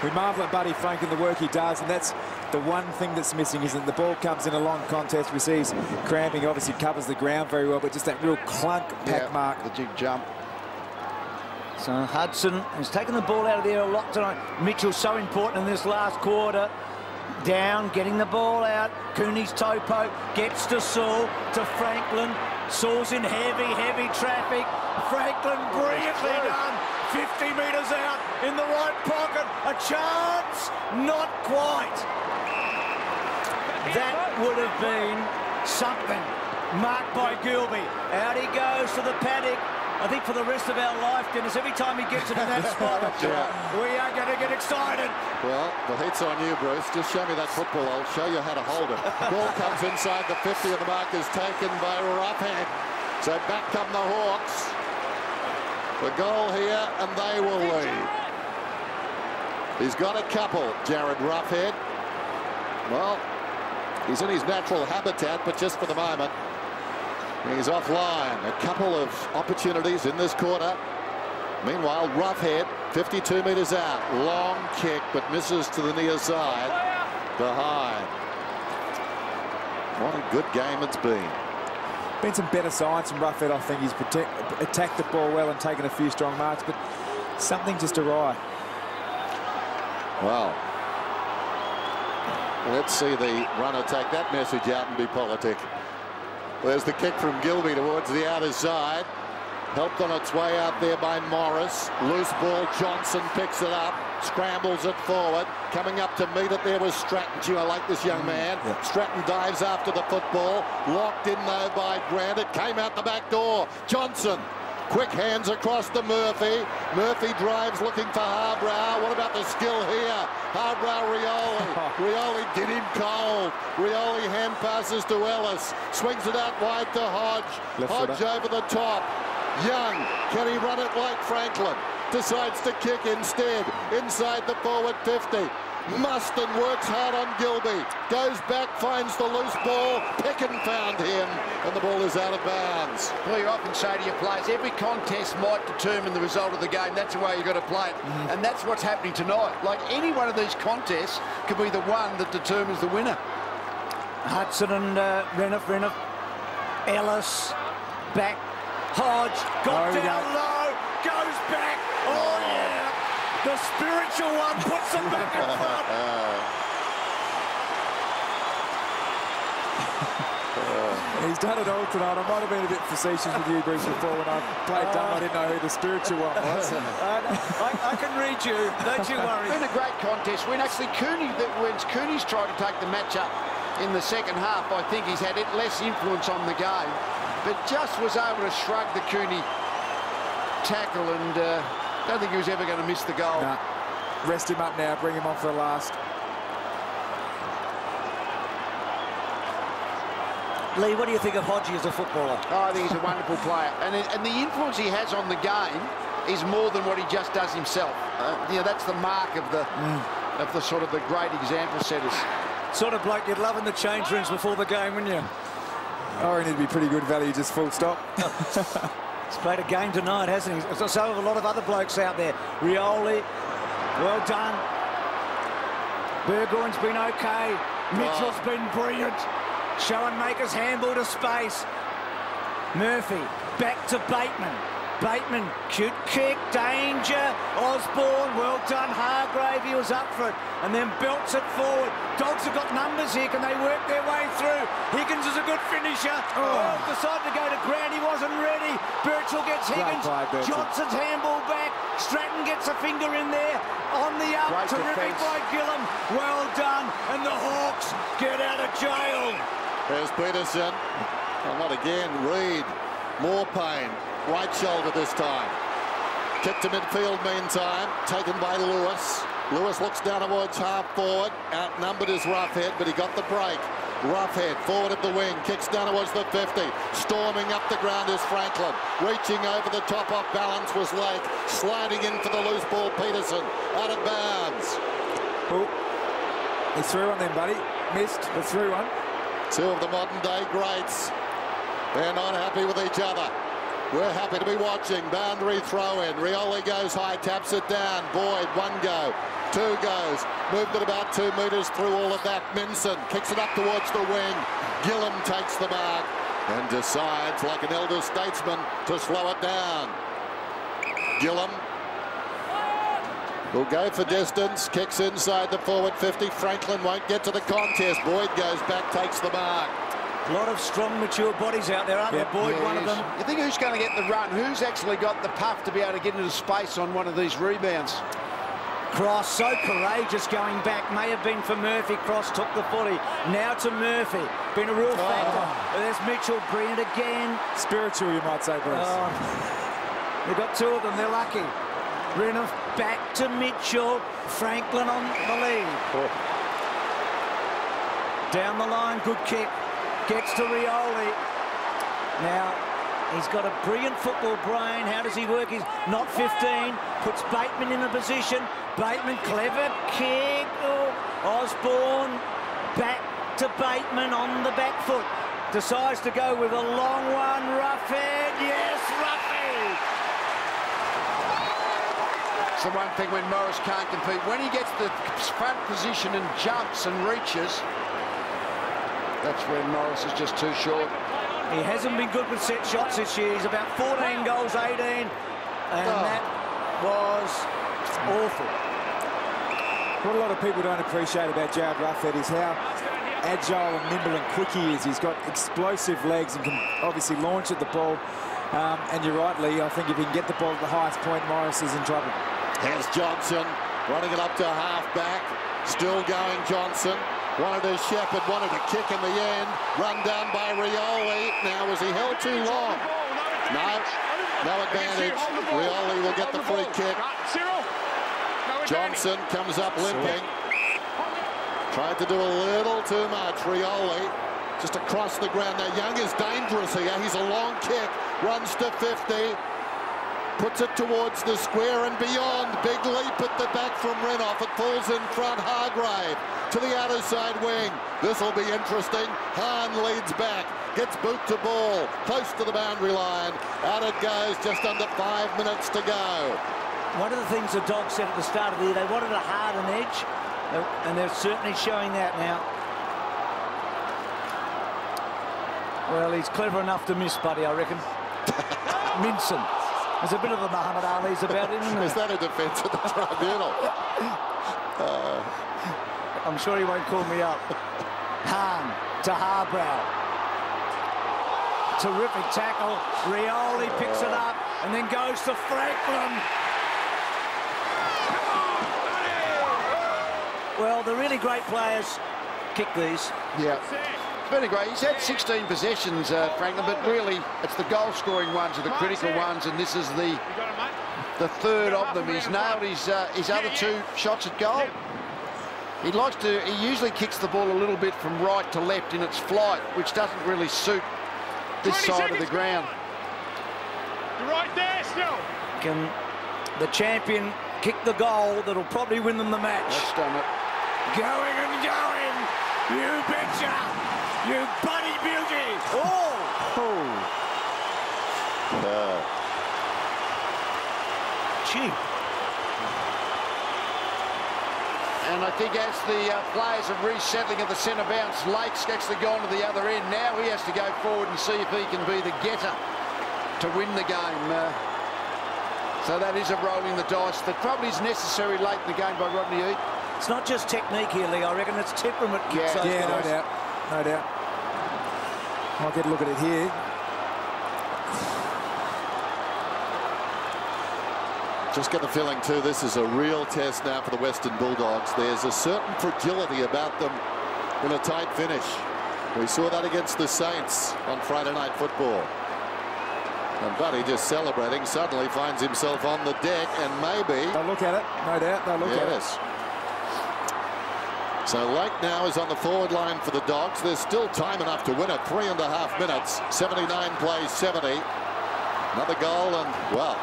We marvel at Buddy Franklin, the work he does, and that's the one thing that's missing, isn't it? The ball comes in a long contest. We see he's cramping, obviously covers the ground very well, but just that real clunk pack mark. The jig jump. So Hudson has taken the ball out of the air a lot tonight. Mitchell's so important in this last quarter. Down, getting the ball out. Cooney's toe poke, gets to Saul, to Franklin. Saul's in heavy traffic. Franklin brilliantly done. 50 metres out in the right pocket. A chance, not quite. That would have been something. Marked by Gilby. Out he goes to the paddock. I think for the rest of our life, Dennis, every time he gets into that spot, we are going to get excited. Well, the heat's on you, Bruce. Just show me that football. I'll show you how to hold it. Ball comes inside the 50 and the mark is taken by Roughhead. So back come the Hawks. The goal here, and they will lead. He's got a couple, Jared Roughhead. Well, he's in his natural habitat, but just for the moment, he's offline. A couple of opportunities in this quarter. Meanwhile, Roughhead, 52 metres out. Long kick, but misses to the near side. Behind. What a good game it's been. Been some better signs from Roughhead. I think he's attacked the ball well and taken a few strong marks, but something just awry. Well, let's see the runner take that message out and be politic. There's the kick from Gilby towards the outer side. Helped on its way out there by Morris. Loose ball, Johnson picks it up, scrambles it forward. Coming up to meet it there was Stratton. Gee, I like this young man. Yeah. Stratton dives after the football. Locked in though by Grant. It came out the back door. Johnson. Quick hands across to Murphy. Murphy drives looking for Harbrow. What about the skill here? Harbrow, Rioli. Rioli did him cold. Rioli hand passes to Ellis. Swings it out wide to Hodge. Hodge over the top. Young, can he run it like Franklin? Decides to kick instead. Inside the forward 50. Muston works hard on Gilby. Goes back, finds the loose ball. Picken found him, and the ball is out of bounds. Well, you often say to your players, every contest might determine the result of the game. That's the way you've got to play it. And that's what's happening tonight. Like any one of these contests could be the one that determines the winner. Hudson and Reniff. Ellis back. Hodge got down low, goes back. Oh, yeah. The spiritual one puts them back in front. He's done it all tonight. I might have been a bit facetious with you, Bruce, before when I played dumb. I didn't know who the spiritual one was. I can read you. Don't you worry. It's been a great contest. When actually when Cooney's tried to take the match up in the second half, I think he's had less influence on the game, but just was able to shrug the Cooney tackle, and don't think he was ever going to miss the goal. Nah. Rest him up now. Bring him on for the last. Lee, what do you think of Hodgie as a footballer? Oh, I think he's a wonderful player, and the influence he has on the game is more than what he just does himself. That's the mark of the sort of the great example setters. Sort of bloke you'd love in the change rooms before the game, wouldn't you? I reckon he'd be pretty good value, just full stop. He's played a game tonight, hasn't he? So have a lot of other blokes out there. Rioli, well done. Burgoyne's been okay. Mitchell's been brilliant. Schoenmaker's handball to space. Murphy, back to Bateman. Bateman, cute kick, danger. Osborne, well done. Hargrave, he was up for it. And then belts it forward. Dogs have got numbers here. Can they work their way through? Higgins is a good finisher. Oh, decided to go to ground. He wasn't ready. Birchall gets Higgins. Johnson's handball back. Stratton gets a finger in there. On the up. Great terrific defense by Gillam. Well done. And the Hawks get out of jail. There's Peterson. And what again? Reed. More pain. Right shoulder this time. Kick to midfield meantime. Taken by Lewis. Lewis looks down towards half forward. Outnumbered is Roughhead, but he got the break. Roughhead forward at the wing. Kicks down towards the 50. Storming up the ground is Franklin. Reaching over the top off balance was Lake. Sliding in for the loose ball. Peterson out of bounds. Oh, he's through one then, buddy. Missed, but through one. Two of the modern day greats. They're not happy with each other. We're happy to be watching. Boundary throw in. Rioli goes high, taps it down. Boyd, one go, two goes. Moved it about 2 metres through all of that. Minson kicks it up towards the wing. Gillam takes the mark and decides, like an elder statesman, to slow it down. Gillam will go for distance. Kicks inside the forward 50. Franklin won't get to the contest. Boyd goes back, takes the mark. A lot of strong, mature bodies out there, aren't there? Boyd, one of them. You think who's going to get the run? Who's actually got the puff to be able to get into space on one of these rebounds? Cross, so courageous going back. May have been for Murphy. Cross took the footy. Now to Murphy. Been a real factor. There's Mitchell, bring it again. Spiritual, you might say, Bruce. They've got two of them. They're lucky. Renouf back to Mitchell. Franklin on the lead. Down the line, good kick. Gets to Rioli. Now, he's got a brilliant football brain. How does he work? He's not 15. Puts Bateman in a position. Bateman, clever kick. Osborne back to Bateman on the back foot. Decides to go with a long one. Roughhead. Yes, Roughhead. It's the one thing when Morris can't compete. When he gets the front position and jumps and reaches, that's when Morris is just too short. He hasn't been good with set shots this year. He's about 14 goals, 18. And that was awful. What a lot of people don't appreciate about Jared Roughhead is how agile and nimble and quick he is. He's got explosive legs and can obviously launch at the ball. And you're right, Lee. I think if he can get the ball at the highest point, Morris is in trouble. Here's Johnson running it up to half-back. Still going, Johnson. Wanted to shepherd, wanted a kick in the end. Run down by Rioli. Now, was he held too long? No advantage. Rioli will get the free kick. Johnson comes up limping. Tried to do a little too much. Rioli just across the ground. Now, Young is dangerous here. He's a long kick. Runs to 50. Puts it towards the square and beyond. Big leap at the back from Renouf. It falls in front. Hargrave to the outer side wing. This will be interesting. Hahn leads back. Gets boot to ball. Close to the boundary line. Out it goes. Just under 5 minutes to go. One of the things the Dogs said at the start of the year, they wanted a hardened edge. And they're certainly showing that now. Well, he's clever enough to miss, buddy, I reckon. Minson. There's a bit of the Muhammad Ali's about him, isn't there? Is that a defence of the tribunal? I'm sure he won't call me up. Hahn to Harbrow. Terrific tackle. Rioli picks it up and then goes to Franklin. Well, the really great players kick these. Yeah. It's been a great. He's had 16 possessions, Franklin, but really it's the goal-scoring ones are the critical ones, and this is the third of them. He's nailed his other 2 shots at goal. He usually kicks the ball a little bit from right to left in its flight, which doesn't really suit this side of the ground. You're right there still. Can the champion kick the goal that'll probably win them the match? That's done it. Going and going. You betcha. You bloody beauty. Oh. Gee. And I think as the players are resettling at the centre bounce, Lake's actually gone to the other end. Now he has to go forward and see if he can be the getter to win the game. So that is a rolling the dice that probably is necessary late in the game by Rodney Eade. It's not just technique here, Lee. I reckon it's temperament. Yeah, no doubt. No doubt. I'll get a look at it here. Just get the feeling, too, this is a real test now for the Western Bulldogs. There's a certain fragility about them in a tight finish. We saw that against the Saints on Friday Night Football. And Buddy, just celebrating, suddenly finds himself on the deck, and maybe... They'll look at it, no doubt. They'll look at it. So Lake now is on the forward line for the Dogs. There's still time enough to win it. 3.5 minutes. 79 plays 70. Another goal, and, well...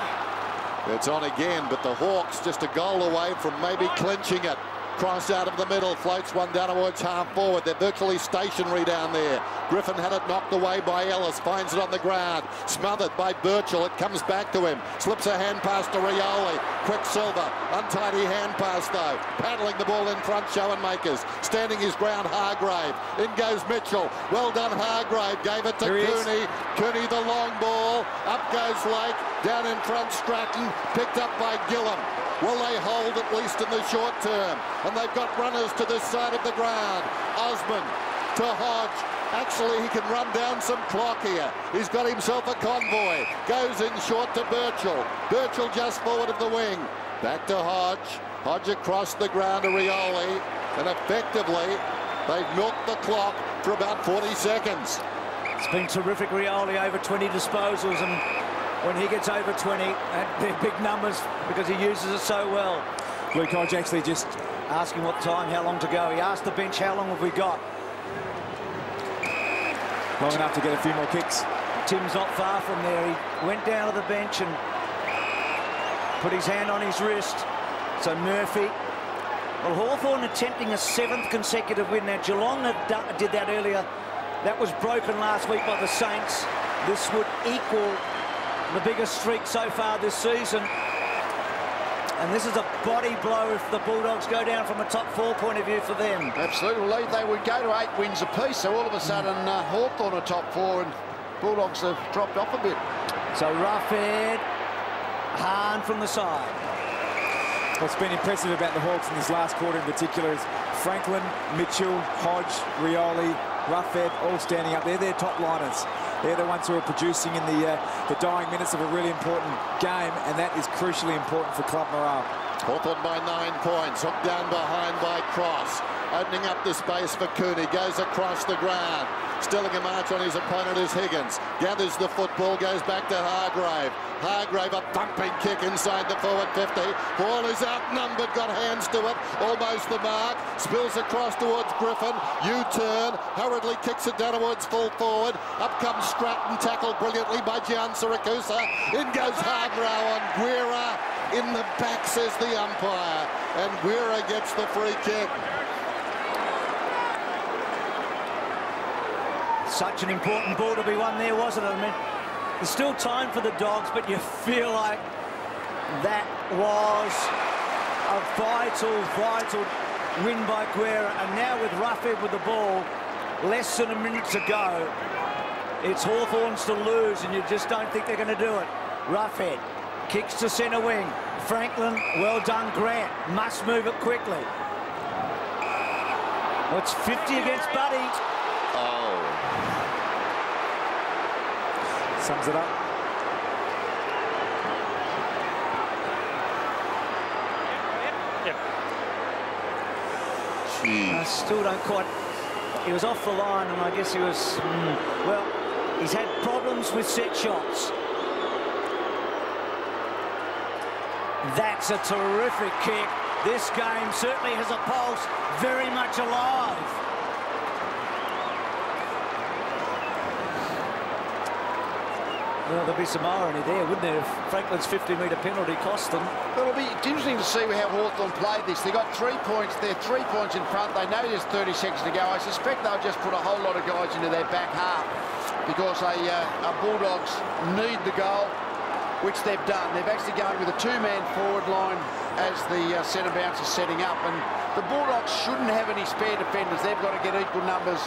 it's on again, but the Hawks just a goal away from maybe clinching it. Cross out of the middle, floats one down towards half forward. They're virtually stationary down there. Griffin had it knocked away by Ellis, finds it on the ground. Smothered by Birchall, it comes back to him. Slips a hand pass to Rioli. Quicksilver, untidy hand pass though. Paddling the ball in front, Schoenmakers. Standing his ground, Hargrave. In goes Mitchell. Well done, Hargrave. Gave it to Cooney. Cooney the long ball. Up goes Lake. Down in front, Stratton. Picked up by Gillam. Will they hold at least in the short term? And they've got runners to this side of the ground. Osman to Hodge. Actually, he can run down some clock here. He's got himself a convoy. Goes in short to Birchall. Birchall just forward of the wing. Back to Hodge. Hodge across the ground to Rioli. And effectively, they've milked the clock for about 40 seconds. It's been terrific, Rioli, over 20 disposals, and when he gets over 20, they're big numbers because he uses it so well. Luke Hodge actually just asking what time, how long to go. He asked the bench, how long have we got? Long enough to get a few more kicks. Tim's not far from there. He went down to the bench and put his hand on his wrist. So Murphy. Well, Hawthorn attempting a 7th consecutive win. Now, Geelong did that earlier. That was broken last week by the Saints. This would equal the biggest streak so far this season. And this is a body blow if the Bulldogs go down from a top 4 point of view for them. Absolutely. They would go to 8 wins apiece. So all of a sudden, Hawthorn are top 4 and Bulldogs have dropped off a bit. So Roughhead, Hahn from the side. What's been impressive about the Hawks in this last quarter in particular is Franklin, Mitchell, Hodge, Rioli, Roughhead all standing up there. They're top liners. They're the ones who are producing in the dying minutes of a really important game, and that is crucially important for club morale. Hawthorn by 9 points. Hooked down behind by Cross. Opening up the space for Cooney. Goes across the ground. Stealing a march on his opponent is Higgins. Gathers the football. Goes back to Hargrave. Hargrave, a thumping kick inside the forward 50. Ball is outnumbered. Got hands to it. Almost the mark. Spills across towards Griffin. U-turn. Hurriedly kicks it down towards full forward. Up comes Stratton. Tackled brilliantly by Gian Siracusa. In goes Hargrave on Guerra. In the back, says the umpire. And Guerra gets the free kick. Such an important ball to be won there, wasn't it? I mean, there's still time for the Dogs, but you feel like that was a vital win by Guerra. And now with Roughhead with the ball, less than a minute to go, it's Hawthorn's to lose, and you just don't think they're going to do it. Roughhead kicks to centre wing. Franklin, well done, Grant. Must move it quickly. Well, it's 50 against Buddy. sums it up. I still don't quite... He was off the line, and I guess he was... well, he's had problems with set shots. That's a terrific kick. This game certainly has a pulse, very much alive. Well, there'll be some irony there, wouldn't there, if Franklin's 50-metre penalty cost them. It'll be interesting to see how Hawthorn played this. They got 3 points. They're 3 points in front. They know there's 30 seconds to go. I suspect they'll just put a whole lot of guys into their back half because a Bulldogs need the goal, which they've done. They've actually gone with a two-man forward line as the centre bounce is setting up. And the Bulldogs shouldn't have any spare defenders. They've got to get equal numbers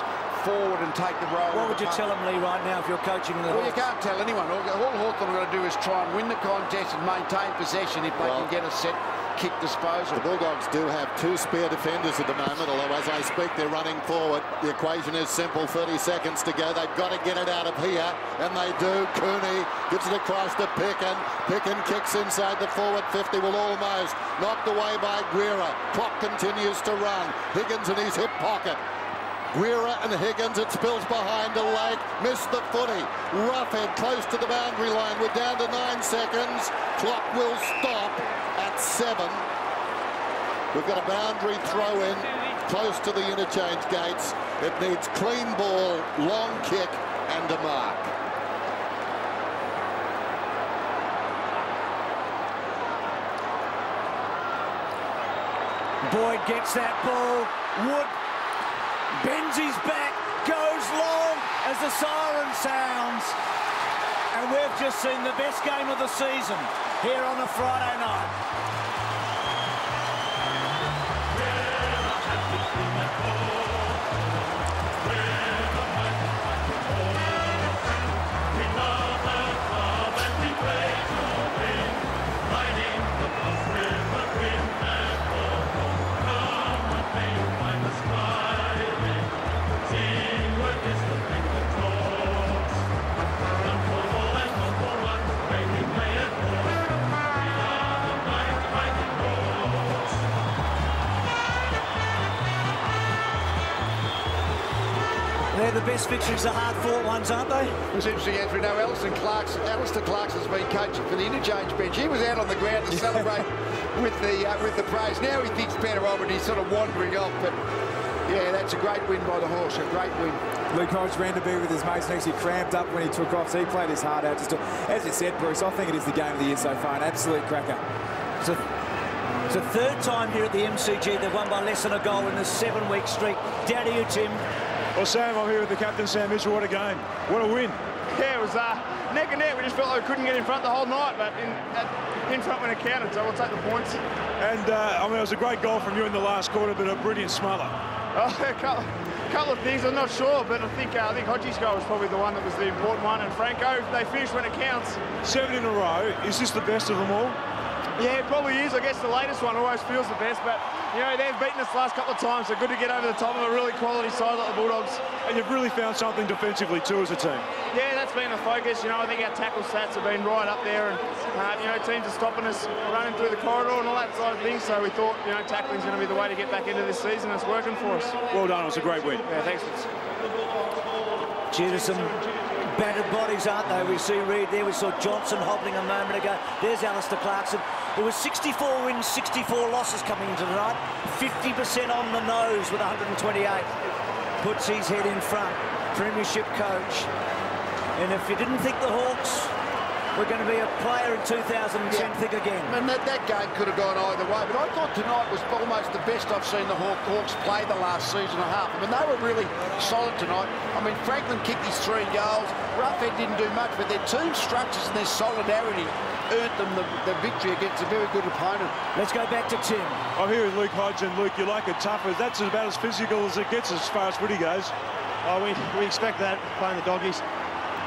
forward and take the role. What would you tell them, Lee, right now if you're coaching the Well, you can't tell anyone. All Hawthorn are going to do is try and win the contest and maintain possession if they can get a set kick disposal. The Bulldogs do have 2 spare defenders at the moment, although as I speak they're running forward. The equation is simple, 30 seconds to go. They've got to get it out of here, and they do. Cooney gives it across to Picken. Picken kicks inside the forward 50, will almost knocked away by Guerra. Clock continues to run. Higgins in his hip pocket. Guerra and Higgins, it spills behind a leg, missed the footy. Roughhead close to the boundary line. We're down to 9 seconds. Clock will stop at 7. We've got a boundary throw in close to the interchange gates. It needs clean ball, long kick and a mark. Boyd gets that ball. Wood bends his back, goes long as the siren sounds. And we've just seen the best game of the season here on a Friday night. They're the best victories, the hard-fought ones, aren't they? It was interesting, as we know, Alistair Clark's has been coaching for the interchange bench. He was out on the ground to celebrate with the praise. Now he thinks better of it. He's sort of wandering off, but yeah, that's a great win by the Horse, a great win. Luke Hodge ran to be with his mates next. He cramped up when he took off, so he played his heart out. Just as you said, Bruce, I think it is the game of the year so far. An absolute cracker. It's the third time here at the MCG they've won by less than a goal in this 7-week streak. Down to you, Tim. Well, Sam, I'm here with the captain, Sam Mitchell. What a game. What a win. Yeah, it was neck and neck. We just felt like we couldn't get in front the whole night, but in front when it counted, so we'll take the points. And, I mean, it was a great goal from you in the last quarter, but a brilliant smother. Oh, a couple of things, I'm not sure, but I think Hodgie's goal was probably the one that was the important one, and Franco, they finished when it counts. 7 in a row. Is this the best of them all? Yeah, it probably is. I guess the latest one always feels the best, but, you know, they've beaten us the last couple of times, so good to get over the top of a really quality side like the Bulldogs. And you've really found something defensively too as a team. Yeah, that's been the focus. You know, I think our tackle stats have been right up there, and, you know, teams are stopping us running through the corridor and all that side of things, so we thought, you know, tackling's going to be the way to get back into this season. It's working for us. Well done. It was a great win. Yeah, thanks. Gee, there's some battered bodies, aren't they? We see Reid there. We saw Johnson hobbling a moment ago. There's Alistair Clarkson. It was 64 wins, 64 losses coming into tonight. 50% on the nose with 128. Puts his head in front. Premiership coach. And if you didn't think the Hawks were going to be a player in 2010, think again. And that game could have gone either way, but I thought tonight was almost the best I've seen the Hawks play the last season and a half. I mean, they were really solid tonight. I mean, Franklin kicked his 3 goals. Roughhead didn't do much, but their team structures and their solidarity earned them the victory against a very good opponent. Let's go back to Tim. I'm here with Luke Hodge, and Luke, you like it tougher. That's about as physical as it gets as far as footy goes. Oh, we expect that playing the Doggies.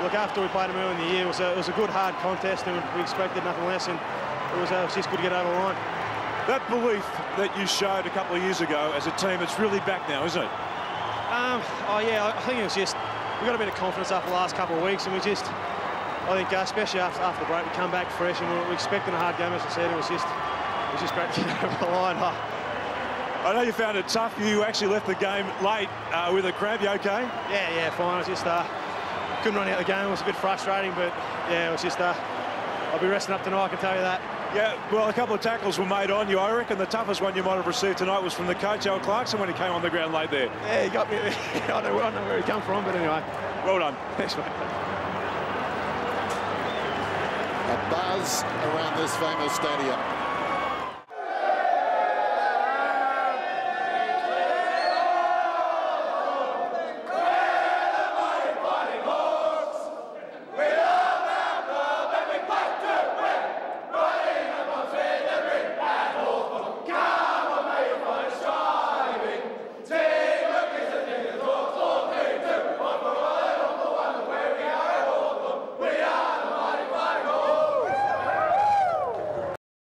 Look, after we played them early in the year, it was a good, hard contest, and we expected nothing less, and it was just good to get over the line. That belief that you showed a couple of years ago as a team, it's really back now, isn't it? Oh, yeah, I think it was just, we got a bit of confidence after the last couple of weeks, and we just, I think, especially after the break, we come back fresh and we're expecting a hard game, as I said. It was just great to get over the line. I know you found it tough. You actually left the game late with a cramp. You okay? Yeah, fine. I was just couldn't run out the game. It was a bit frustrating, but yeah, it was just I'll be resting up tonight, I can tell you that. Yeah, well, a couple of tackles were made on you. I reckon the toughest one you might have received tonight was from the coach, Al Clarkson, when he came on the ground late there. Yeah, he got me. I don't know where he come from, but anyway. Well done. Thanks, mate. A buzz around this famous stadium.